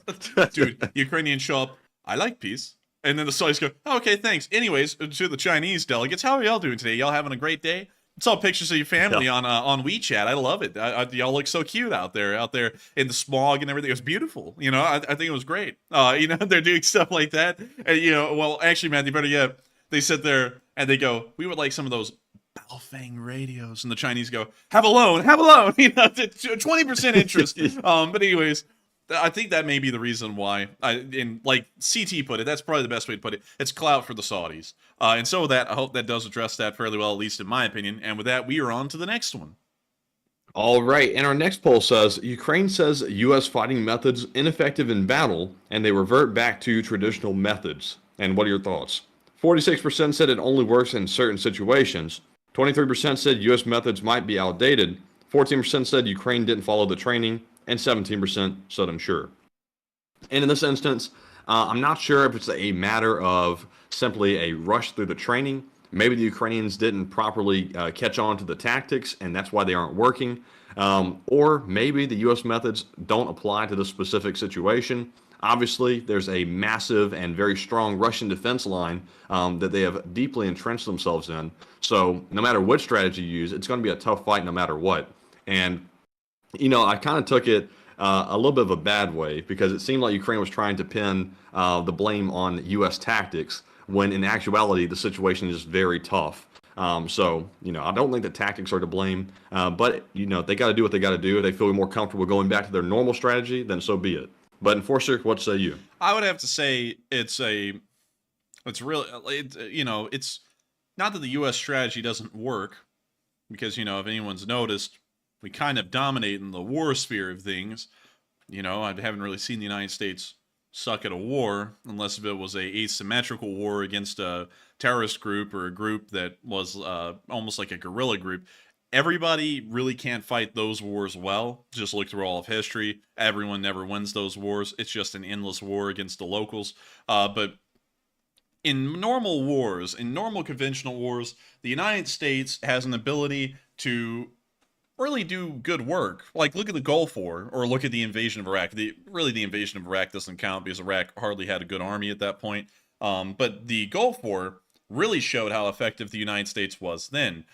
Dude, Ukrainians show up, I like peace. And then the Saudis go, oh, okay, thanks. Anyways, to the Chinese delegates, how are y'all doing today? Y'all having a great day? I saw pictures of your family on WeChat. I love it. Y'all look so cute out there in the smog and everything. It was beautiful. You know, I think it was great. You know, they're doing stuff like that. And, you know, well, actually, Matthew, better yet, they sit there and they go, we would like some of those Baofeng radios. And the Chinese go, have a loan. You know, 20% interest. But anyways, I think that may be the reason why, and like CT put it, that's probably the best way to put it. It's clout for the Saudis. And so with that, I hope that does address that fairly well, at least in my opinion. And with that, we are on to the next one. All right, and our next poll says, Ukraine says U.S. fighting methods ineffective in battle, and they revert back to traditional methods. And what are your thoughts? 46% said it only works in certain situations. 23% said U.S. methods might be outdated. 14% said Ukraine didn't follow the training. And 17% said unsure. And in this instance, I'm not sure if it's a matter of simply a rush through the training. Maybe the Ukrainians didn't properly catch on to the tactics, and that's why they aren't working. Or maybe the U.S. methods don't apply to this specific situation. Obviously, there's a massive and very strong Russian defense line that they have deeply entrenched themselves in. So no matter what strategy you use, it's going to be a tough fight no matter what. And you know, I kind of took it a little bit of a bad way, because it seemed like Ukraine was trying to pin the blame on U.S. tactics, when in actuality, the situation is very tough. So, you know, I don't think the tactics are to blame, but, you know, they got to do what they got to do. If they feel more comfortable going back to their normal strategy, then so be it. But Enforcer, what say you? I would have to say it's not that the U.S. strategy doesn't work, because, you know, if anyone's noticed, we kind of dominate in the war sphere of things. You know, I haven't really seen the United States suck at a war, unless if it was a asymmetrical war against a terrorist group or a group that was almost like a guerrilla group. Everybody really can't fight those wars well. Just look through all of history. Everyone never wins those wars. It's just an endless war against the locals. But in normal wars, in normal conventional wars, the United States has an ability to really do good work. Like, look at the Gulf War, or look at the invasion of Iraq. The invasion of Iraq doesn't count, because Iraq hardly had a good army at that point. But the Gulf War really showed how effective the United States was then.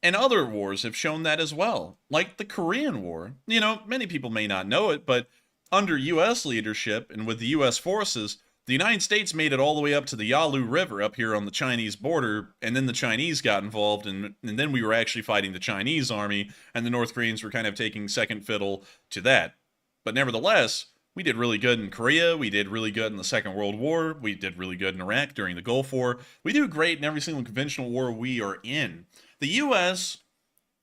And other wars have shown that as well, like the Korean War. You know, many people may not know it, but under U.S. leadership and with the U.S. forces, the United States made it all the way up to the Yalu River up here on the Chinese border, and then the Chinese got involved, and then we were actually fighting the Chinese army, and the North Koreans were kind of taking second fiddle to that. But nevertheless, we did really good in Korea, we did really good in the Second World War, we did really good in Iraq during the Gulf War, we do great in every single conventional war we are in. The U.S.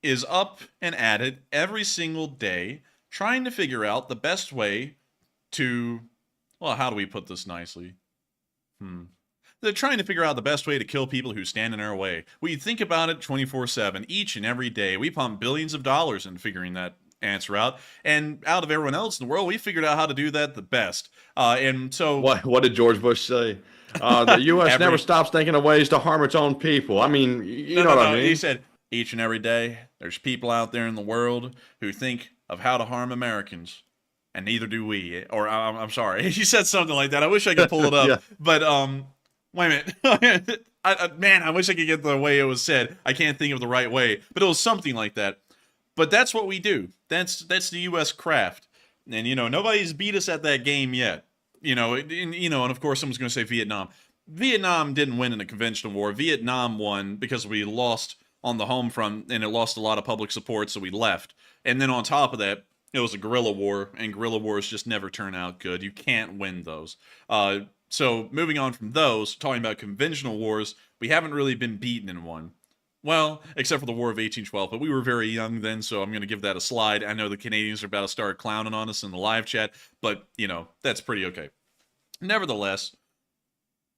is up and at it every single day, trying to figure out the best way to, well, how do we put this nicely? They're trying to figure out the best way to kill people who stand in our way. We think about it 24/7, each and every day. We pump billions of dollars into figuring that answer out, and out of everyone else in the world, we figured out how to do that the best. And so, what did George Bush say? The U.S. never stops thinking of ways to harm its own people. I mean, you know what I mean? He said, each and every day, there's people out there in the world who think of how to harm Americans, and neither do we. Or, I'm sorry, he said something like that. I wish I could pull it up. Yeah. But, wait a minute. Man, I wish I could get the way it was said. I can't think of the right way. But it was something like that. But that's what we do. That's the U.S. craft. And, you know, nobody's beat us at that game yet. And of course someone's going to say Vietnam. Vietnam didn't win in a conventional war. Vietnam won because we lost on the home front, and it lost a lot of public support, so we left. And then on top of that, it was a guerrilla war, and guerrilla wars just never turn out good. You can't win those. So moving on from those, talking about conventional wars, we haven't really been beaten in one. Well, except for the War of 1812, but we were very young then, so I'm going to give that a slide. I know the Canadians are about to start clowning on us in the live chat, but, that's pretty okay. Nevertheless,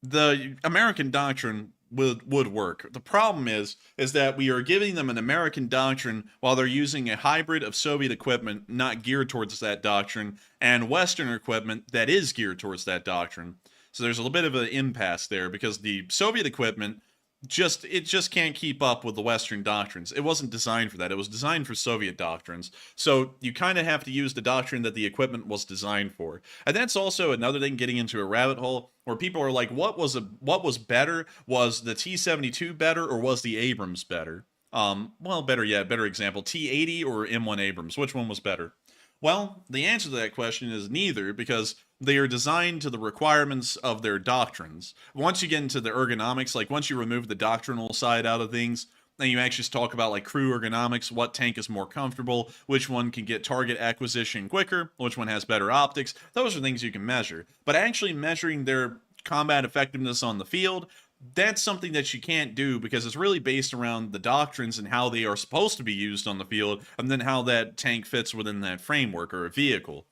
the American doctrine would work. The problem is that we are giving them an American doctrine while they're using a hybrid of Soviet equipment not geared towards that doctrine and Western equipment that is geared towards that doctrine. So there's a little bit of an impasse there because the Soviet equipment just can't keep up with the Western doctrines. It wasn't designed for that. It was designed for Soviet doctrines. So you kind of have to use the doctrine that the equipment was designed for. And that's also another thing, getting into a rabbit hole where people are like, what was better? Was the T-72 better, or was the Abrams better? Well, better yet, better example, T-80 or M1 Abrams? Which one was better? Well, the answer to that question is neither, because they are designed to the requirements of their doctrines. Once you get into the ergonomics, like once you remove the doctrinal side out of things, then you actually just talk about like crew ergonomics, what tank is more comfortable, which one can get target acquisition quicker, which one has better optics. Those are things you can measure. But actually measuring their combat effectiveness on the field, that's something that you can't do, because it's really based around the doctrines and how they are supposed to be used on the field, and then how that tank fits within that framework or a vehicle.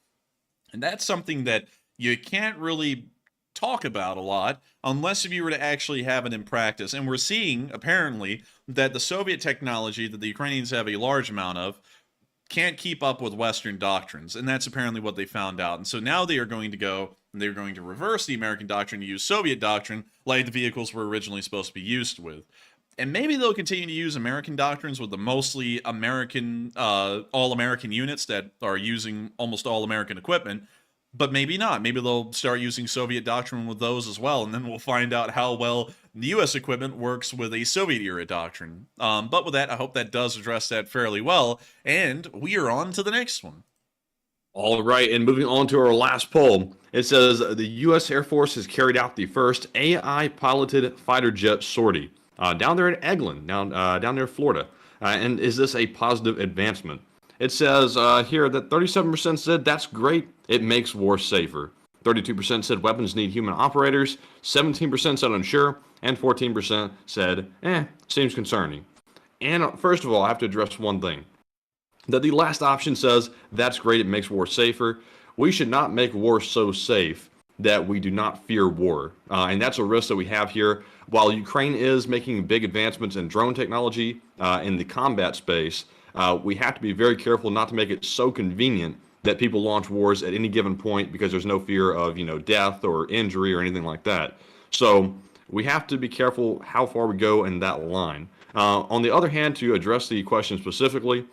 And that's something that you can't really talk about a lot unless if you were to actually have it in practice. And we're seeing, apparently, that the Soviet technology that the Ukrainians have a large amount of can't keep up with Western doctrines. And that's apparently what they found out. And so now they are going to go and they're going to reverse the American doctrine to use Soviet doctrine like the vehicles were originally supposed to be used with. And maybe they'll continue to use American doctrines with the mostly American, all-American units that are using almost all-American equipment, but maybe not. Maybe they'll start using Soviet doctrine with those as well, and then we'll find out how well the U.S. equipment works with a Soviet-era doctrine. But with that, I hope that does address that fairly well, and we are on to the next one. All right, and moving on to our last poll, it says the U.S. Air Force has carried out the first AI-piloted fighter jet sortie down there at Eglin, down there in Florida. And is this a positive advancement? It says here that 37% said that's great, it makes war safer. 32% said weapons need human operators, 17% said unsure, and 14% said, seems concerning. And first of all, I have to address one thing. That the last option says, that's great, it makes war safer. We should not make war so safe that we do not fear war. And that's a risk that we have here. While Ukraine is making big advancements in drone technology in the combat space, we have to be very careful not to make it so convenient that people launch wars at any given point because there's no fear of, death or injury or anything like that. So we have to be careful how far we go in that line. On the other hand, to address the question specifically,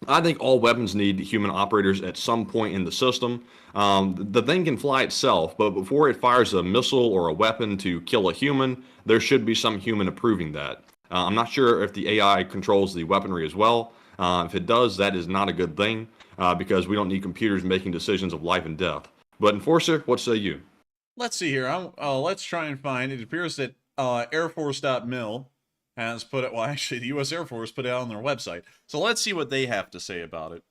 I think all weapons need human operators at some point in the system. The thing can fly itself, but before it fires a missile or a weapon to kill a human, there should be some human approving that. I'm not sure if the AI controls the weaponry as well. If it does, that is not a good thing because we don't need computers making decisions of life and death. But Enforcer, what say you? Let's see here. Let's try and find. It appears that airforce.mil has put it. Well, actually, the U.S. Air Force put it out on their website. So let's see what they have to say about it.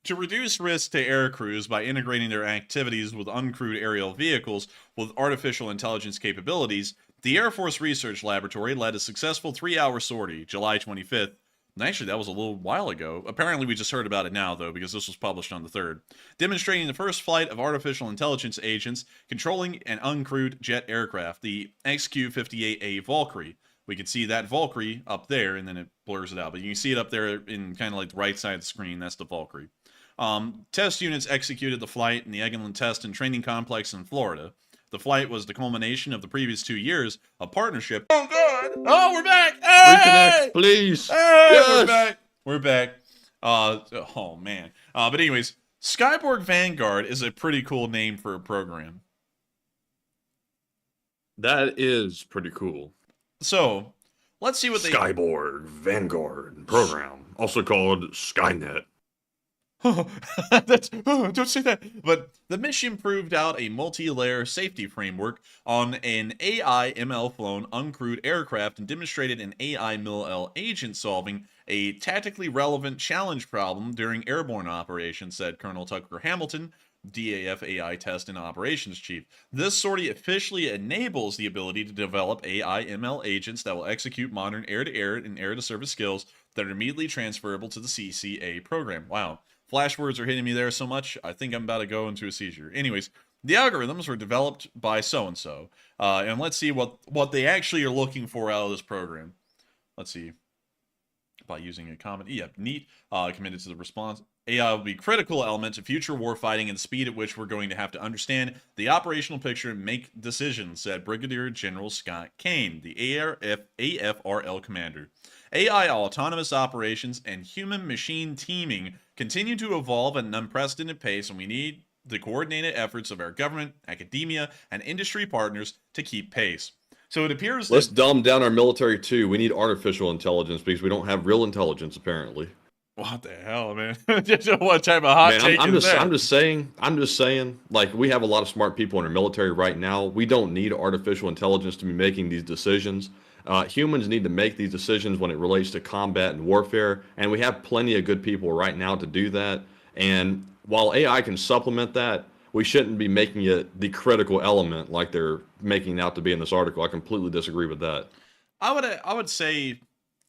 To reduce risk to air crews by integrating their activities with uncrewed aerial vehicles with artificial intelligence capabilities, the Air Force Research Laboratory led a successful 3-hour sortie, July 25th. And actually, that was a little while ago. Apparently, we just heard about it now, though, because this was published on the 3rd. Demonstrating the first flight of artificial intelligence agents controlling an uncrewed jet aircraft, the XQ-58A Valkyrie. We can see that Valkyrie up there, and then it blurs it out. But you can see it up there in kind of like the right side of the screen. That's the Valkyrie. Test units executed the flight in the Eglin Test and Training Complex in Florida. The flight was the culmination of the previous 2 years of partnership. Oh, God! Oh, we're back! Hey! Reconnect, please. Hey! Yes! We're back! We're back. Oh, man. But anyways, Skyborg Vanguard is a pretty cool name for a program. That is pretty cool. So, let's see what they... Skyborg Vanguard program, also called Skynet. Don't say that. But the mission proved out a multi-layer safety framework on an AI ML flown uncrewed aircraft and demonstrated an AI ML agent solving a tactically relevant challenge problem during airborne operations, said Colonel Tucker Hamilton, DAF AI Test and Operations Chief. This sortie officially enables the ability to develop AI ML agents that will execute modern air-to-air and air-to-surface skills that are immediately transferable to the CCA program. Wow. Flash words are hitting me there so much, I think I'm about to go into a seizure. Anyways, the algorithms were developed by so-and-so. And let's see what they actually are looking for out of this program. Let's see. By using a common... Yeah, neat. Committed to the response. AI will be a critical element to future warfighting and the speed at which we're going to have to understand the operational picture and make decisions, said Brigadier General Scott Kane, the AFRL commander. AI autonomous operations and human-machine teaming continue to evolve at an unprecedented pace, and we need the coordinated efforts of our government, academia, and industry partners to keep pace. So it appears that... Let's dumb down our military too. We need artificial intelligence because we don't have real intelligence apparently. What the hell, man? What type of hot take is that? I'm just saying, like, we have a lot of smart people in our military right now. We don't need artificial intelligence to be making these decisions. Humans need to make these decisions when it relates to combat and warfare, and we have plenty of good people right now to do that. And while AI can supplement that, we shouldn't be making it the critical element like they're making it out to be in this article. I completely disagree with that. I would say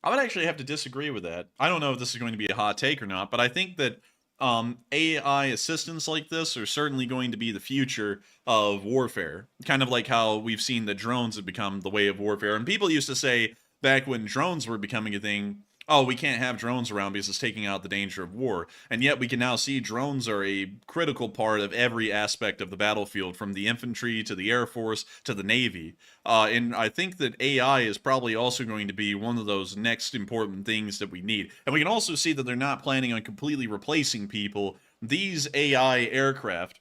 I would actually have to disagree with that. I don't know if this is going to be a hot take or not, but I think that AI assistants like this are certainly going to be the future of warfare. Kind of like how we've seen that drones have become the way of warfare. And people used to say back when drones were becoming a thing, oh, we can't have drones around because it's taking out the danger of war. And yet we can now see drones are a critical part of every aspect of the battlefield, from the infantry to the Air Force to the Navy. And I think that AI is probably also going to be one of those next important things that we need. And we can also see that they're not planning on completely replacing people. These AI aircraft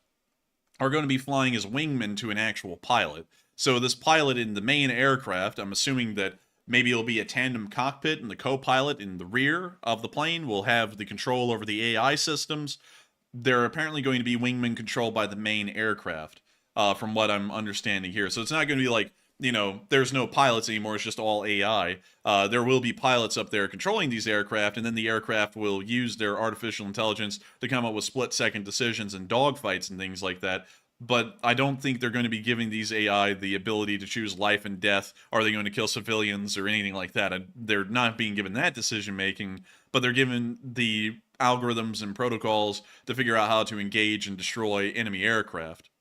are going to be flying as wingmen to an actual pilot. So this pilot in the main aircraft, I'm assuming that maybe it'll be a tandem cockpit, and the co-pilot in the rear of the plane will have the control over the AI systems. They're apparently going to be wingmen controlled by the main aircraft, from what I'm understanding here. So it's not going to be like, you know, there's no pilots anymore, it's just all AI. There will be pilots up there controlling these aircraft, and then the aircraft will use their artificial intelligence to come up with split-second decisions and dogfights and things like that. But I don't think they're going to be giving these AI the ability to choose life and death. Are they going to kill civilians or anything like that? They're not being given that decision-making, but they're given the algorithms and protocols to figure out how to engage and destroy enemy aircraft.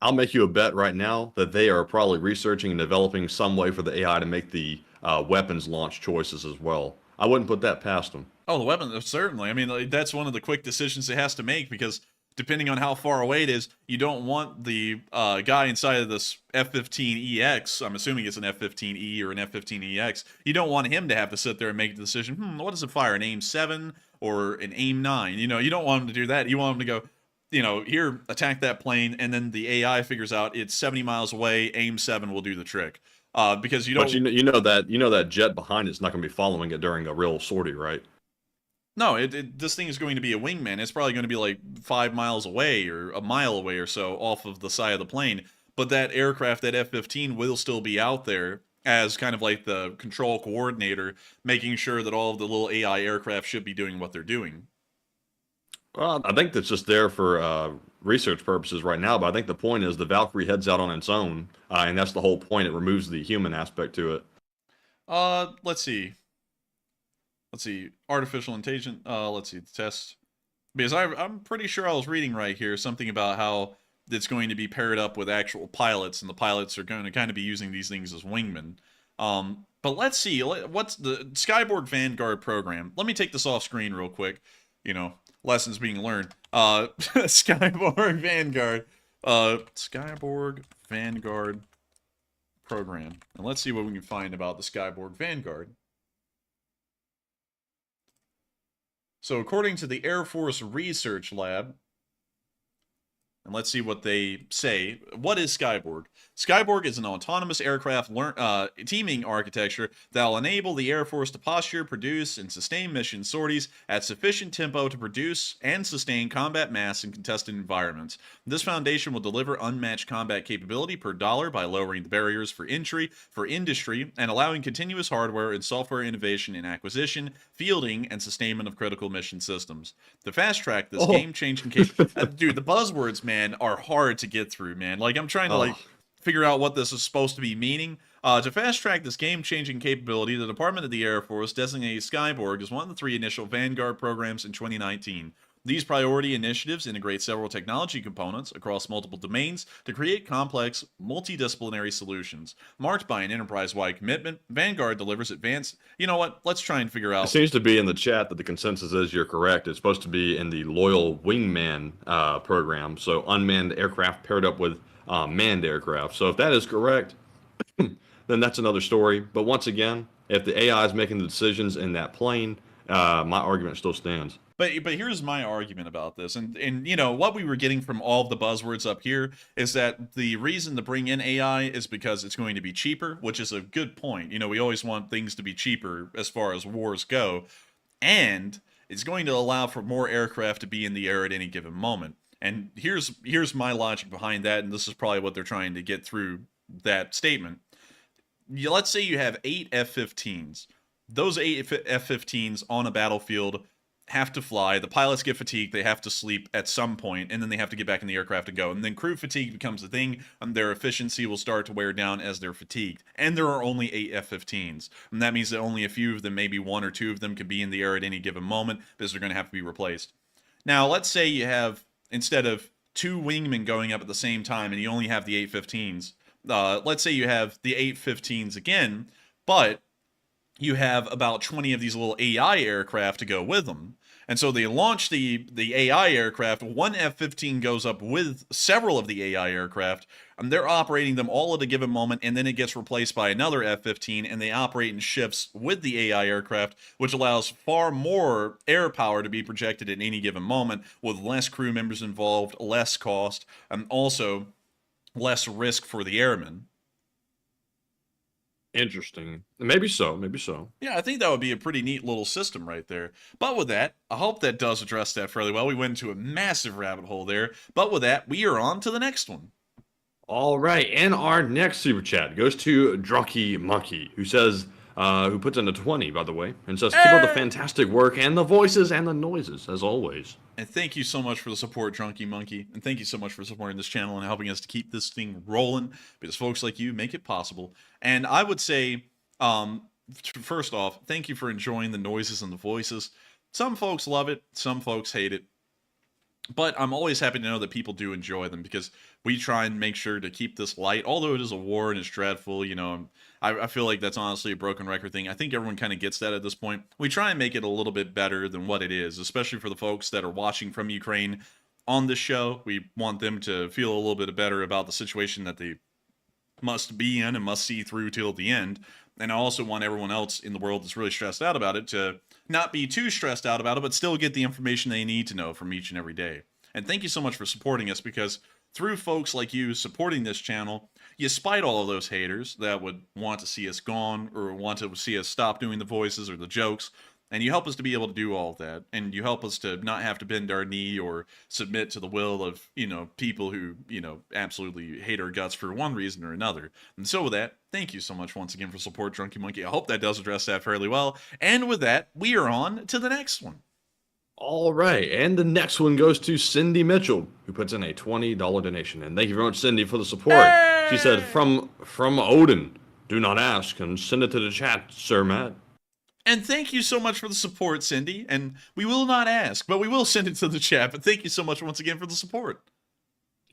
I'll make you a bet right now that they are probably researching and developing some way for the AI to make the weapons launch choices as well. I wouldn't put that past them. Oh, the weapons, certainly. I mean, that's one of the quick decisions it has to make, because depending on how far away it is, you don't want the guy inside of this F-15EX, I'm assuming it's an F-15E or an F-15EX, you don't want him to have to sit there and make the decision, what does it fire, an AIM-7 or an AIM-9? You know, you don't want him to do that. You want him to go, you know, here, attack that plane, and then the AI figures out it's 70 miles away, AIM-7 will do the trick. Because you don't... But you know that jet behind it's not going to be following it during a real sortie, right? No, this thing is going to be a wingman. It's probably going to be like 5 miles away or a mile away or so off of the side of the plane. But that aircraft, that F-15, will still be out there as kind of like the control coordinator, making sure that all of the little AI aircraft should be doing what they're doing. Well, I think that's just there for research purposes right now, but I think the point is the Valkyrie heads out on its own, and that's the whole point. It removes the human aspect to it. Let's see. Artificial intelligence. Let's see the test, because I'm pretty sure I was reading right here something about how it's going to be paired up with actual pilots, and the pilots are going to kind of be using these things as wingmen. But let's see, what's the Skyborg Vanguard program? Let me take this off screen real quick. You know, lessons being learned. Skyborg Vanguard. Skyborg Vanguard program, and let's see what we can find about the Skyborg Vanguard. So according to the Air Force Research Lab, and let's see what they say. What is Skyborg? Skyborg is an autonomous aircraft teaming architecture that will enable the Air Force to posture, produce, and sustain mission sorties at sufficient tempo to produce and sustain combat mass in contested environments. This foundation will deliver unmatched combat capability per dollar by lowering the barriers for entry for industry and allowing continuous hardware and software innovation in acquisition, fielding, and sustainment of critical mission systems. To fast track this game-changing capability, dude, the buzzwords, man, are hard to get through, man. Like, I'm trying to figure out what this is supposed to be meaning. To fast track this game-changing capability, the Department of the Air Force designated Skyborg as one of the 3 initial Vanguard programs in 2019. These priority initiatives integrate several technology components across multiple domains to create complex, multidisciplinary solutions. Marked by an enterprise-wide commitment, Vanguard delivers advanced... You know what? Let's try and figure out... It seems to be in the chat that the consensus is you're correct. It's supposed to be in the Loyal Wingman program, so unmanned aircraft paired up with manned aircraft. So if that is correct, then that's another story. But once again, if the AI is making the decisions in that plane, my argument still stands. But here's my argument about this, and you know what we were getting from all of the buzzwords up here is that the reason to bring in AI is because it's going to be cheaper, which is a good point. You know, we always want things to be cheaper as far as wars go, and it's going to allow for more aircraft to be in the air at any given moment. And here's my logic behind that, and this is probably what they're trying to get through that statement. Let's say you have 8 F-15s. Those 8 F-15s on a battlefield have to fly. The pilots get fatigued. They have to sleep at some point, and then they have to get back in the aircraft and go. And then crew fatigue becomes a thing, and their efficiency will start to wear down as they're fatigued. And there are only 8 F-15s. And that means that only a few of them, maybe 1 or 2 of them, can be in the air at any given moment because they're going to have to be replaced. Now, let's say you have, instead of 2 wingmen going up at the same time, and you only have the 8 F-15s, let's say you have the 8 F-15s again, but you have about 20 of these little AI aircraft to go with them. And so they launch the AI aircraft. 1 F-15 goes up with several of the AI aircraft, and they're operating them all at a given moment, and then it gets replaced by another F-15, and they operate in shifts with the AI aircraft, which allows far more air power to be projected at any given moment, with less crew members involved, less cost, and also less risk for the airmen. Interesting. Maybe so. Maybe so. Yeah, I think that would be a pretty neat little system right there. But with that, I hope that does address that fairly well. We went into a massive rabbit hole there. But with that, we are on to the next one. All right, and our next super chat goes to Drunky Monkey, who says, who puts in a 20, by the way, and says, keep up the fantastic work and the voices and the noises, as always. And thank you so much for the support, Drunky Monkey. And thank you so much for supporting this channel and helping us to keep this thing rolling, because folks like you make it possible. And I would say, first off, thank you for enjoying the noises and the voices. Some folks love it, some folks hate it. But I'm always happy to know that people do enjoy them, because we try and make sure to keep this light. Although it is a war and it's dreadful, you know, I feel like that's honestly a broken record thing. I think everyone kind of gets that at this point. We try and make it a little bit better than what it is, especially for the folks that are watching from Ukraine. on this show. We want them to feel a little bit better about the situation that they must be in and must see through till the end. And I also want everyone else in the world that's really stressed out about it to not be too stressed out about it, but still get the information they need to know from each and every day. And thank you so much for supporting us, because through folks like you supporting this channel, you spite all of those haters that would want to see us gone or want to see us stop doing the voices or the jokes. And you help us to be able to do all of that. And you help us to not have to bend our knee or submit to the will of, people who, absolutely hate our guts for one reason or another. And so with that, thank you so much once again for support, Drunky Monkey. I hope that does address that fairly well. And with that, we are on to the next one. All right, and the next one goes to Cindy Mitchell, who puts in a $20 donation. And thank you very much, Cindy, for the support. Hey! She said, from Odin, do not ask, and send it to the chat, Sir Matt. And thank you so much for the support, Cindy. And we will not ask, but we will send it to the chat. But thank you so much once again for the support.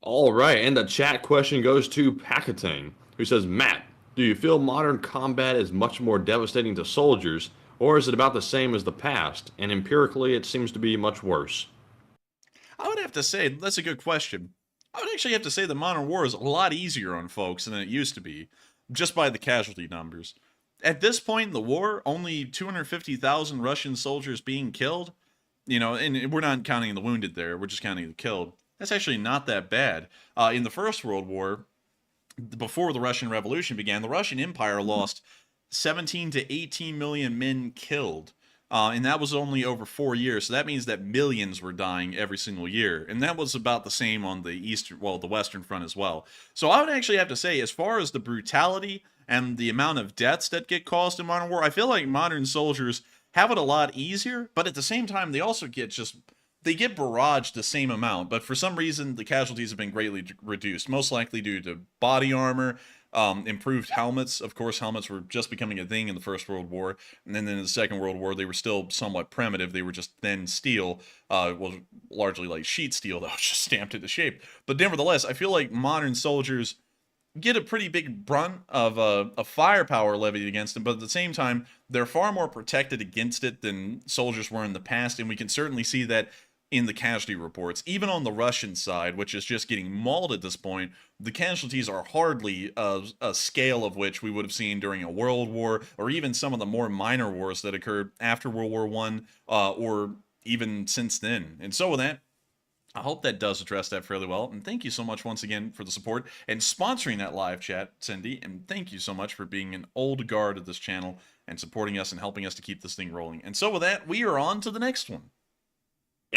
All right, and the chat question goes to Pakatane, who says, Matt, do you feel modern combat is much more devastating to soldiers, or is it about the same as the past? And empirically, it seems to be much worse. I would have to say, that's a good question. I would actually have to say that modern war is a lot easier on folks than it used to be, just by the casualty numbers. At this point in the war, only 250,000 Russian soldiers being killed, and we're not counting the wounded there, we're just counting the killed. That's actually not that bad. In the First World War, before the Russian Revolution began, the Russian Empire lost 17 to 18 million men killed. And that was only over 4 years. So that means that millions were dying every single year. And that was about the same on the the Western Front as well. So I would actually have to say, as far as the brutality and the amount of deaths that get caused in modern war, I feel like modern soldiers have it a lot easier, but at the same time, they also get they get barraged the same amount, but for some reason, the casualties have been greatly reduced, most likely due to body armor, improved helmets. Of course, helmets were just becoming a thing in the First World War, and then in the Second World War, they were still somewhat primitive. They were just thin steel, largely like sheet steel that was just stamped into shape. But nevertheless, I feel like modern soldiers get a pretty big brunt of firepower levied against them, but at the same time, they're far more protected against it than soldiers were in the past, and we can certainly see that in the casualty reports. Even on the Russian side, which is just getting mauled at this point, the casualties are hardly a scale of which we would have seen during a world war, or even some of the more minor wars that occurred after World War I, or even since then. And so with that, I hope that does address that fairly well. And thank you so much once again for the support and sponsoring that live chat, Cindy. And thank you so much for being an old guard of this channel and supporting us and helping us to keep this thing rolling. And so with that, we are on to the next one.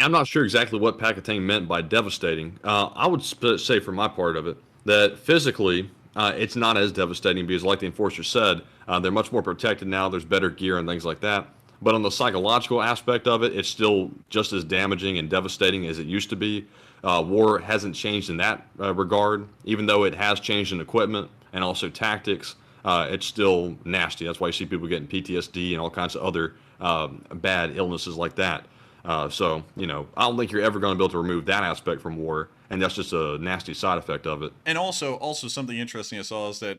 I'm not sure exactly what Pakatane meant by devastating. I would say for my part of it, that physically, it's not as devastating because like the Enforcer said, they're much more protected now. There's better gear and things like that. But on the psychological aspect of it, it's still just as damaging and devastating as it used to be. War hasn't changed in that regard, even though it has changed in equipment and also tactics. It's still nasty. That's why you see people getting PTSD and all kinds of other bad illnesses like that. So, I don't think you're ever going to be able to remove that aspect from war, and that's just a nasty side effect of it. And also something interesting I saw is that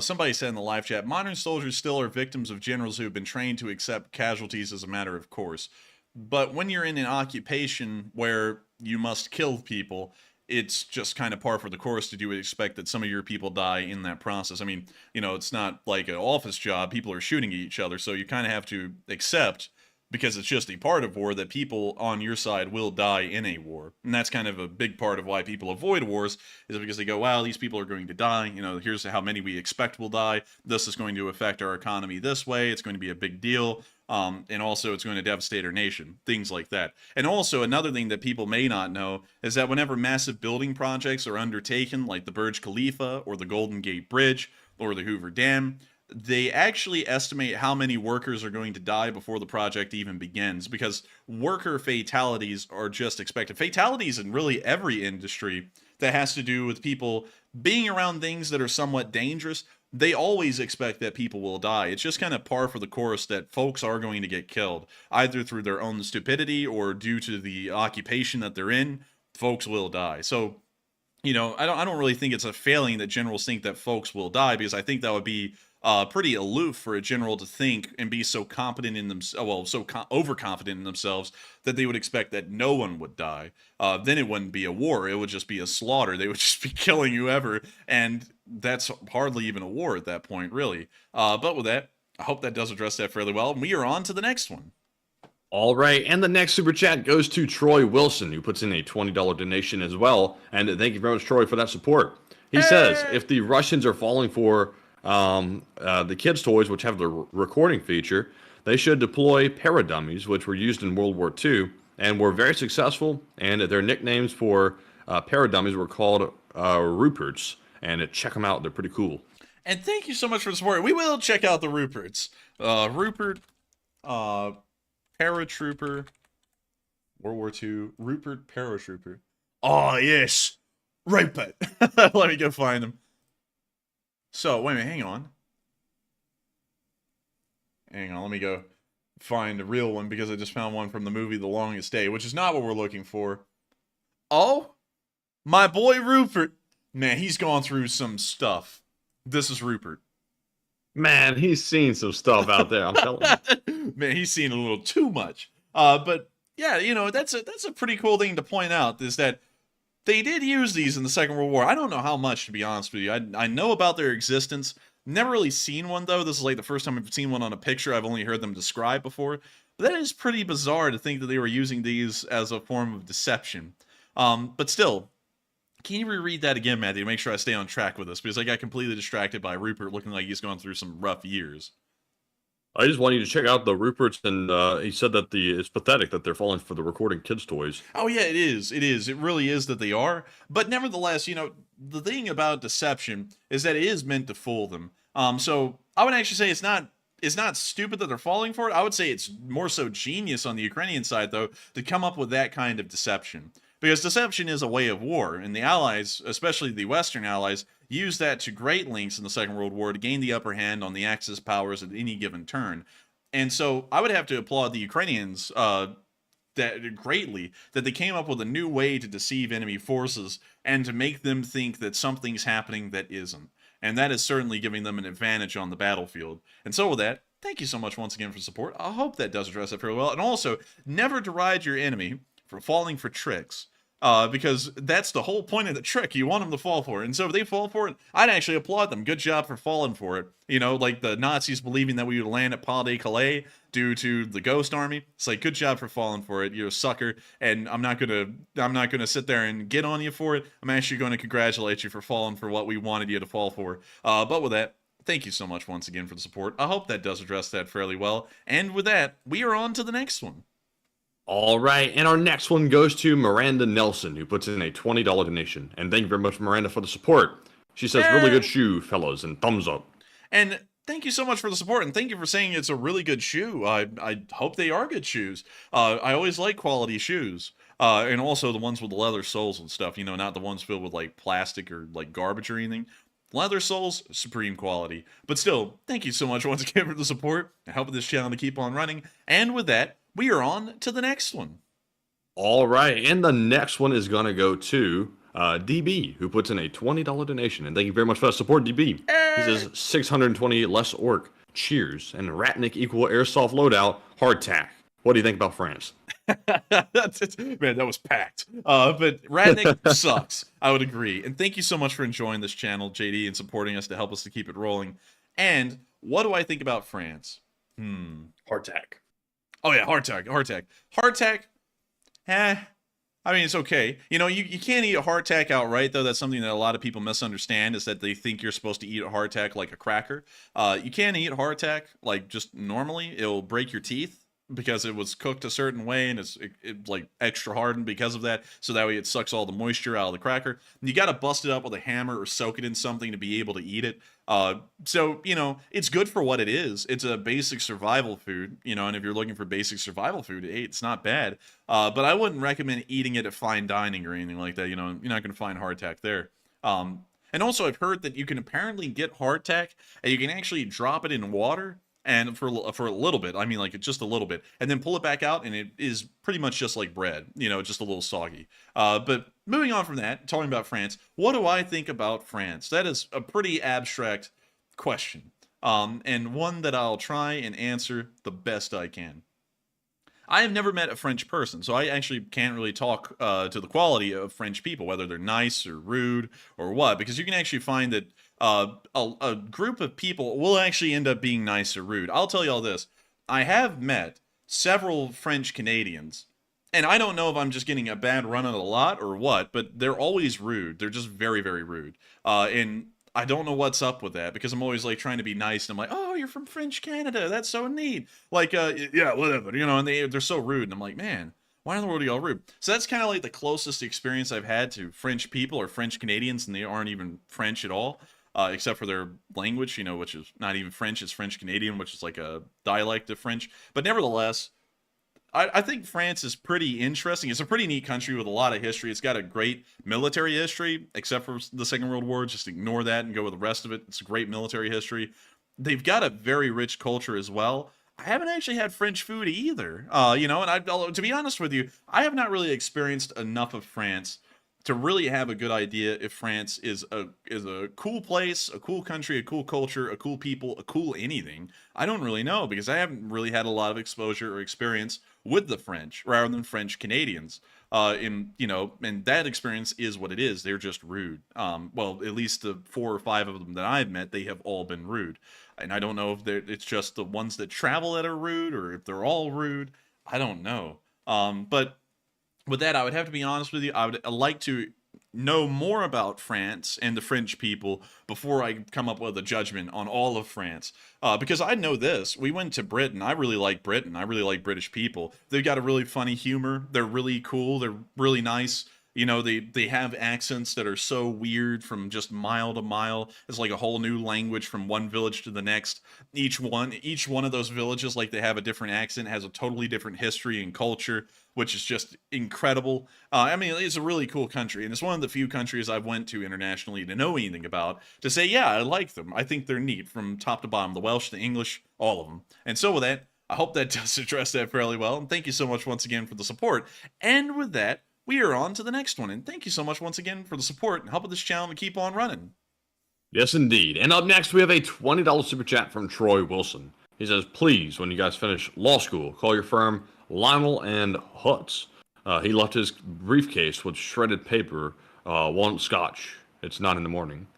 somebody said in the live chat, modern soldiers still are victims of generals who have been trained to accept casualties as a matter of course. But when you're in an occupation where you must kill people, it's just kind of par for the course to do expect that some of your people die in that process. I mean, it's not like an office job. People are shooting at each other, so you kind of have to accept, because it's just a part of war, that people on your side will die in a war. And that's kind of a big part of why people avoid wars, is because they go, wow, these people are going to die. Here's how many we expect will die. This is going to affect our economy this way. It's going to be a big deal. And also it's going to devastate our nation, things like that. And also another thing that people may not know is that whenever massive building projects are undertaken, like the Burj Khalifa or the Golden Gate Bridge or the Hoover Dam, they actually estimate how many workers are going to die before the project even begins, because worker fatalities are just expected. Fatalities in really every industry that has to do with people being around things that are somewhat dangerous, they always expect that people will die. It's just kind of par for the course that folks are going to get killed, either through their own stupidity or due to the occupation that they're in. Folks will die. So, I don't really think it's a failing that generals think that folks will die, because I think that would be pretty aloof for a general to think and be so competent in themselves, well, so overconfident in themselves that they would expect that no one would die. Then it wouldn't be a war; it would just be a slaughter. They would just be killing whoever, and that's hardly even a war at that point, really. But with that, I hope that does address that fairly well. And we are on to the next one. All right, and the next super chat goes to Troy Wilson, who puts in a $20 donation as well. And thank you very much, Troy, for that support. He says, if the Russians are falling for the kids' toys, which have the recording feature, they should deploy paradummies, which were used in World War II and were very successful. And their nicknames for paradummies were called Ruperts. And check them out; they're pretty cool. And thank you so much for the support. We will check out the Ruperts. Rupert, paratrooper, World War II, Rupert paratrooper. Oh, yes, Rupert. Let me go find him. So, wait a minute, hang on. Let me go find a real one, because I just found one from the movie The Longest Day, which is not what we're looking for. Oh, my boy Rupert. Man, he's gone through some stuff. This is Rupert. Man, he's seen some stuff out there, I'm telling you. Man, he's seen a little too much. But yeah, you know, that's a pretty cool thing to point out, is that they did use these in the Second World War. I don't know how much, to be honest with you. I know about their existence. Never really seen one, though. This is like the first time I've seen one on a picture. I've only heard them described before. But that is pretty bizarre to think that they were using these as a form of deception. But still, can you reread that again, Matthew, to make sure I stay on track with this? Because I got completely distracted by Rupert looking like he's gone through some rough years. I just want you to check out the Ruperts, and he said that it's pathetic that they're falling for the recording kids' toys. Oh, yeah, it is. It is. It really is that they are. But nevertheless, you know, the thing about deception is that it is meant to fool them. So I would actually say it's not stupid that they're falling for it. I would say it's more so genius on the Ukrainian side, though, to come up with that kind of deception. Because deception is a way of war, and the Allies, especially the Western Allies, used that to great lengths in the Second World War to gain the upper hand on the Axis powers at any given turn. And so I would have to applaud the Ukrainians greatly that they came up with a new way to deceive enemy forces and to make them think that something's happening that isn't. And that is certainly giving them an advantage on the battlefield. And so with that, thank you so much once again for support. I hope that does address it fairly well. And also, never deride your enemy for falling for tricks. Because that's the whole point of the trick. You want them to fall for it. And so if they fall for it, I'd actually applaud them. Good job for falling for it. You know, like the Nazis believing that we would land at Pas de Calais due to the Ghost Army. It's like, good job for falling for it. You're a sucker. And I'm not gonna sit there and get on you for it. I'm actually going to congratulate you for falling for what we wanted you to fall for. But with that, thank you so much once again for the support. I hope that does address that fairly well. And with that, we are on to the next one. All right, and our next one goes to Miranda Nelson, who puts in a $20 donation. And thank you very much, Miranda, for the support. She says, really good shoe, fellas, and thumbs up. And thank you so much for the support, and thank you for saying it's a really good shoe. I hope they are good shoes. I always like quality shoes. And also the ones with the leather soles and stuff, you know, not the ones filled with, like, plastic or, like, garbage or anything. Leather soles, supreme quality. But still, thank you so much once again for the support. I hope this channel to keep on running. And with that, we are on to the next one. All right, and the next one is going to go to DB, who puts in a $20 donation. And thank you very much for that support, DB. He says, 620 less orc, cheers, and Ratnik equal airsoft loadout, hardtack. What do you think about France? Man, that was packed. But Ratnik sucks. I would agree. And thank you so much for enjoying this channel, JD, and supporting us to help us to keep it rolling. And what do I think about France? Hardtack. Oh, yeah, hardtack. Hardtack, I mean, it's okay. You know, you can't eat a hardtack outright, though. That's something that a lot of people misunderstand, is that they think you're supposed to eat a hardtack like a cracker. You can't eat hardtack, like, just normally. It'll break your teeth because it was cooked a certain way, and it's like extra hardened because of that, so that way it sucks all the moisture out of the cracker. And you got to bust it up with a hammer or soak it in something to be able to eat it. So, you know, it's good for what it is. It's a basic survival food, you know, and if you're looking for basic survival food, hey, it's not bad. But I wouldn't recommend eating it at fine dining or anything like that. You know, you're not going to find hardtack there. And also I've heard that you can apparently get hardtack and you can actually drop it in water, and for a little bit, I mean, like, just a little bit, and then pull it back out, and it is pretty much just like bread, you know, just a little soggy. But moving on from that, talking about France, what do I think about France? That is a pretty abstract question. and one that I'll try and answer the best I can. I have never met a French person, so I actually can't really talk to the quality of French people, whether they're nice or rude or what, because you can actually find that a group of people will actually end up being nice or rude. I'll tell you all this. I have met several French Canadians, and I don't know if I'm just getting a bad run on a lot or what, but they're always rude. They're just very, very rude. And I don't know what's up with that, because I'm always like trying to be nice, and I'm like, oh, you're from French Canada, that's so neat. Like, yeah, whatever, you know, and they're so rude, and I'm like, man, why in the world are y'all rude? So that's kind of like the closest experience I've had to French people or French Canadians, and they aren't even French at all, except for their language, you know, which is not even French, it's French Canadian, which is like a dialect of French. But nevertheless, I think France is pretty interesting. It's a pretty neat country with a lot of history. It's got a great military history, except for the Second World War. Just ignore that and go with the rest of it. It's a great military history. They've got a very rich culture as well. I haven't actually had French food either. You know, and to be honest with you, I have not really experienced enough of France to really have a good idea if France is a cool place, a cool country, a cool culture, a cool people, a cool anything. I don't really know, because I haven't really had a lot of exposure or experience with the French rather than French Canadians. You know, and that experience is what it is. They're just rude. Well, at least the 4 or 5 of them that I've met, they have all been rude. And I don't know if it's just the ones that travel that are rude, or if they're all rude. I don't know. But with that, I would have to be honest with you. I would like to know more about France and the French people before I come up with a judgment on all of France. Because I know this. We went to Britain. I really like Britain. I really like British people. They've got a really funny humor. They're really cool. They're really nice. You know, they have accents that are so weird from just mile to mile. It's like a whole new language from one village to the next. Each one of those villages, like, they have a different accent, has a totally different history and culture, which is just incredible. I mean, it's a really cool country, and it's one of the few countries I've went to internationally to know anything about, to say, yeah, I like them. I think they're neat from top to bottom, the Welsh, the English, all of them. And so with that, I hope that does address that fairly well, and thank you so much once again for the support. And with that, we are on to the next one, and thank you so much once again for the support and helping this channel to keep on running. Yes, indeed. And up next, we have a $20 super chat from Troy Wilson. He says, please, when you guys finish law school, call your firm Lionel and Hutz. He left his briefcase with shredded paper, want scotch. It's not in the morning.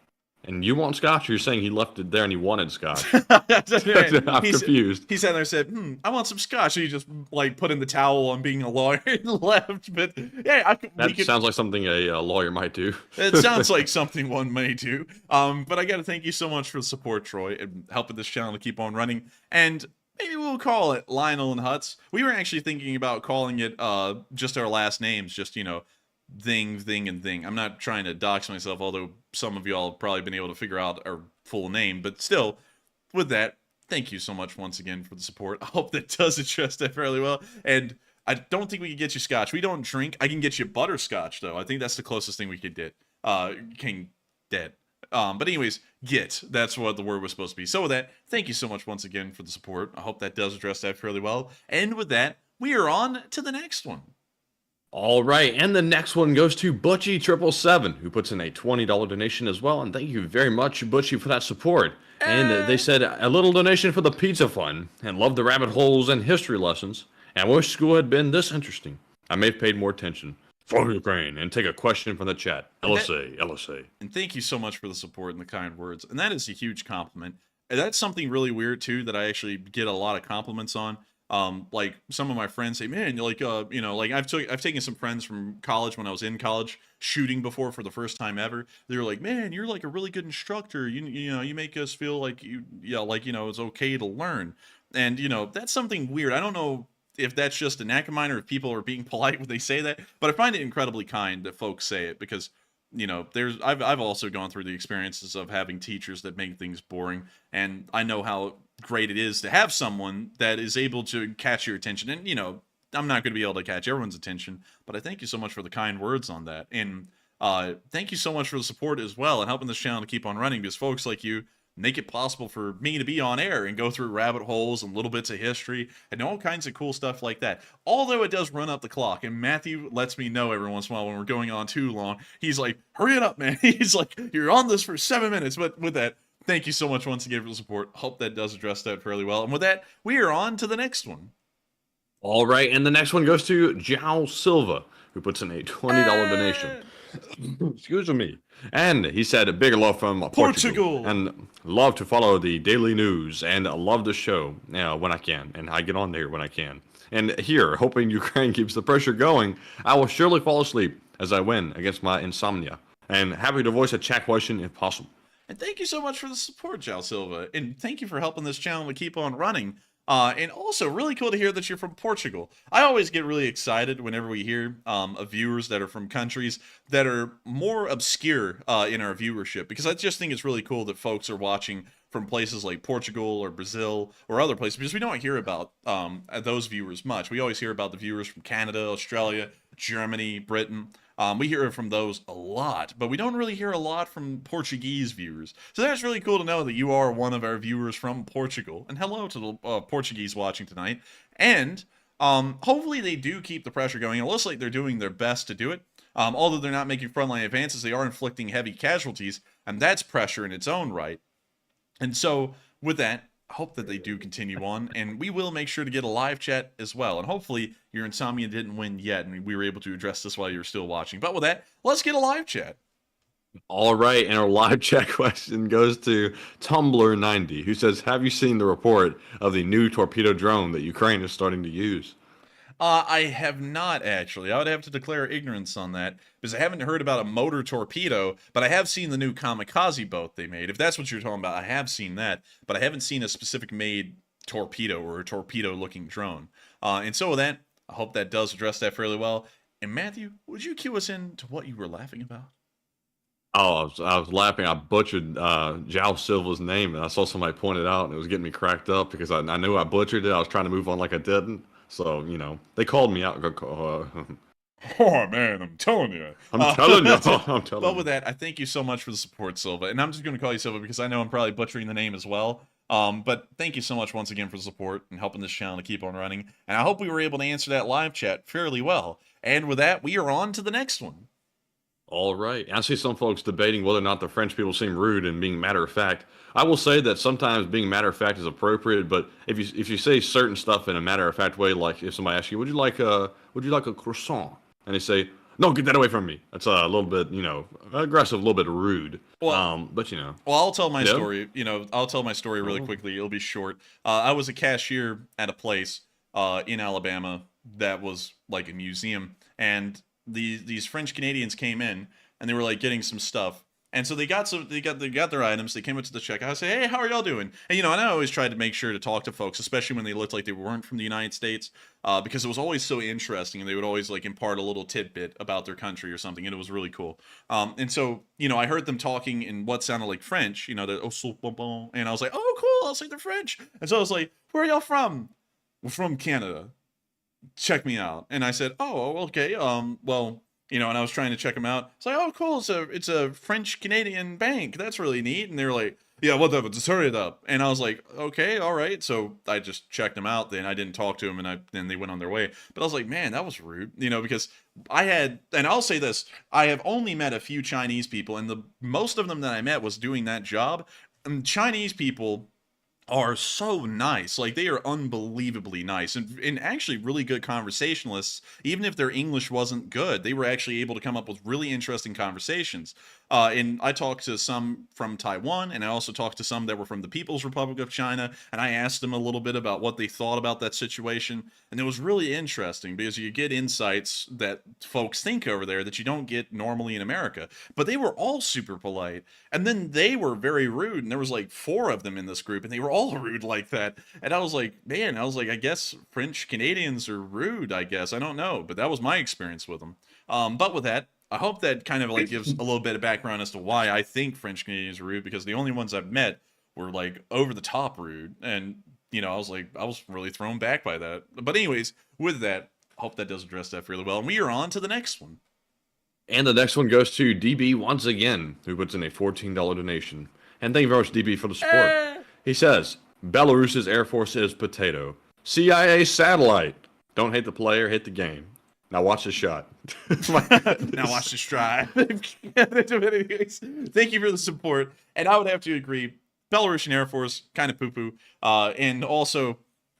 And you want scotch? Or you're saying he left it there and he wanted scotch? I'm confused. He sat there and said, I want some scotch. So he just, like, put in the towel on being a lawyer and left. But, yeah, sounds like something a lawyer might do. It sounds like something one may do. But I got to thank you so much for the support, Troy, and helping this channel to keep on running. And maybe we'll call it Lionel and Hutz. We were actually thinking about calling it just our last names, just, you know, Thing, and Thing. I'm not trying to dox myself, although some of y'all have probably been able to figure out our full name. But still, with that, thank you so much once again for the support. I hope that does address that fairly well. And I don't think we can get you scotch. We don't drink. I can get you butterscotch, though. I think that's the closest thing we could get. But anyways, that's what the word was supposed to be. So with that, thank you so much once again for the support. I hope that does address that fairly well. And with that, we are on to the next one. All right, and the next one goes to Butchie777, who puts in a $20 donation as well, and thank you very much, Butchie, for that support. And they said, a little donation for the pizza fund, and love the rabbit holes and history lessons, and wish school had been this interesting. I may have paid more attention. For Ukraine, and take a question from the chat. LSA. And thank you so much for the support and the kind words, and that is a huge compliment. And that's something really weird, too, that I actually get a lot of compliments on. Like, some of my friends say, man, like, you know, like, I've taken some friends from college when I was in college shooting before for the first time ever. They were like, man, you're like a really good instructor. You know, you make us feel like it's okay to learn. And, you know, that's something weird. I don't know if that's just a knack of mine or if people are being polite when they say that, but I find it incredibly kind that folks say it, because, you know, I've also gone through the experiences of having teachers that make things boring, and I know how great it is to have someone that is able to catch your attention. And, you know, I'm not going to be able to catch everyone's attention, but I thank you so much for the kind words on that. And thank you so much for the support as well, and helping this channel to keep on running, because folks like you make it possible for me to be on air and go through rabbit holes and little bits of history and all kinds of cool stuff like that. Although it does run up the clock, and Matthew lets me know every once in a while when we're going on too long. He's like, hurry it up, man. He's like, you're on this for 7 minutes. But with that, Thank you so much once again for the support. Hope that does address that fairly well. And with that, we are on to the next one. All right, and the next one goes to João Silva, who puts in a $20 donation. Excuse me. And he said, a big love from Portugal. And love to follow the daily news and love the show when I can. And I get on there when I can. And here, hoping Ukraine keeps the pressure going, I will surely fall asleep as I win against my insomnia. And happy to voice a chat question if possible. And thank you so much for the support, João Silva. And thank you for helping this channel to keep on running. And also, really cool to hear that you're from Portugal. I always get really excited whenever we hear of viewers that are from countries that are more obscure in our viewership, because I just think it's really cool that folks are watching from places like Portugal or Brazil or other places, because we don't hear about those viewers much. We always hear about the viewers from Canada, Australia, Germany, Britain. We hear from those a lot, but we don't really hear a lot from Portuguese viewers. So that's really cool to know that you are one of our viewers from Portugal. And hello to the Portuguese watching tonight. And hopefully they do keep the pressure going. It looks like they're doing their best to do it. Although they're not making frontline advances, they are inflicting heavy casualties, and that's pressure in its own right. And so with that, I hope that they do continue on, and we will make sure to get a live chat as well. And hopefully your insomnia didn't win yet, and we were able to address this while you were still watching. But with that, let's get a live chat. All right, and our live chat question goes to Tumblr90, who says, have you seen the report of the new torpedo drone that Ukraine is starting to use? I have not, actually. I would have to declare ignorance on that, because I haven't heard about a motor torpedo, but I have seen the new kamikaze boat they made. If that's what you're talking about, I have seen that, but I haven't seen a specific made torpedo or a torpedo-looking drone. And so with that, I hope that does address that fairly well. And Matthew, would you cue us in to what you were laughing about? Oh, I was laughing. I butchered João Silva's name, and I saw somebody point it out, and it was getting me cracked up because I knew I butchered it. I was trying to move on like I didn't. So, you know, they called me out. Oh, man, I'm telling you. I'm telling you. I'm telling you. But with that, I thank you so much for the support, Silva. And I'm just going to call you Silva because I know I'm probably butchering the name as well. But thank you so much once again for the support and helping this channel to keep on running. And I hope we were able to answer that live chat fairly well. And with that, we are on to the next one. All right. I see some folks debating whether or not the French people seem rude and being matter-of-fact. I will say that sometimes being matter-of-fact is appropriate, but if you say certain stuff in a matter-of-fact way, like if somebody asks you, would you like a croissant? And they say, no, get that away from me. That's a little bit, you know, aggressive, a little bit rude. Well, but you know. Well, I'll tell my story. You know, I'll tell my story really quickly. It'll be short. I was a cashier at a place in Alabama that was like a museum, and these French Canadians came in and they were like getting some stuff. And so they got their items. They came up to the checkout. I say, "Hey, how are y'all doing?" And you know, and I always tried to make sure to talk to folks, especially when they looked like they weren't from the United States, because it was always so interesting, and they would always like impart a little tidbit about their country or something, and it was really cool. And so you know, I heard them talking in what sounded like French, you know, and I was like, "Oh, cool! I was like, they're French." And so I was like, "Where are y'all from?" "We're from Canada. Check me out." And I said, "Oh, okay. Well." You know, and I was trying to check them out. It's like, oh, cool. It's a French Canadian bank. That's really neat. And they were like, yeah, whatever. Just hurry it up. And I was like, okay, all right. So I just checked them out. Then I didn't talk to them, and then they went on their way. But I was like, man, that was rude. You know, because and I'll say this, I have only met a few Chinese people, and the most of them that I met was doing that job. And Chinese people are so nice. Like, they are unbelievably nice and actually really good conversationalists. Even if their English wasn't good, they were actually able to come up with really interesting conversations. And I talked to some from Taiwan, and I also talked to some that were from the People's Republic of China, and I asked them a little bit about what they thought about that situation. And it was really interesting because you get insights that folks think over there that you don't get normally in America. But they were all super polite, and then they were very rude, and there was like 4 of them in this group, and they were all rude like that. And I was like, man, I guess French Canadians are rude, I guess. I don't know, but that was my experience with them. But with that, I hope that kind of like gives a little bit of background as to why I think French Canadians are rude, because the only ones I've met were like over the top rude. And, you know, I was really thrown back by that. But anyways, with that, I hope that does address that fairly well. And we are on to the next one. And the next one goes to DB once again, who puts in a $14 donation. And thank you very much, DB, for the support. He says, Belarus's Air Force is potato. CIA satellite. Don't hate the player, hit the game. Now watch the shot. Now watch the stride. Thank you for the support. And I would have to agree, Belarusian Air Force, kind of poo-poo. And also,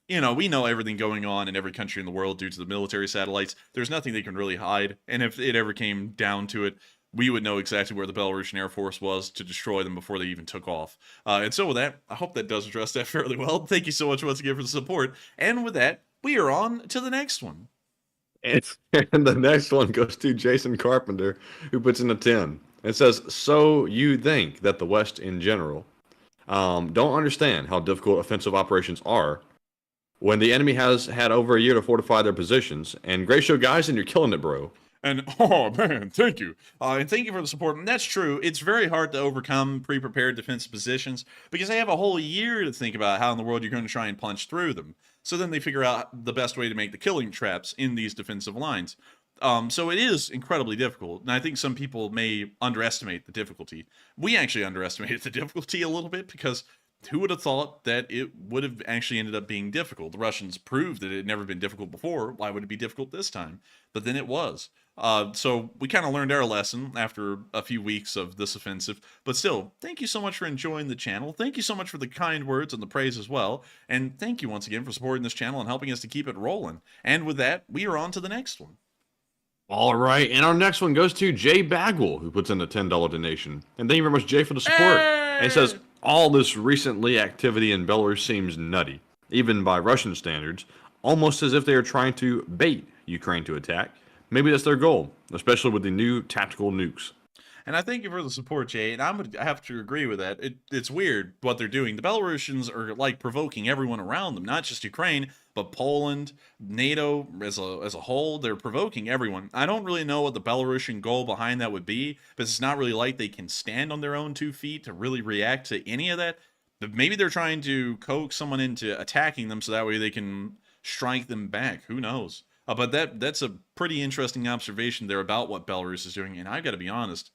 we know everything going on in every country in the world due to the military satellites. There's nothing they can really hide. And if it ever came down to it, we would know exactly where the Belarusian Air Force was to destroy them before they even took off. And so with that, I hope that does address that fairly well. Thank you so much once again for the support. And with that, we are on to the next one. And the next one goes to Jason Carpenter, who puts in a 10. It says, so you think that the West in general don't understand how difficult offensive operations are when the enemy has had over a year to fortify their positions. And great show, guys, and you're killing it, bro. And, oh, man, thank you. And thank you for the support. And that's true. It's very hard to overcome pre-prepared defensive positions because they have a whole year to think about how in the world you're going to try and punch through them. So then they figure out the best way to make the killing traps in these defensive lines. So it is incredibly difficult. And I think some people may underestimate the difficulty. We actually underestimated the difficulty a little bit because who would have thought that it would have actually ended up being difficult? The Russians proved that it had never been difficult before. Why would it be difficult this time? But then it was. So we kind of learned our lesson after a few weeks of this offensive. But still, thank you so much for enjoying the channel. Thank you so much for the kind words and the praise as well. And thank you once again for supporting this channel and helping us to keep it rolling. And with that, we are on to the next one. All right, and our next one goes to Jay Bagwell, who puts in a $10 donation. And thank you very much, Jay, for the support. And he says, all this recently activity in Belarus seems nutty, even by Russian standards, almost as if they are trying to bait Ukraine to attack. Maybe that's their goal, especially with the new tactical nukes. And I thank you for the support, Jay, and I have to agree with that. It's weird what they're doing. The Belarusians are like provoking everyone around them, not just Ukraine, but Poland, NATO as a whole. They're provoking everyone. I don't really know what the Belarusian goal behind that would be, but it's not really like they can stand on their own 2 feet to really react to any of that. But maybe they're trying to coax someone into attacking them so that way they can strike them back. Who knows? But that's a pretty interesting observation there about what Belarus is doing, and I've got to be honest,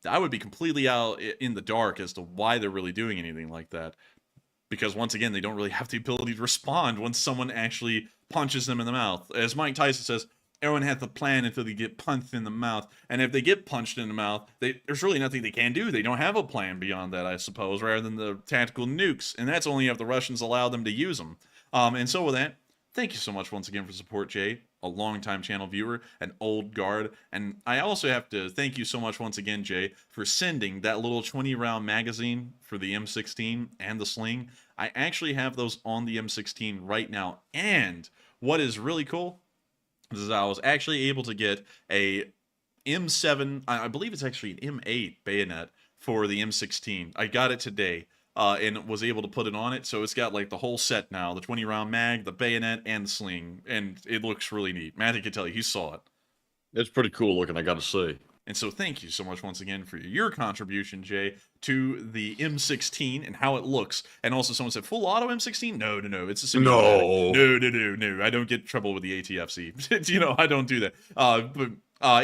I would be completely out in the dark as to why they're really doing anything like that. Because once again, they don't really have the ability to respond when someone actually punches them in the mouth. As Mike Tyson says, everyone has the plan until they get punched in the mouth. And if they get punched in the mouth, there's really nothing they can do. They don't have a plan beyond that, I suppose, rather than the tactical nukes. And that's only if the Russians allow them to use them. And so with that, thank you so much once again for support, Jay, a longtime channel viewer, an old guard. And I also have to thank you so much once again, Jay, for sending that little 20-round magazine for the M16 and the sling. I actually have those on the M16 right now. And what is really cool is I was actually able to get a M7, I believe it's actually an M8 bayonet for the M16. I got it today. And was able to put it on it. So it's got like the whole set now, the 20-round mag, the bayonet, and the sling. And it looks really neat. Matty can tell you, he saw it. It's pretty cool looking, I gotta say. And so thank you so much once again for your contribution, Jay, to the M16 and how it looks. And also someone said, full auto M16? No, it's a semi-automatic. No. I don't get trouble with the ATFC. I don't do that. But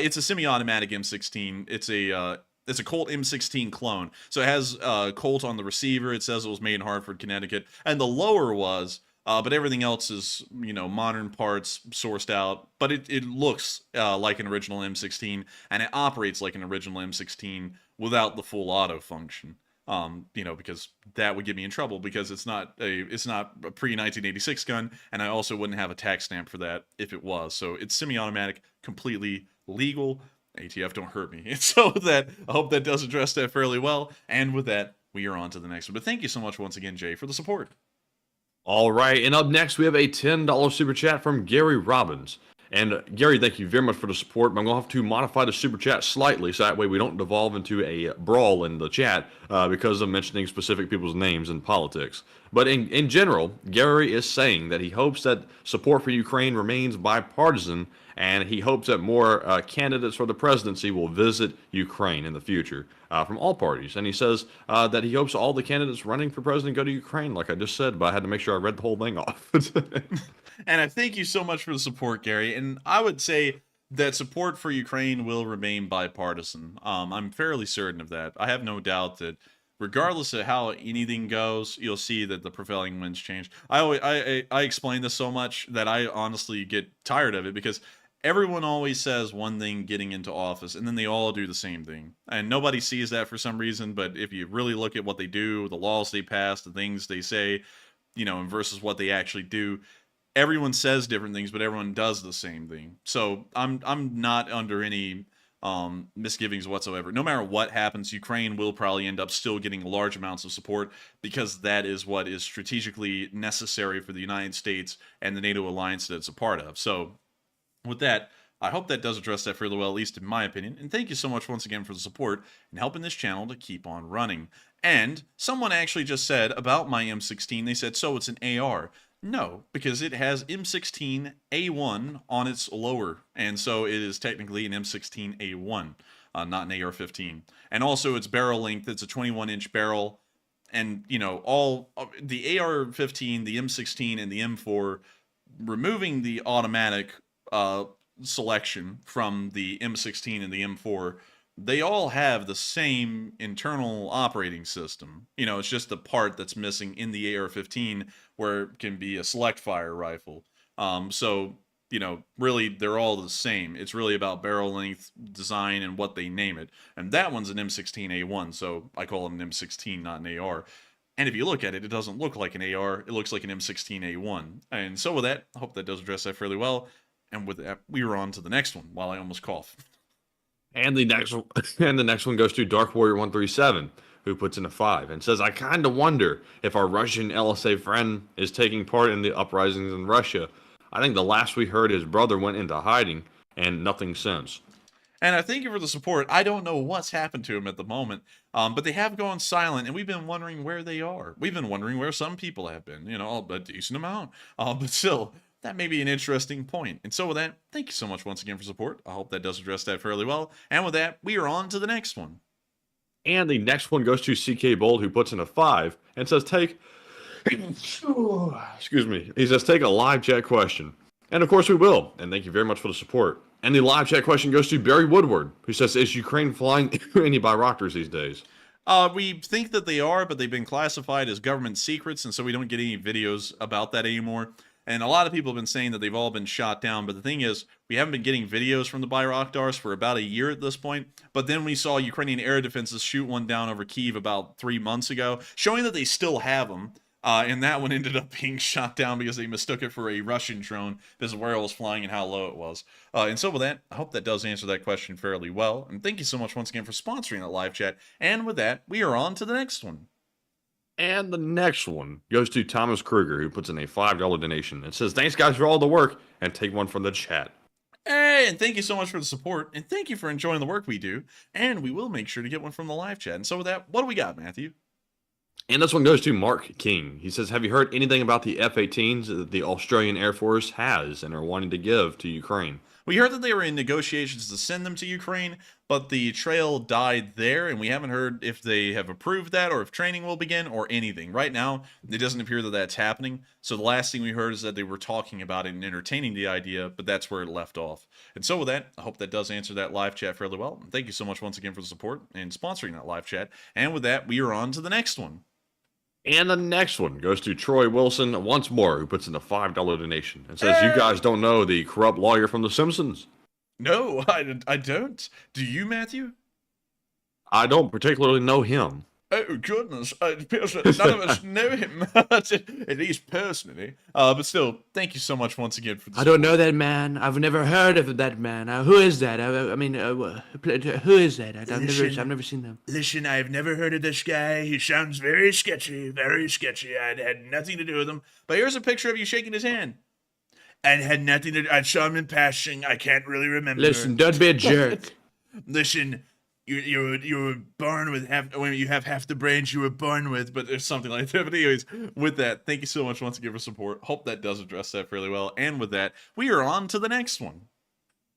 it's a semi-automatic M16. It's a Colt M16 clone. So it has Colt on the receiver. It says it was made in Hartford, Connecticut. And the lower was, but everything else is, modern parts sourced out. But it looks like an original M16, and it operates like an original M16 without the full auto function. Because that would get me in trouble because it's not a pre-1986 gun, and I also wouldn't have a tax stamp for that if it was. So it's semi-automatic, completely legal. ATF, don't hurt me. And so I hope that does address that fairly well. And with that, we are on to the next one. But thank you so much once again, Jay, for the support. All right, and up next, we have a $10 super chat from Gary Robbins. And Gary, thank you very much for the support. I'm going to have to modify the super chat slightly so that way we don't devolve into a brawl in the chat because of mentioning specific people's names in politics. But in general, Gary is saying that he hopes that support for Ukraine remains bipartisan, and he hopes that more candidates for the presidency will visit Ukraine in the future from all parties. And he says that he hopes all the candidates running for president go to Ukraine, like I just said, but I had to make sure I read the whole thing off. And I thank you so much for the support, Gary. And I would say that support for Ukraine will remain bipartisan. I'm fairly certain of that. I have no doubt that regardless of how anything goes, you'll see that the prevailing winds change. I explain this so much that I honestly get tired of it because everyone always says one thing getting into office, and then they all do the same thing. And nobody sees that for some reason, but if you really look at what they do, the laws they pass, the things they say, versus what they actually do, everyone says different things, but everyone does the same thing. So I'm not under any misgivings whatsoever. No matter what happens, Ukraine will probably end up still getting large amounts of support because that is what is strategically necessary for the United States and the NATO alliance that it's a part of. So with that, I hope that does address that fairly well, at least in my opinion. And thank you so much once again for the support and helping this channel to keep on running. And someone actually just said about my M16, they said, so it's an AR. No, because it has M16A1 on its lower, and so it is technically an M16A1, not an AR-15. And also its barrel length, it's a 21-inch barrel, and, all the AR-15, the M16, and the M4, removing the automatic selection from the M16 and the M4, they all have the same internal operating system. It's just the part that's missing in the AR-15 where it can be a select fire rifle. So, really they're all the same. It's really about barrel length, design, and what they name it. And that one's an M16A1, so I call it an M16, not an AR. And if you look at it, it doesn't look like an AR. It looks like an M16A1. And so with that, I hope that does address that fairly well. And with that, we are on to the next one while I almost cough. And the next one goes to Dark Warrior 137, who puts in a 5 and says, I kind of wonder if our Russian LSA friend is taking part in the uprisings in Russia. I think the last we heard, his brother went into hiding, and nothing since. And I thank you for the support. I don't know what's happened to him at the moment, but they have gone silent, and we've been wondering where they are. We've been wondering where some people have been, a decent amount. But still, that may be an interesting point. And so with that, thank you so much once again for support. I hope that does address that fairly well. And with that, we are on to the next one. And the next one goes to CK Bold, who puts in a 5 and says, excuse me. He says, take a live chat question. And of course we will. And thank you very much for the support. And the live chat question goes to Barry Woodward, who says, is Ukraine flying any Bayraktars these days? We think that they are, but they've been classified as government secrets, and so we don't get any videos about that anymore. And a lot of people have been saying that they've all been shot down, but the thing is, we haven't been getting videos from the Bayraktars for about a year at this point. But then we saw Ukrainian air defenses shoot one down over Kyiv about 3 months ago, showing that they still have them. And that one ended up being shot down because they mistook it for a Russian drone because of where it was flying and how low it was. And so with that, I hope that does answer that question fairly well. And thank you so much once again for sponsoring that live chat. And with that, we are on to the next one. And the next one goes to Thomas Kruger, who puts in a $5 donation and says, thanks guys for all the work, and take one from the chat. Hey, and thank you so much for the support, and thank you for enjoying the work we do, and we will make sure to get one from the live chat. And so with that, what do we got, Matthew? And this one goes to Mark King. He says, have you heard anything about the F-18s that the Australian Air Force has and are wanting to give to Ukraine? We heard that they were in negotiations to send them to Ukraine, but the trail died there, and we haven't heard if they have approved that or if training will begin or anything. Right now, it doesn't appear that that's happening, so the last thing we heard is that they were talking about it and entertaining the idea, but that's where it left off. And so with that, I hope that does answer that live chat fairly well. And thank you so much once again for the support and sponsoring that live chat. And with that, we are on to the next one. And the next one goes to Troy Wilson once more, who puts in a $5 donation and says, you guys don't know the corrupt lawyer from The Simpsons? No, I don't. Do you, Matthew? I don't particularly know him. Oh, goodness. It appears that none of us know him, at least personally. But still, thank you so much once again for this. I don't know that man. I've never heard of that man. Who is that? Who is that? I've never seen them. Listen, I've never heard of this guy. He sounds very sketchy, very sketchy. I had nothing to do with him. But here's a picture of you shaking his hand. And had nothing to do. I saw him in passing. I can't really remember. Listen, don't be a jerk. Listen, you were born with you have half the brains you were born with, but there's something like that. But anyways, with that, thank you so much once again for support. Hope that does address that fairly well. And with that, we are on to the next one.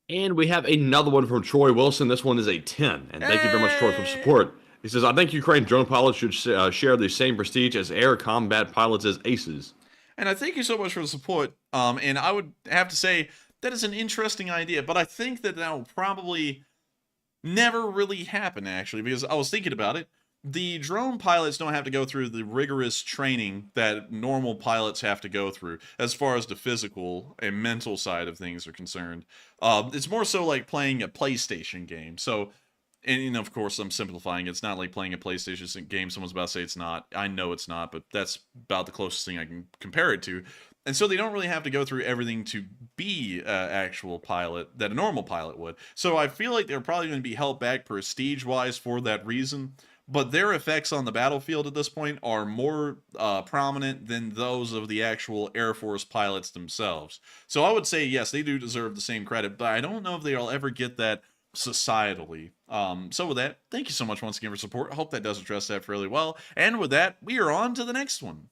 And we have another one from Troy Wilson. This one is a 10. And thank you very much, Troy, for support. He says, I think Ukraine drone pilots should share the same prestige as air combat pilots as aces. And I thank you so much for the support. And I would have to say that is an interesting idea, but I think that will probably never really happen, actually, because I was thinking about it. the drone pilots don't have to go through the rigorous training that normal pilots have to go through as far as the physical and mental side of things are concerned. It's more so like playing a PlayStation game. So, and of course, I'm simplifying. It's not like playing a PlayStation game. Someone's about to say it's not. I know it's not, but that's about the closest thing I can compare it to. And so they don't really have to go through everything to be an actual pilot that a normal pilot would. So I feel like they're probably going to be held back prestige-wise for that reason. But their effects on the battlefield at this point are more prominent than those of the actual Air Force pilots themselves. So I would say, yes, they do deserve the same credit, but I don't know if they'll ever get that societally. So with that, thank you so much once again for support. I hope that does address that fairly well. And with that, we are on to the next one.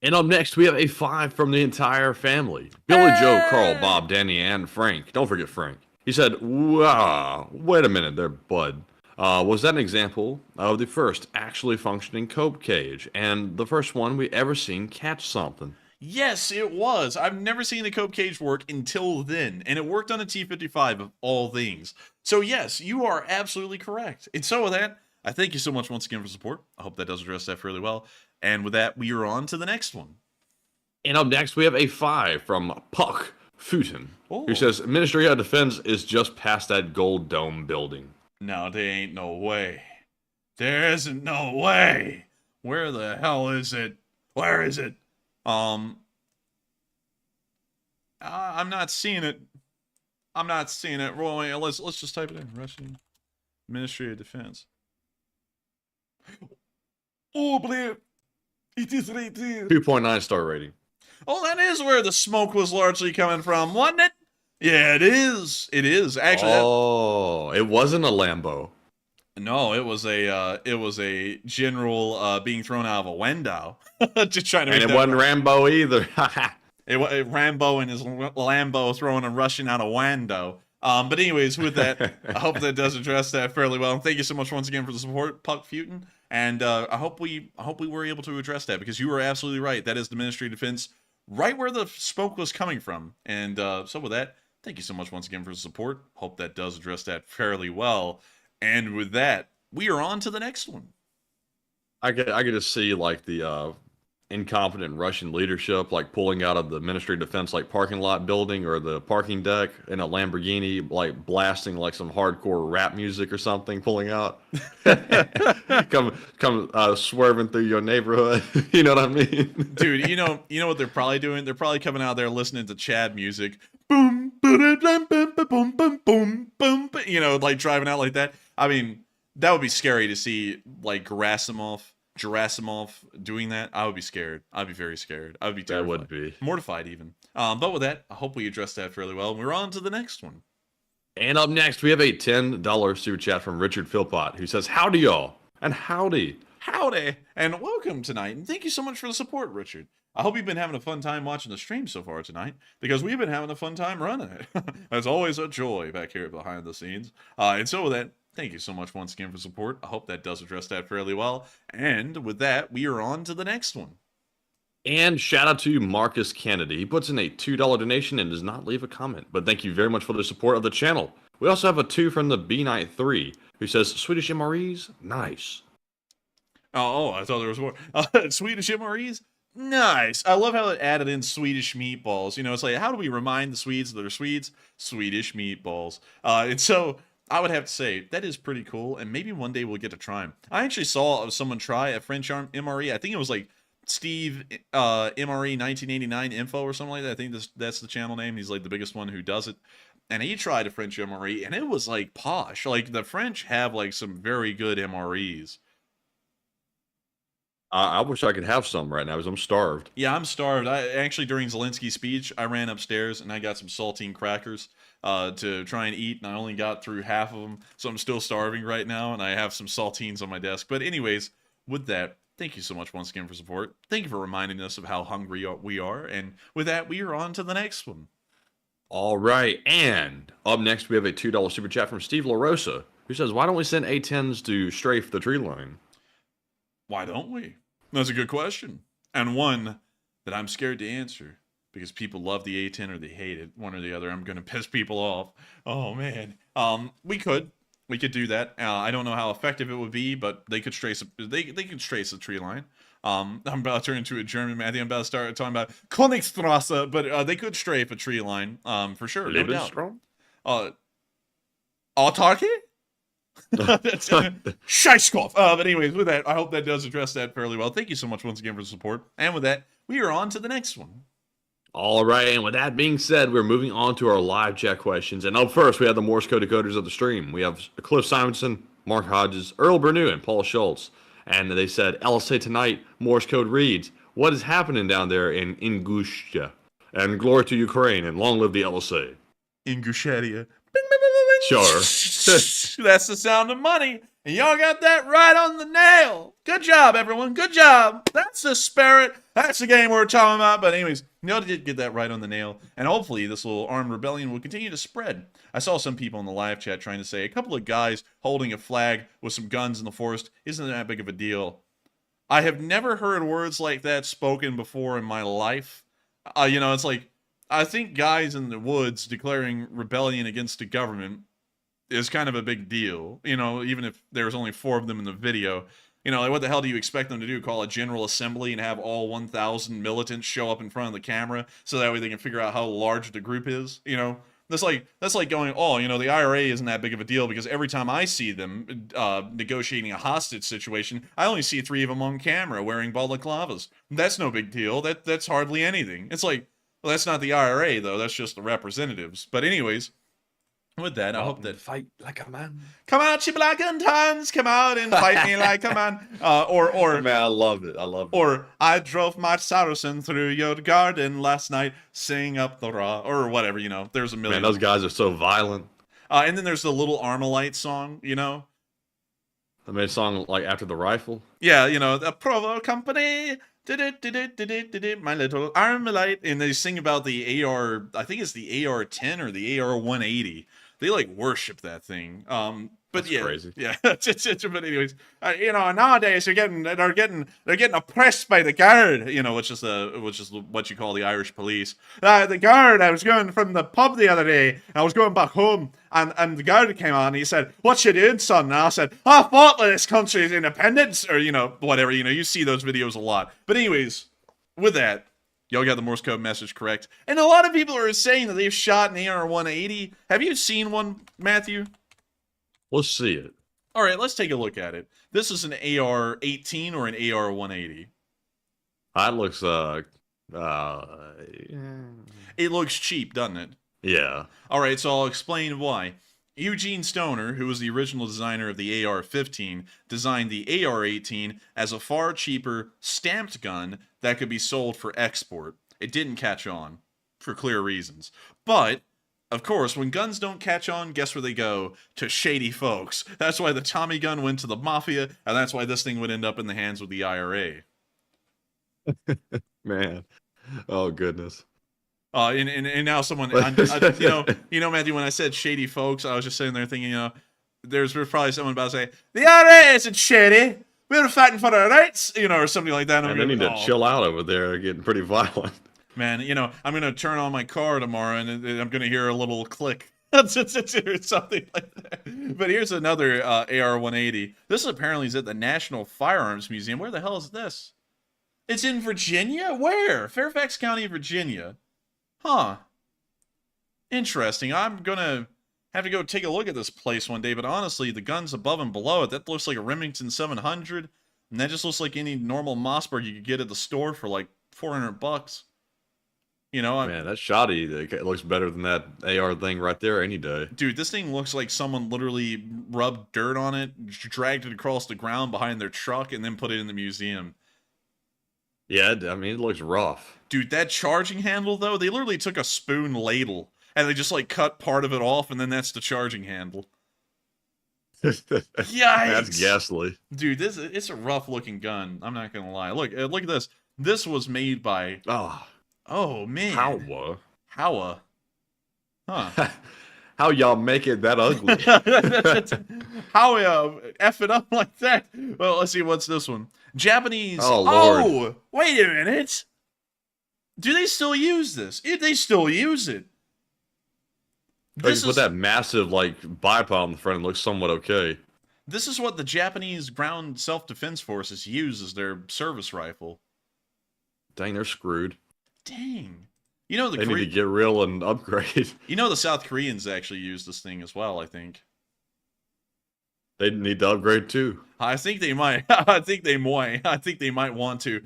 And up next, we have a 5 from the entire family. Billy, Joe, Carl, Bob, Danny, and Frank. Don't forget Frank. He said, wow, wait a minute there, bud. Was that an example of the first actually functioning cope cage and the first one we ever seen catch something? Yes, it was. I've never seen the cope cage work until then, and it worked on a T-55 of all things. So yes, you are absolutely correct. And so with that, I thank you so much once again for support. I hope that does address that fairly well. And with that, we are on to the next one. And up next, we have a 5 from Puck Futin, who says, Ministry of Defense is just past that gold dome building. No, there ain't no way. There isn't no way. Where the hell is it? Where is it? I'm not seeing it. I'm not seeing it. Well, wait, let's just type it in. Russian Ministry of Defense. Oh, believe it is right there. 2.9 star rating. Oh, that is where the smoke was largely coming from, wasn't it? Yeah, it is. It is actually. Oh, it wasn't a Lambo. No, it was a general being thrown out of a window. Just trying to. And it wasn't Rambo either. it Rambo and his Lambo throwing a Russian out a window. But anyways, with that, I hope that does address that fairly well. And thank you so much once again for the support, Puck Futin. And I hope we were able to address that, because you were absolutely right. That is the Ministry of Defense, right where the smoke was coming from. And so with that, thank you so much once again for the support. Hope that does address that fairly well. And with that, we are on to the next one. I get to see like the incompetent Russian leadership like pulling out of the Ministry of Defense like parking lot building or the parking deck in a Lamborghini, like blasting like some hardcore rap music or something, pulling out. come swerving through your neighborhood. You know what I mean? Dude, you know what they're probably doing? They're probably coming out there listening to Chad music. Boom, boom, boom, boom, boom, boom, boom, boom. You know, like driving out like that. I mean, that would be scary to see, like Gerasimov doing that. I would be scared. I'd be very scared. I'd be terrified. That would be. Mortified even. But with that, I hope we addressed that fairly well. We're on to the next one. And up next, we have a $10 super chat from Richard Philpott, who says, howdy y'all, and howdy. Howdy, and welcome tonight. And thank you so much for the support, Richard. I hope you've been having a fun time watching the stream so far tonight, because we've been having a fun time running it. It's always a joy back here behind the scenes. And so with that, thank you so much once again for support. I hope that does address that fairly well. And with that, we are on to the next one. And shout out to Marcus Kennedy. He puts in a $2 donation and does not leave a comment. But thank you very much for the support of the channel. We also have a 2 from the B-Night3, who says, Swedish MREs? Nice. Oh, I thought there was more. Swedish MREs? Nice. I love how it added in Swedish meatballs. You know, it's like, how do we remind the Swedes that they're Swedes? Swedish meatballs. And so I would have to say, that is pretty cool, and maybe one day we'll get to try them. I actually saw someone try a French MRE. I think it was like Steve MRE 1989 Info or something like that. I think that's the channel name. He's like the biggest one who does it. And he tried a French MRE, and it was like posh. Like, the French have like some very good MREs. I wish I could have some right now, because I'm starved. Yeah, I'm starved. I actually, during Zelensky's speech, I ran upstairs and I got some saltine crackers to try and eat, and I only got through half of them, so I'm still starving right now, and I have some saltines on my desk. But anyways, with that, thank you so much once again for support. Thank you for reminding us of how hungry we are, and with that, we are on to the next one. All right, and up next, we have a $2 super chat from Steve LaRosa, who says, why don't we send A-10s to strafe the tree line? Why don't we? That's a good question, and one that I'm scared to answer, because people love the A-10 or they hate it, one or the other. I'm going to piss people off. Oh, man. We could. We could do that. I don't know how effective it would be, but they could trace they could trace a tree line. I'm about to turn into a German, Matthew. I'm about to start talking about Königstrasse, but they could strafe a tree line, for sure, no doubt. Autarky? Scheißkopf. But anyways, with that, I hope that does address that fairly well. Thank you so much once again for the support. And with that, we are on to the next one. All right, and with that being said, we're moving on to our live chat questions. And up first, we have the Morse code decoders of the stream. We have Cliff Simonson, Mark Hodges, Earl Bernew, and Paul Schultz. And they said, LSA tonight, Morse code reads, what is happening down there in Ingushetia? And glory to Ukraine, and long live the LSA. Ingushetia. Sure. That's the sound of money. And y'all got that right on the nail. Good job, everyone. Good job. That's the spirit. That's the game we're talking about. But anyways, y'all did get that right on the nail. And hopefully this little armed rebellion will continue to spread. I saw some people in the live chat trying to say a couple of guys holding a flag with some guns in the forest isn't that big of a deal. I have never heard words like that spoken before in my life. It's like, I think guys in the woods declaring rebellion against the government is kind of a big deal, even if there's only 4 of them in the video. Like what the hell do you expect them to do? Call a general assembly and have all 1,000 militants show up in front of the camera so that way they can figure out how large the group is? That's like going, the IRA isn't that big of a deal because every time I see them negotiating a hostage situation, I only see 3 of them on camera wearing balaclavas. That's no big deal. That's hardly anything. It's like, well, that's not the IRA though. That's just the representatives. But anyways, with that, I hope that fight like a man. Come out, you black and tans. Come out and fight me like a man. Or man, I love it. I love it. Or I drove my Saracen through your garden last night, sing up the raw, or whatever. There's a million. Man, those guys are so violent. And then there's the Little Armalite song. I made a song like after the rifle. Yeah, the Provo Company. My little Armalite, and they sing about the AR. I think it's the AR-10 or the AR-180. They like worship that thing. But that's yeah, crazy. Yeah. But anyways, nowadays they're getting oppressed by the guard. Which is what you call the Irish police. The guard. I was going from the pub the other day. And I was going back home, and the guard came on. And he said, "What you doing, son?" And I said, "I fought for this country's independence," or whatever. You see those videos a lot. But anyways, with that. Y'all got the Morse code message correct. And a lot of people are saying that they've shot an AR-180. Have you seen one, Matthew? Let's see it. All right, let's take a look at it. This is an AR-18 or an AR-180? That looks, It looks cheap, doesn't it? Yeah. All right, so I'll explain why. Eugene Stoner, who was the original designer of the AR-15, designed the AR-18 as a far cheaper stamped gun that could be sold for export. It didn't catch on, for clear reasons. But, of course, when guns don't catch on, guess where they go? To shady folks. That's why the Tommy gun went to the mafia, and that's why this thing would end up in the hands of the IRA. Man. Oh, goodness. And now someone, Matthew, when I said shady folks, I was just sitting there thinking, there's probably someone about to say, the IRA isn't shady. We're fighting for our rights, or something like that. And they need to chill out over there. They're getting pretty violent. Man, I'm going to turn on my car tomorrow and I'm going to hear a little click. Or something like that. But here's another AR-180. This apparently is at the National Firearms Museum. Where the hell is this? It's in Virginia? Where? Fairfax County, Virginia. Huh. Interesting. I'm going to have to go take a look at this place one day, but honestly, the guns above and below it, that looks like a Remington 700, and that just looks like any normal Mossberg you could get at the store for like $400. Man, that shoddy, it looks better than that AR thing right there any day. Dude, this thing looks like someone literally rubbed dirt on it, dragged it across the ground behind their truck, and then put it in the museum. Yeah, I mean, it looks rough. Dude, that charging handle, though, they literally took a spoon ladle, and they just, like, cut part of it off, and then that's the charging handle. Yikes! That's ghastly. Dude, it's a rough-looking gun. I'm not gonna lie. Look at this. This was made by... Oh, man. How? Huh. How y'all make it that ugly? How F it up like that? Well, let's see. What's this one? Japanese. Oh, Lord. Oh, wait a minute. Do they still use this? They still use it. Or you put that massive like bipod on the front and looks somewhat okay. This is what the Japanese ground self-defense forces use as their service rifle. Dang, they're screwed. Dang. You know they need to get real and upgrade. You know the South Koreans actually use this thing as well, I think. They need to upgrade too. I think they might. I think they might want to.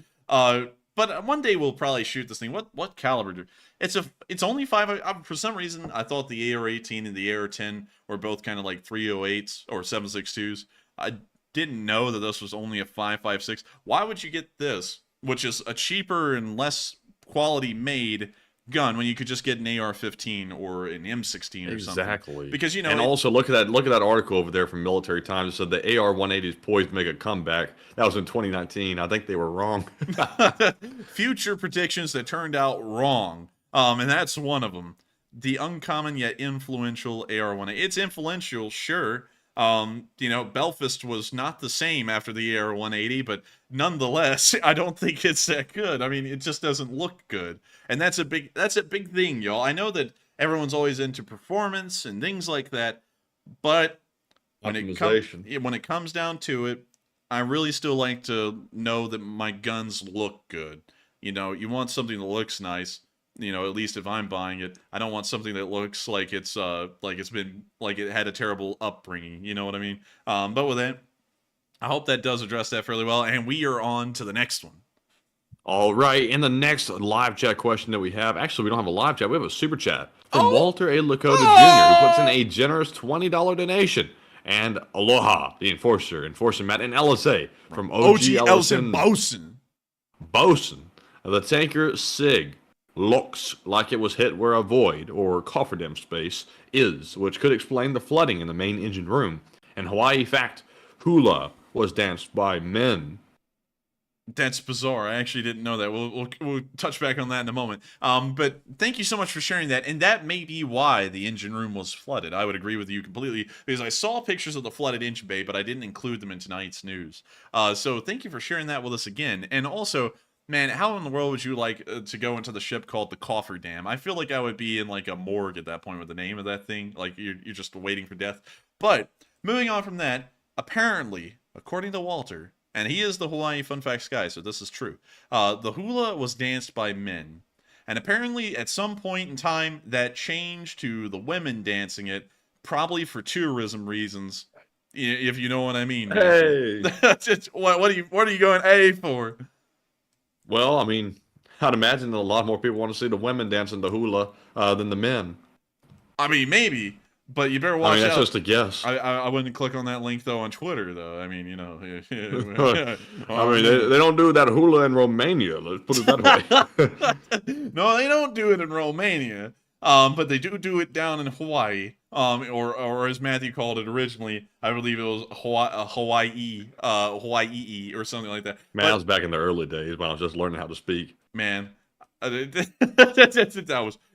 But one day we'll probably shoot this thing. What caliber do? It's only 5. For some reason, I thought the AR-18 and the AR-10 were both kind of like 308s or 7.62s. I didn't know that this was only a 5.56. Why would you get this, which is a cheaper and less quality made gun, when you could just get an AR-15 or an M16 or something? Exactly. Because and also look at that article over there from Military Times. It said the AR-180 is poised to make a comeback. That was in 2019. I think they were wrong. Future predictions that turned out wrong. And that's one of them. The uncommon yet influential AR-180. It's influential, sure. Belfast was not the same after the AR-180, but nonetheless, I don't think it's that good. I mean, it just doesn't look good. And that's a big thing, y'all. I know that everyone's always into performance and things like that, but when it comes down to it, I really still like to know that my guns look good. You want something that looks nice. At least if I'm buying it, I don't want something that looks like it had a terrible upbringing. You know what I mean? But with that, I hope that does address that fairly well. And we are on to the next one. All right. And the next live chat question that we have, actually, we don't have a live chat. We have a super chat from Walter A. Lakota Jr., who puts in a generous $20 donation. And Aloha, the Enforcer Matt, and LSA from OG Ellison Bosun. The tanker Sig looks like it was hit where a void or cofferdam space is, which could explain the flooding in the main engine room. And Hawaii fact, hula was danced by men. That's bizarre. I actually didn't know that. We'll touch back on that in a moment. But thank you so much for sharing that. And that may be why the engine room was flooded. I would agree with you completely, because I saw pictures of the flooded engine bay, but I didn't include them in tonight's news. So thank you for sharing that with us again. And also, man, how in the world would you like to go into the ship called the Cofferdam? I feel like I would be in like a morgue at that point with the name of that thing. Like you're just waiting for death. But moving on from that, apparently, according to Walter, and he is the Hawaii Fun Facts guy, so this is true, the hula was danced by men. And apparently, at some point in time, that changed to the women dancing it, probably for tourism reasons, if you know what I mean. Hey! What are you going A for? Well, I mean, I'd imagine that a lot more people want to see the women dancing the hula than the men. I mean, maybe, but you better watch out. That's just a guess. I wouldn't click on that link, though, on Twitter, though. I mean, I mean, they don't do that hula in Romania. Let's put it that way. No, they don't do it in Romania. But they do it down in Hawaii. Or as Matthew called it originally, I believe it was Hawaii or something like that. Man, that was back in the early days when I was just learning how to speak. Man, that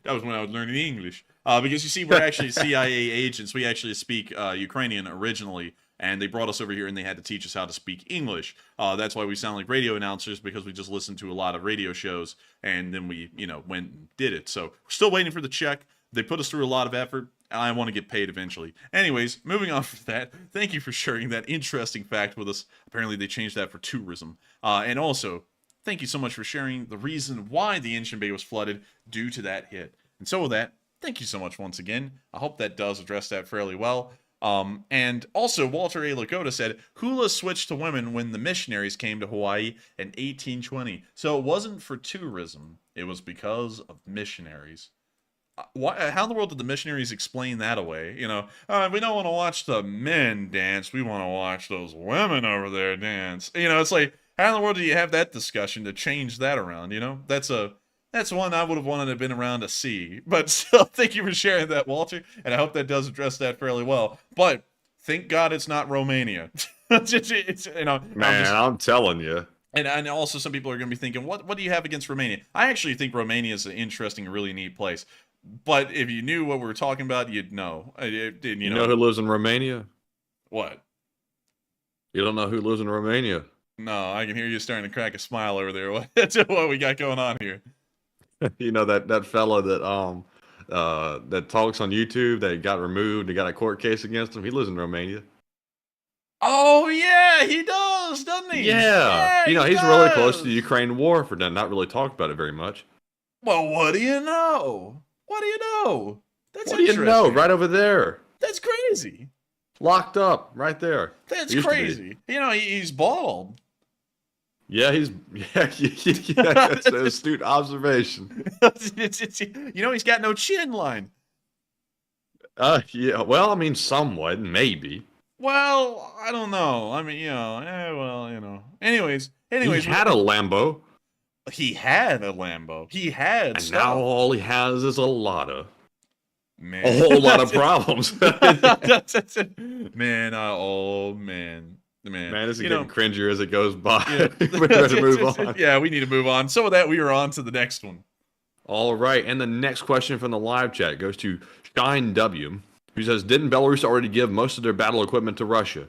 was when I was learning English. Because you see, we're actually CIA agents. We actually speak Ukrainian originally, and they brought us over here and they had to teach us how to speak English. That's why we sound like radio announcers, because we just listened to a lot of radio shows, and then we, went and did it. So we're still waiting for the check. They put us through a lot of effort. I want to get paid eventually. Anyways, moving on from that, thank you for sharing that interesting fact with us. Apparently they changed that for tourism. And also, thank you so much for sharing the reason why the engine bay was flooded due to that hit. And so with that, thank you so much once again. I hope that does address that fairly well. And also, Walter A. Lakota said, hula switched to women when the missionaries came to Hawaii in 1820. So it wasn't for tourism. It was because of missionaries. How in the world did the missionaries explain that away? We don't want to watch the men dance. We want to watch those women over there dance. It's like, how in the world do you have that discussion to change that around? That's one I would have wanted to have been around to see. But still, thank you for sharing that, Walter. And I hope that does address that fairly well. But thank God it's not Romania. I'm telling you. And also some people are going to be thinking, what do you have against Romania? I actually think Romania is an interesting, really neat place. But if you knew what we were talking about, you'd know. You know who lives in Romania? What? You don't know who lives in Romania? No, I can hear you starting to crack a smile over there. What we got going on here? That fella that that talks on YouTube that got removed. They got a court case against him. He lives in Romania. Oh yeah, he does, doesn't he? Yeah, he he's really close does. to the Ukraine war for not really talked about it very much. Well, what do you know? What do you know? That's What do you know? Right over there. That's crazy. Locked up right there. That's Used to be. crazy. He's bald. Yeah, that's an astute observation. He's got no chin line. Yeah, well, I mean, somewhat, maybe. Well, I don't know. I mean, Anyways, he had a Lambo. He had a Lambo. He had And stuff. now all he has is a Lotta. Man. A whole lot of problems. Man, Man, this is getting cringier as it goes by. Yeah. We better move on. Yeah, we need to move on. So with that, we are on to the next one. All right, and the next question from the live chat goes to Shine W, who says, didn't Belarus already give most of their battle equipment to Russia?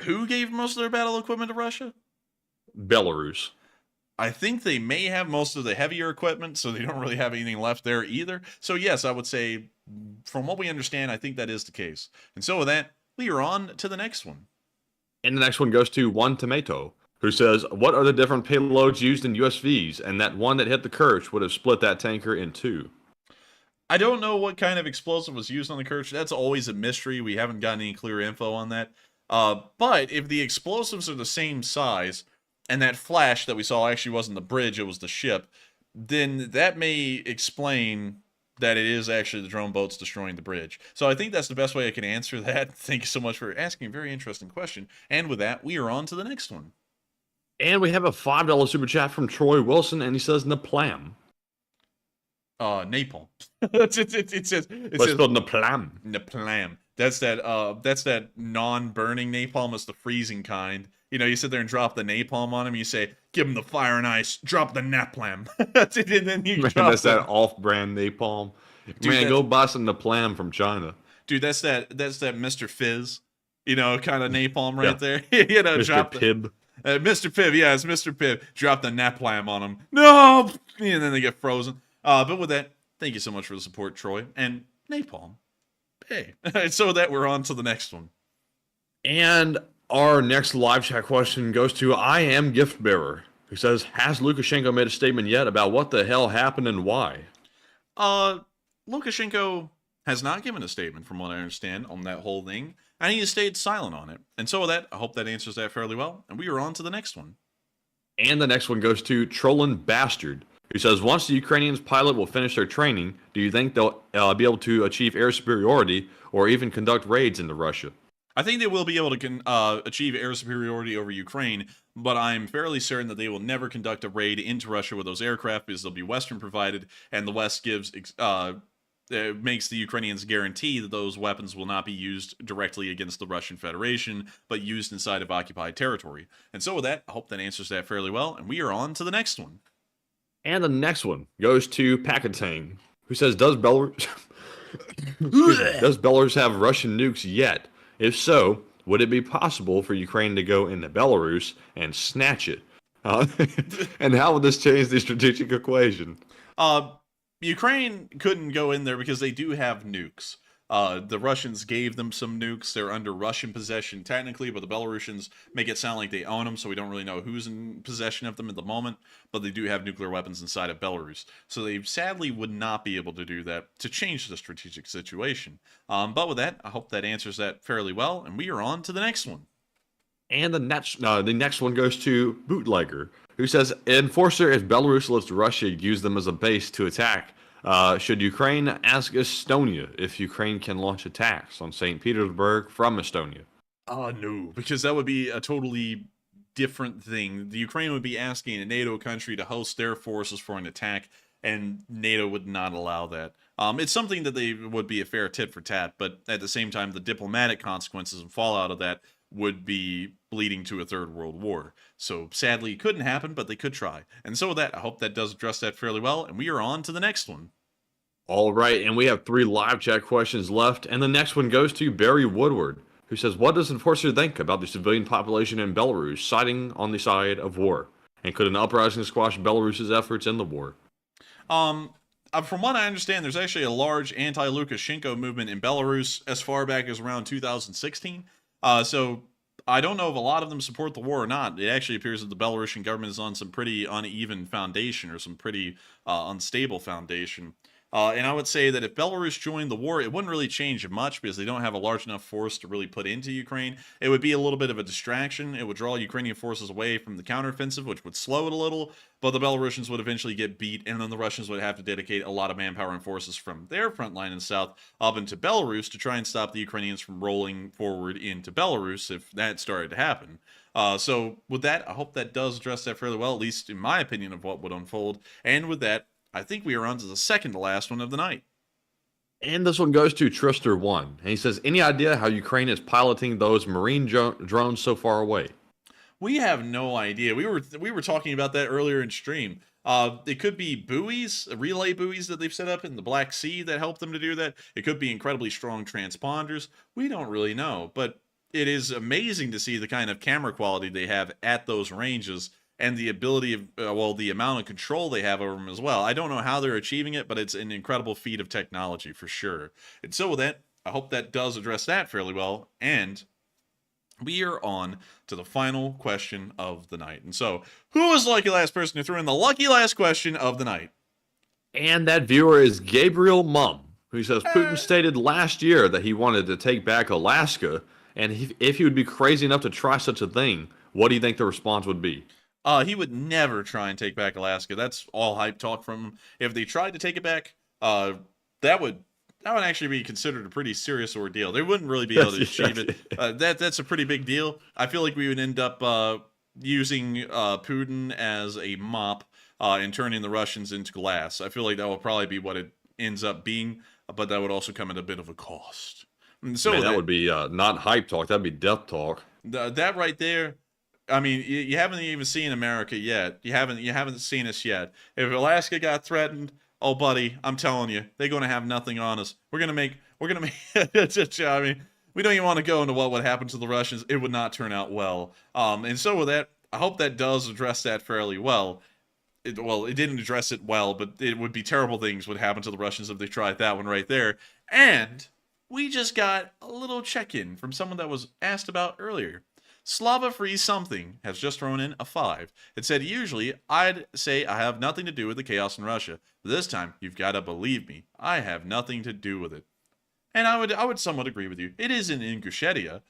Who gave most of their battle equipment to Russia? Belarus. I think they may have most of the heavier equipment, so they don't really have anything left there either. So yes, I would say, from what we understand, I think that is the case. And so with that, we are on to the next one. And the next one goes to One Tomato, who says, what are the different payloads used in USVs? And that one that hit the Kerch would have split that tanker in two. I don't know what kind of explosive was used on the Kerch. That's always a mystery. We haven't gotten any clear info on that. But if the explosives are the same size, and that flash that we saw actually wasn't the bridge, it was the ship, then that may explain that it is actually the drone boats destroying the bridge. So I think that's the best way I can answer that. Thank you so much for asking a very interesting question. And with that, we are on to the next one. And we have a $5 super chat from Troy Wilson, and he says Naplam. Napalm. it says spelled Naplam. Naplam. That's that non-burning napalm. It's the freezing kind. You sit there and drop the napalm on him. You say, "Give him the fire and ice. Drop the napalm." And then you drop that's that off-brand napalm. Dude, man, go buy some napalm from China. Dude, that's that Mr. Fizz, kind of napalm right there. Mr. Drop Pibb. Mr. Pibb, yeah, it's Mr. Pibb. Drop the napalm on him. No, and then they get frozen. But with that, thank you so much for the support, Troy, and napalm. Hey, so that we're on to the next one. And our next live chat question goes to I Am Gift Bearer, who says, has Lukashenko made a statement yet about what the hell happened and why? Lukashenko has not given a statement, from what I understand, on that whole thing, and he has stayed silent on it. And so with that, I hope that answers that fairly well, and we are on to the next one. And the next one goes to Trollin Bastard, who says, once the Ukrainians pilot will finish their training, do you think they'll be able to achieve air superiority or even conduct raids into Russia? I think they will be able to achieve air superiority over Ukraine, but I'm fairly certain that they will never conduct a raid into Russia with those aircraft because they'll be Western provided, and the West makes the Ukrainians guarantee that those weapons will not be used directly against the Russian Federation, but used inside of occupied territory. And so with that, I hope that answers that fairly well, and we are on to the next one. And the next one goes to Pakatang, who says, does Belarus have Russian nukes yet? If so, would it be possible for Ukraine to go into Belarus and snatch it? And how would this change the strategic equation? Ukraine couldn't go in there because they do have nukes. The Russians gave them some nukes. They're under Russian possession technically, but the Belarusians make it sound like they own them, so we don't really know who's in possession of them at the moment, but they do have nuclear weapons inside of Belarus. So they sadly would not be able to do that to change the strategic situation. But with that, I hope that answers that fairly well, and we are on to the next one. And the next one goes to Bootlegger, who says, Enforcer, if Belarus lets Russia use them as a base to attack, should Ukraine ask Estonia if Ukraine can launch attacks on St. Petersburg from Estonia? No, because that would be a totally different thing. The Ukraine would be asking a NATO country to host their forces for an attack, and NATO would not allow that. It's something that they would be a fair tit for tat, but at the same time, the diplomatic consequences and fallout of that would be leading to a third world war. So sadly, it couldn't happen, but they could try. And so with that, I hope that does address that fairly well, and we are on to the next one. All right, and we have 3 live chat questions left, and the next one goes to Barry Woodward, who says, what does Enforcer think about the civilian population in Belarus siding on the side of war? And could an uprising squash Belarus's efforts in the war? from what I understand, there's actually a large anti-Lukashenko movement in Belarus as far back as around 2016. So I don't know if a lot of them support the war or not. It actually appears that the Belarusian government is on some pretty uneven foundation, or some pretty unstable foundation. And I would say that if Belarus joined the war, it wouldn't really change much because they don't have a large enough force to really put into Ukraine. It would be a little bit of a distraction. It would draw Ukrainian forces away from the counteroffensive, which would slow it a little, but the Belarusians would eventually get beat, and then the Russians would have to dedicate a lot of manpower and forces from their front line in the south up into Belarus to try and stop the Ukrainians from rolling forward into Belarus if that started to happen. So with that, I hope that does address that fairly well, at least in my opinion of what would unfold. And with that, I think we are on to the second to last one of the night. And this one goes to Trister1. And he says, any idea how Ukraine is piloting those marine drones so far away? We have no idea. We were talking about that earlier in stream. It could be buoys, relay buoys that they've set up in the Black Sea that help them to do that. It could be incredibly strong transponders. We don't really know. But it is amazing to see the kind of camera quality they have at those ranges, and the ability of, the amount of control they have over them as well. I don't know how they're achieving it, but it's an incredible feat of technology for sure. And so with that, I hope that does address that fairly well. And we are on to the final question of the night. And so, who was the lucky last person who threw in the lucky last question of the night? And that viewer is Gabriel Mum, who says Putin stated last year that he wanted to take back Alaska, and if he would be crazy enough to try such a thing, what do you think the response would be? He would never try and take back Alaska. That's all hype talk from him. If they tried to take it back, that would actually be considered a pretty serious ordeal. They wouldn't really be able to achieve it. That's a pretty big deal. I feel like we would end up using Putin as a mop and turning the Russians into glass. I feel like that will probably be what it ends up being, but that would also come at a bit of a cost. And so that would be not hype talk. That'd be death talk. That right there. I mean, you haven't even seen America yet. You haven't seen us yet. If Alaska got threatened, oh buddy, I'm telling you, they're going to have nothing on us. We're gonna make. I mean, we don't even want to go into what would happen to the Russians. It would not turn out well. And so with that, I hope that does address that fairly well. It didn't address it well, but it would be terrible things would happen to the Russians if they tried that one right there. And we just got a little check-in from someone that was asked about earlier. Slava Free Something has just thrown in a 5. It said, usually I'd say I have nothing to do with the chaos in Russia. But this time, you've got to believe me. I have nothing to do with it. And I would somewhat agree with you. It is in Ingushetia,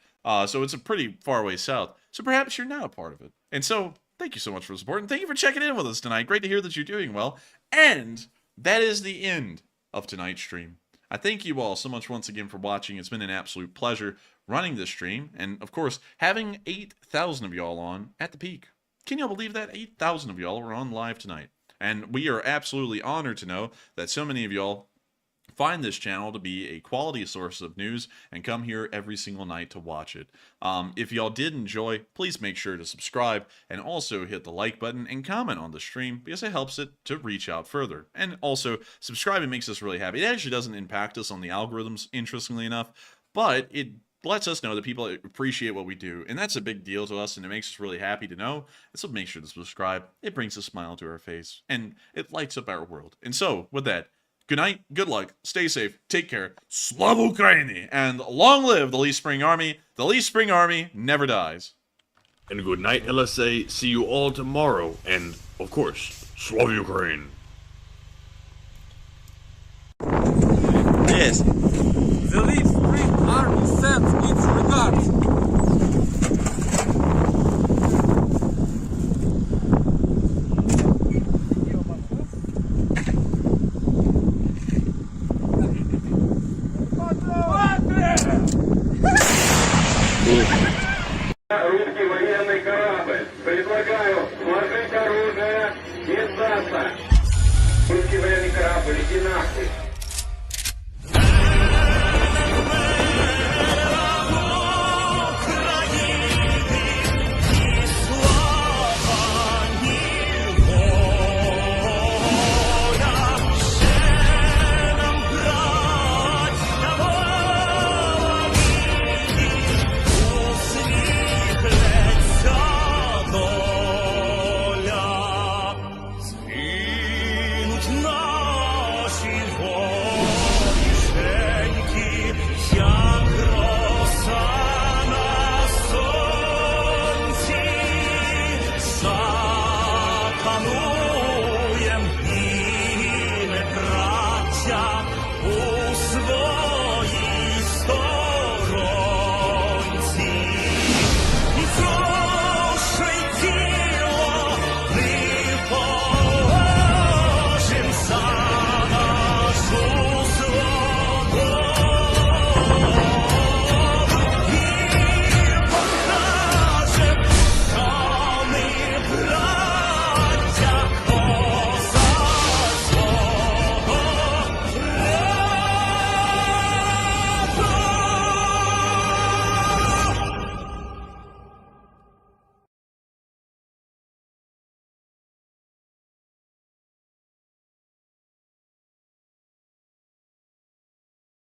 so it's a pretty far away south. So perhaps you're not a part of it. And so, thank you so much for the support, and thank you for checking in with us tonight. Great to hear that you're doing well. And that is the end of tonight's stream. I thank you all so much once again for watching. It's been an absolute pleasure running this stream, and of course, having 8,000 of y'all on at the peak. Can y'all believe that? 8,000 of y'all were on live tonight. And we are absolutely honored to know that so many of y'all find this channel to be a quality source of news and come here every single night to watch it. If y'all did enjoy, please make sure to subscribe and also hit the like button and comment on the stream because it helps it to reach out further. And also, subscribing makes us really happy. It actually doesn't impact us on the algorithms, interestingly enough, but it lets us know that people appreciate what we do, and that's a big deal to us, and it makes us really happy to know. And so make sure to subscribe. It brings a smile to our face, and it lights up our world. And so, with that, good night, good luck, stay safe, take care, Slava Ukraini, and long live the Leaf Spring Army. The Leaf Spring Army never dies. And good night, LSA. See you all tomorrow. And, of course, Slava Ukraine. Yes.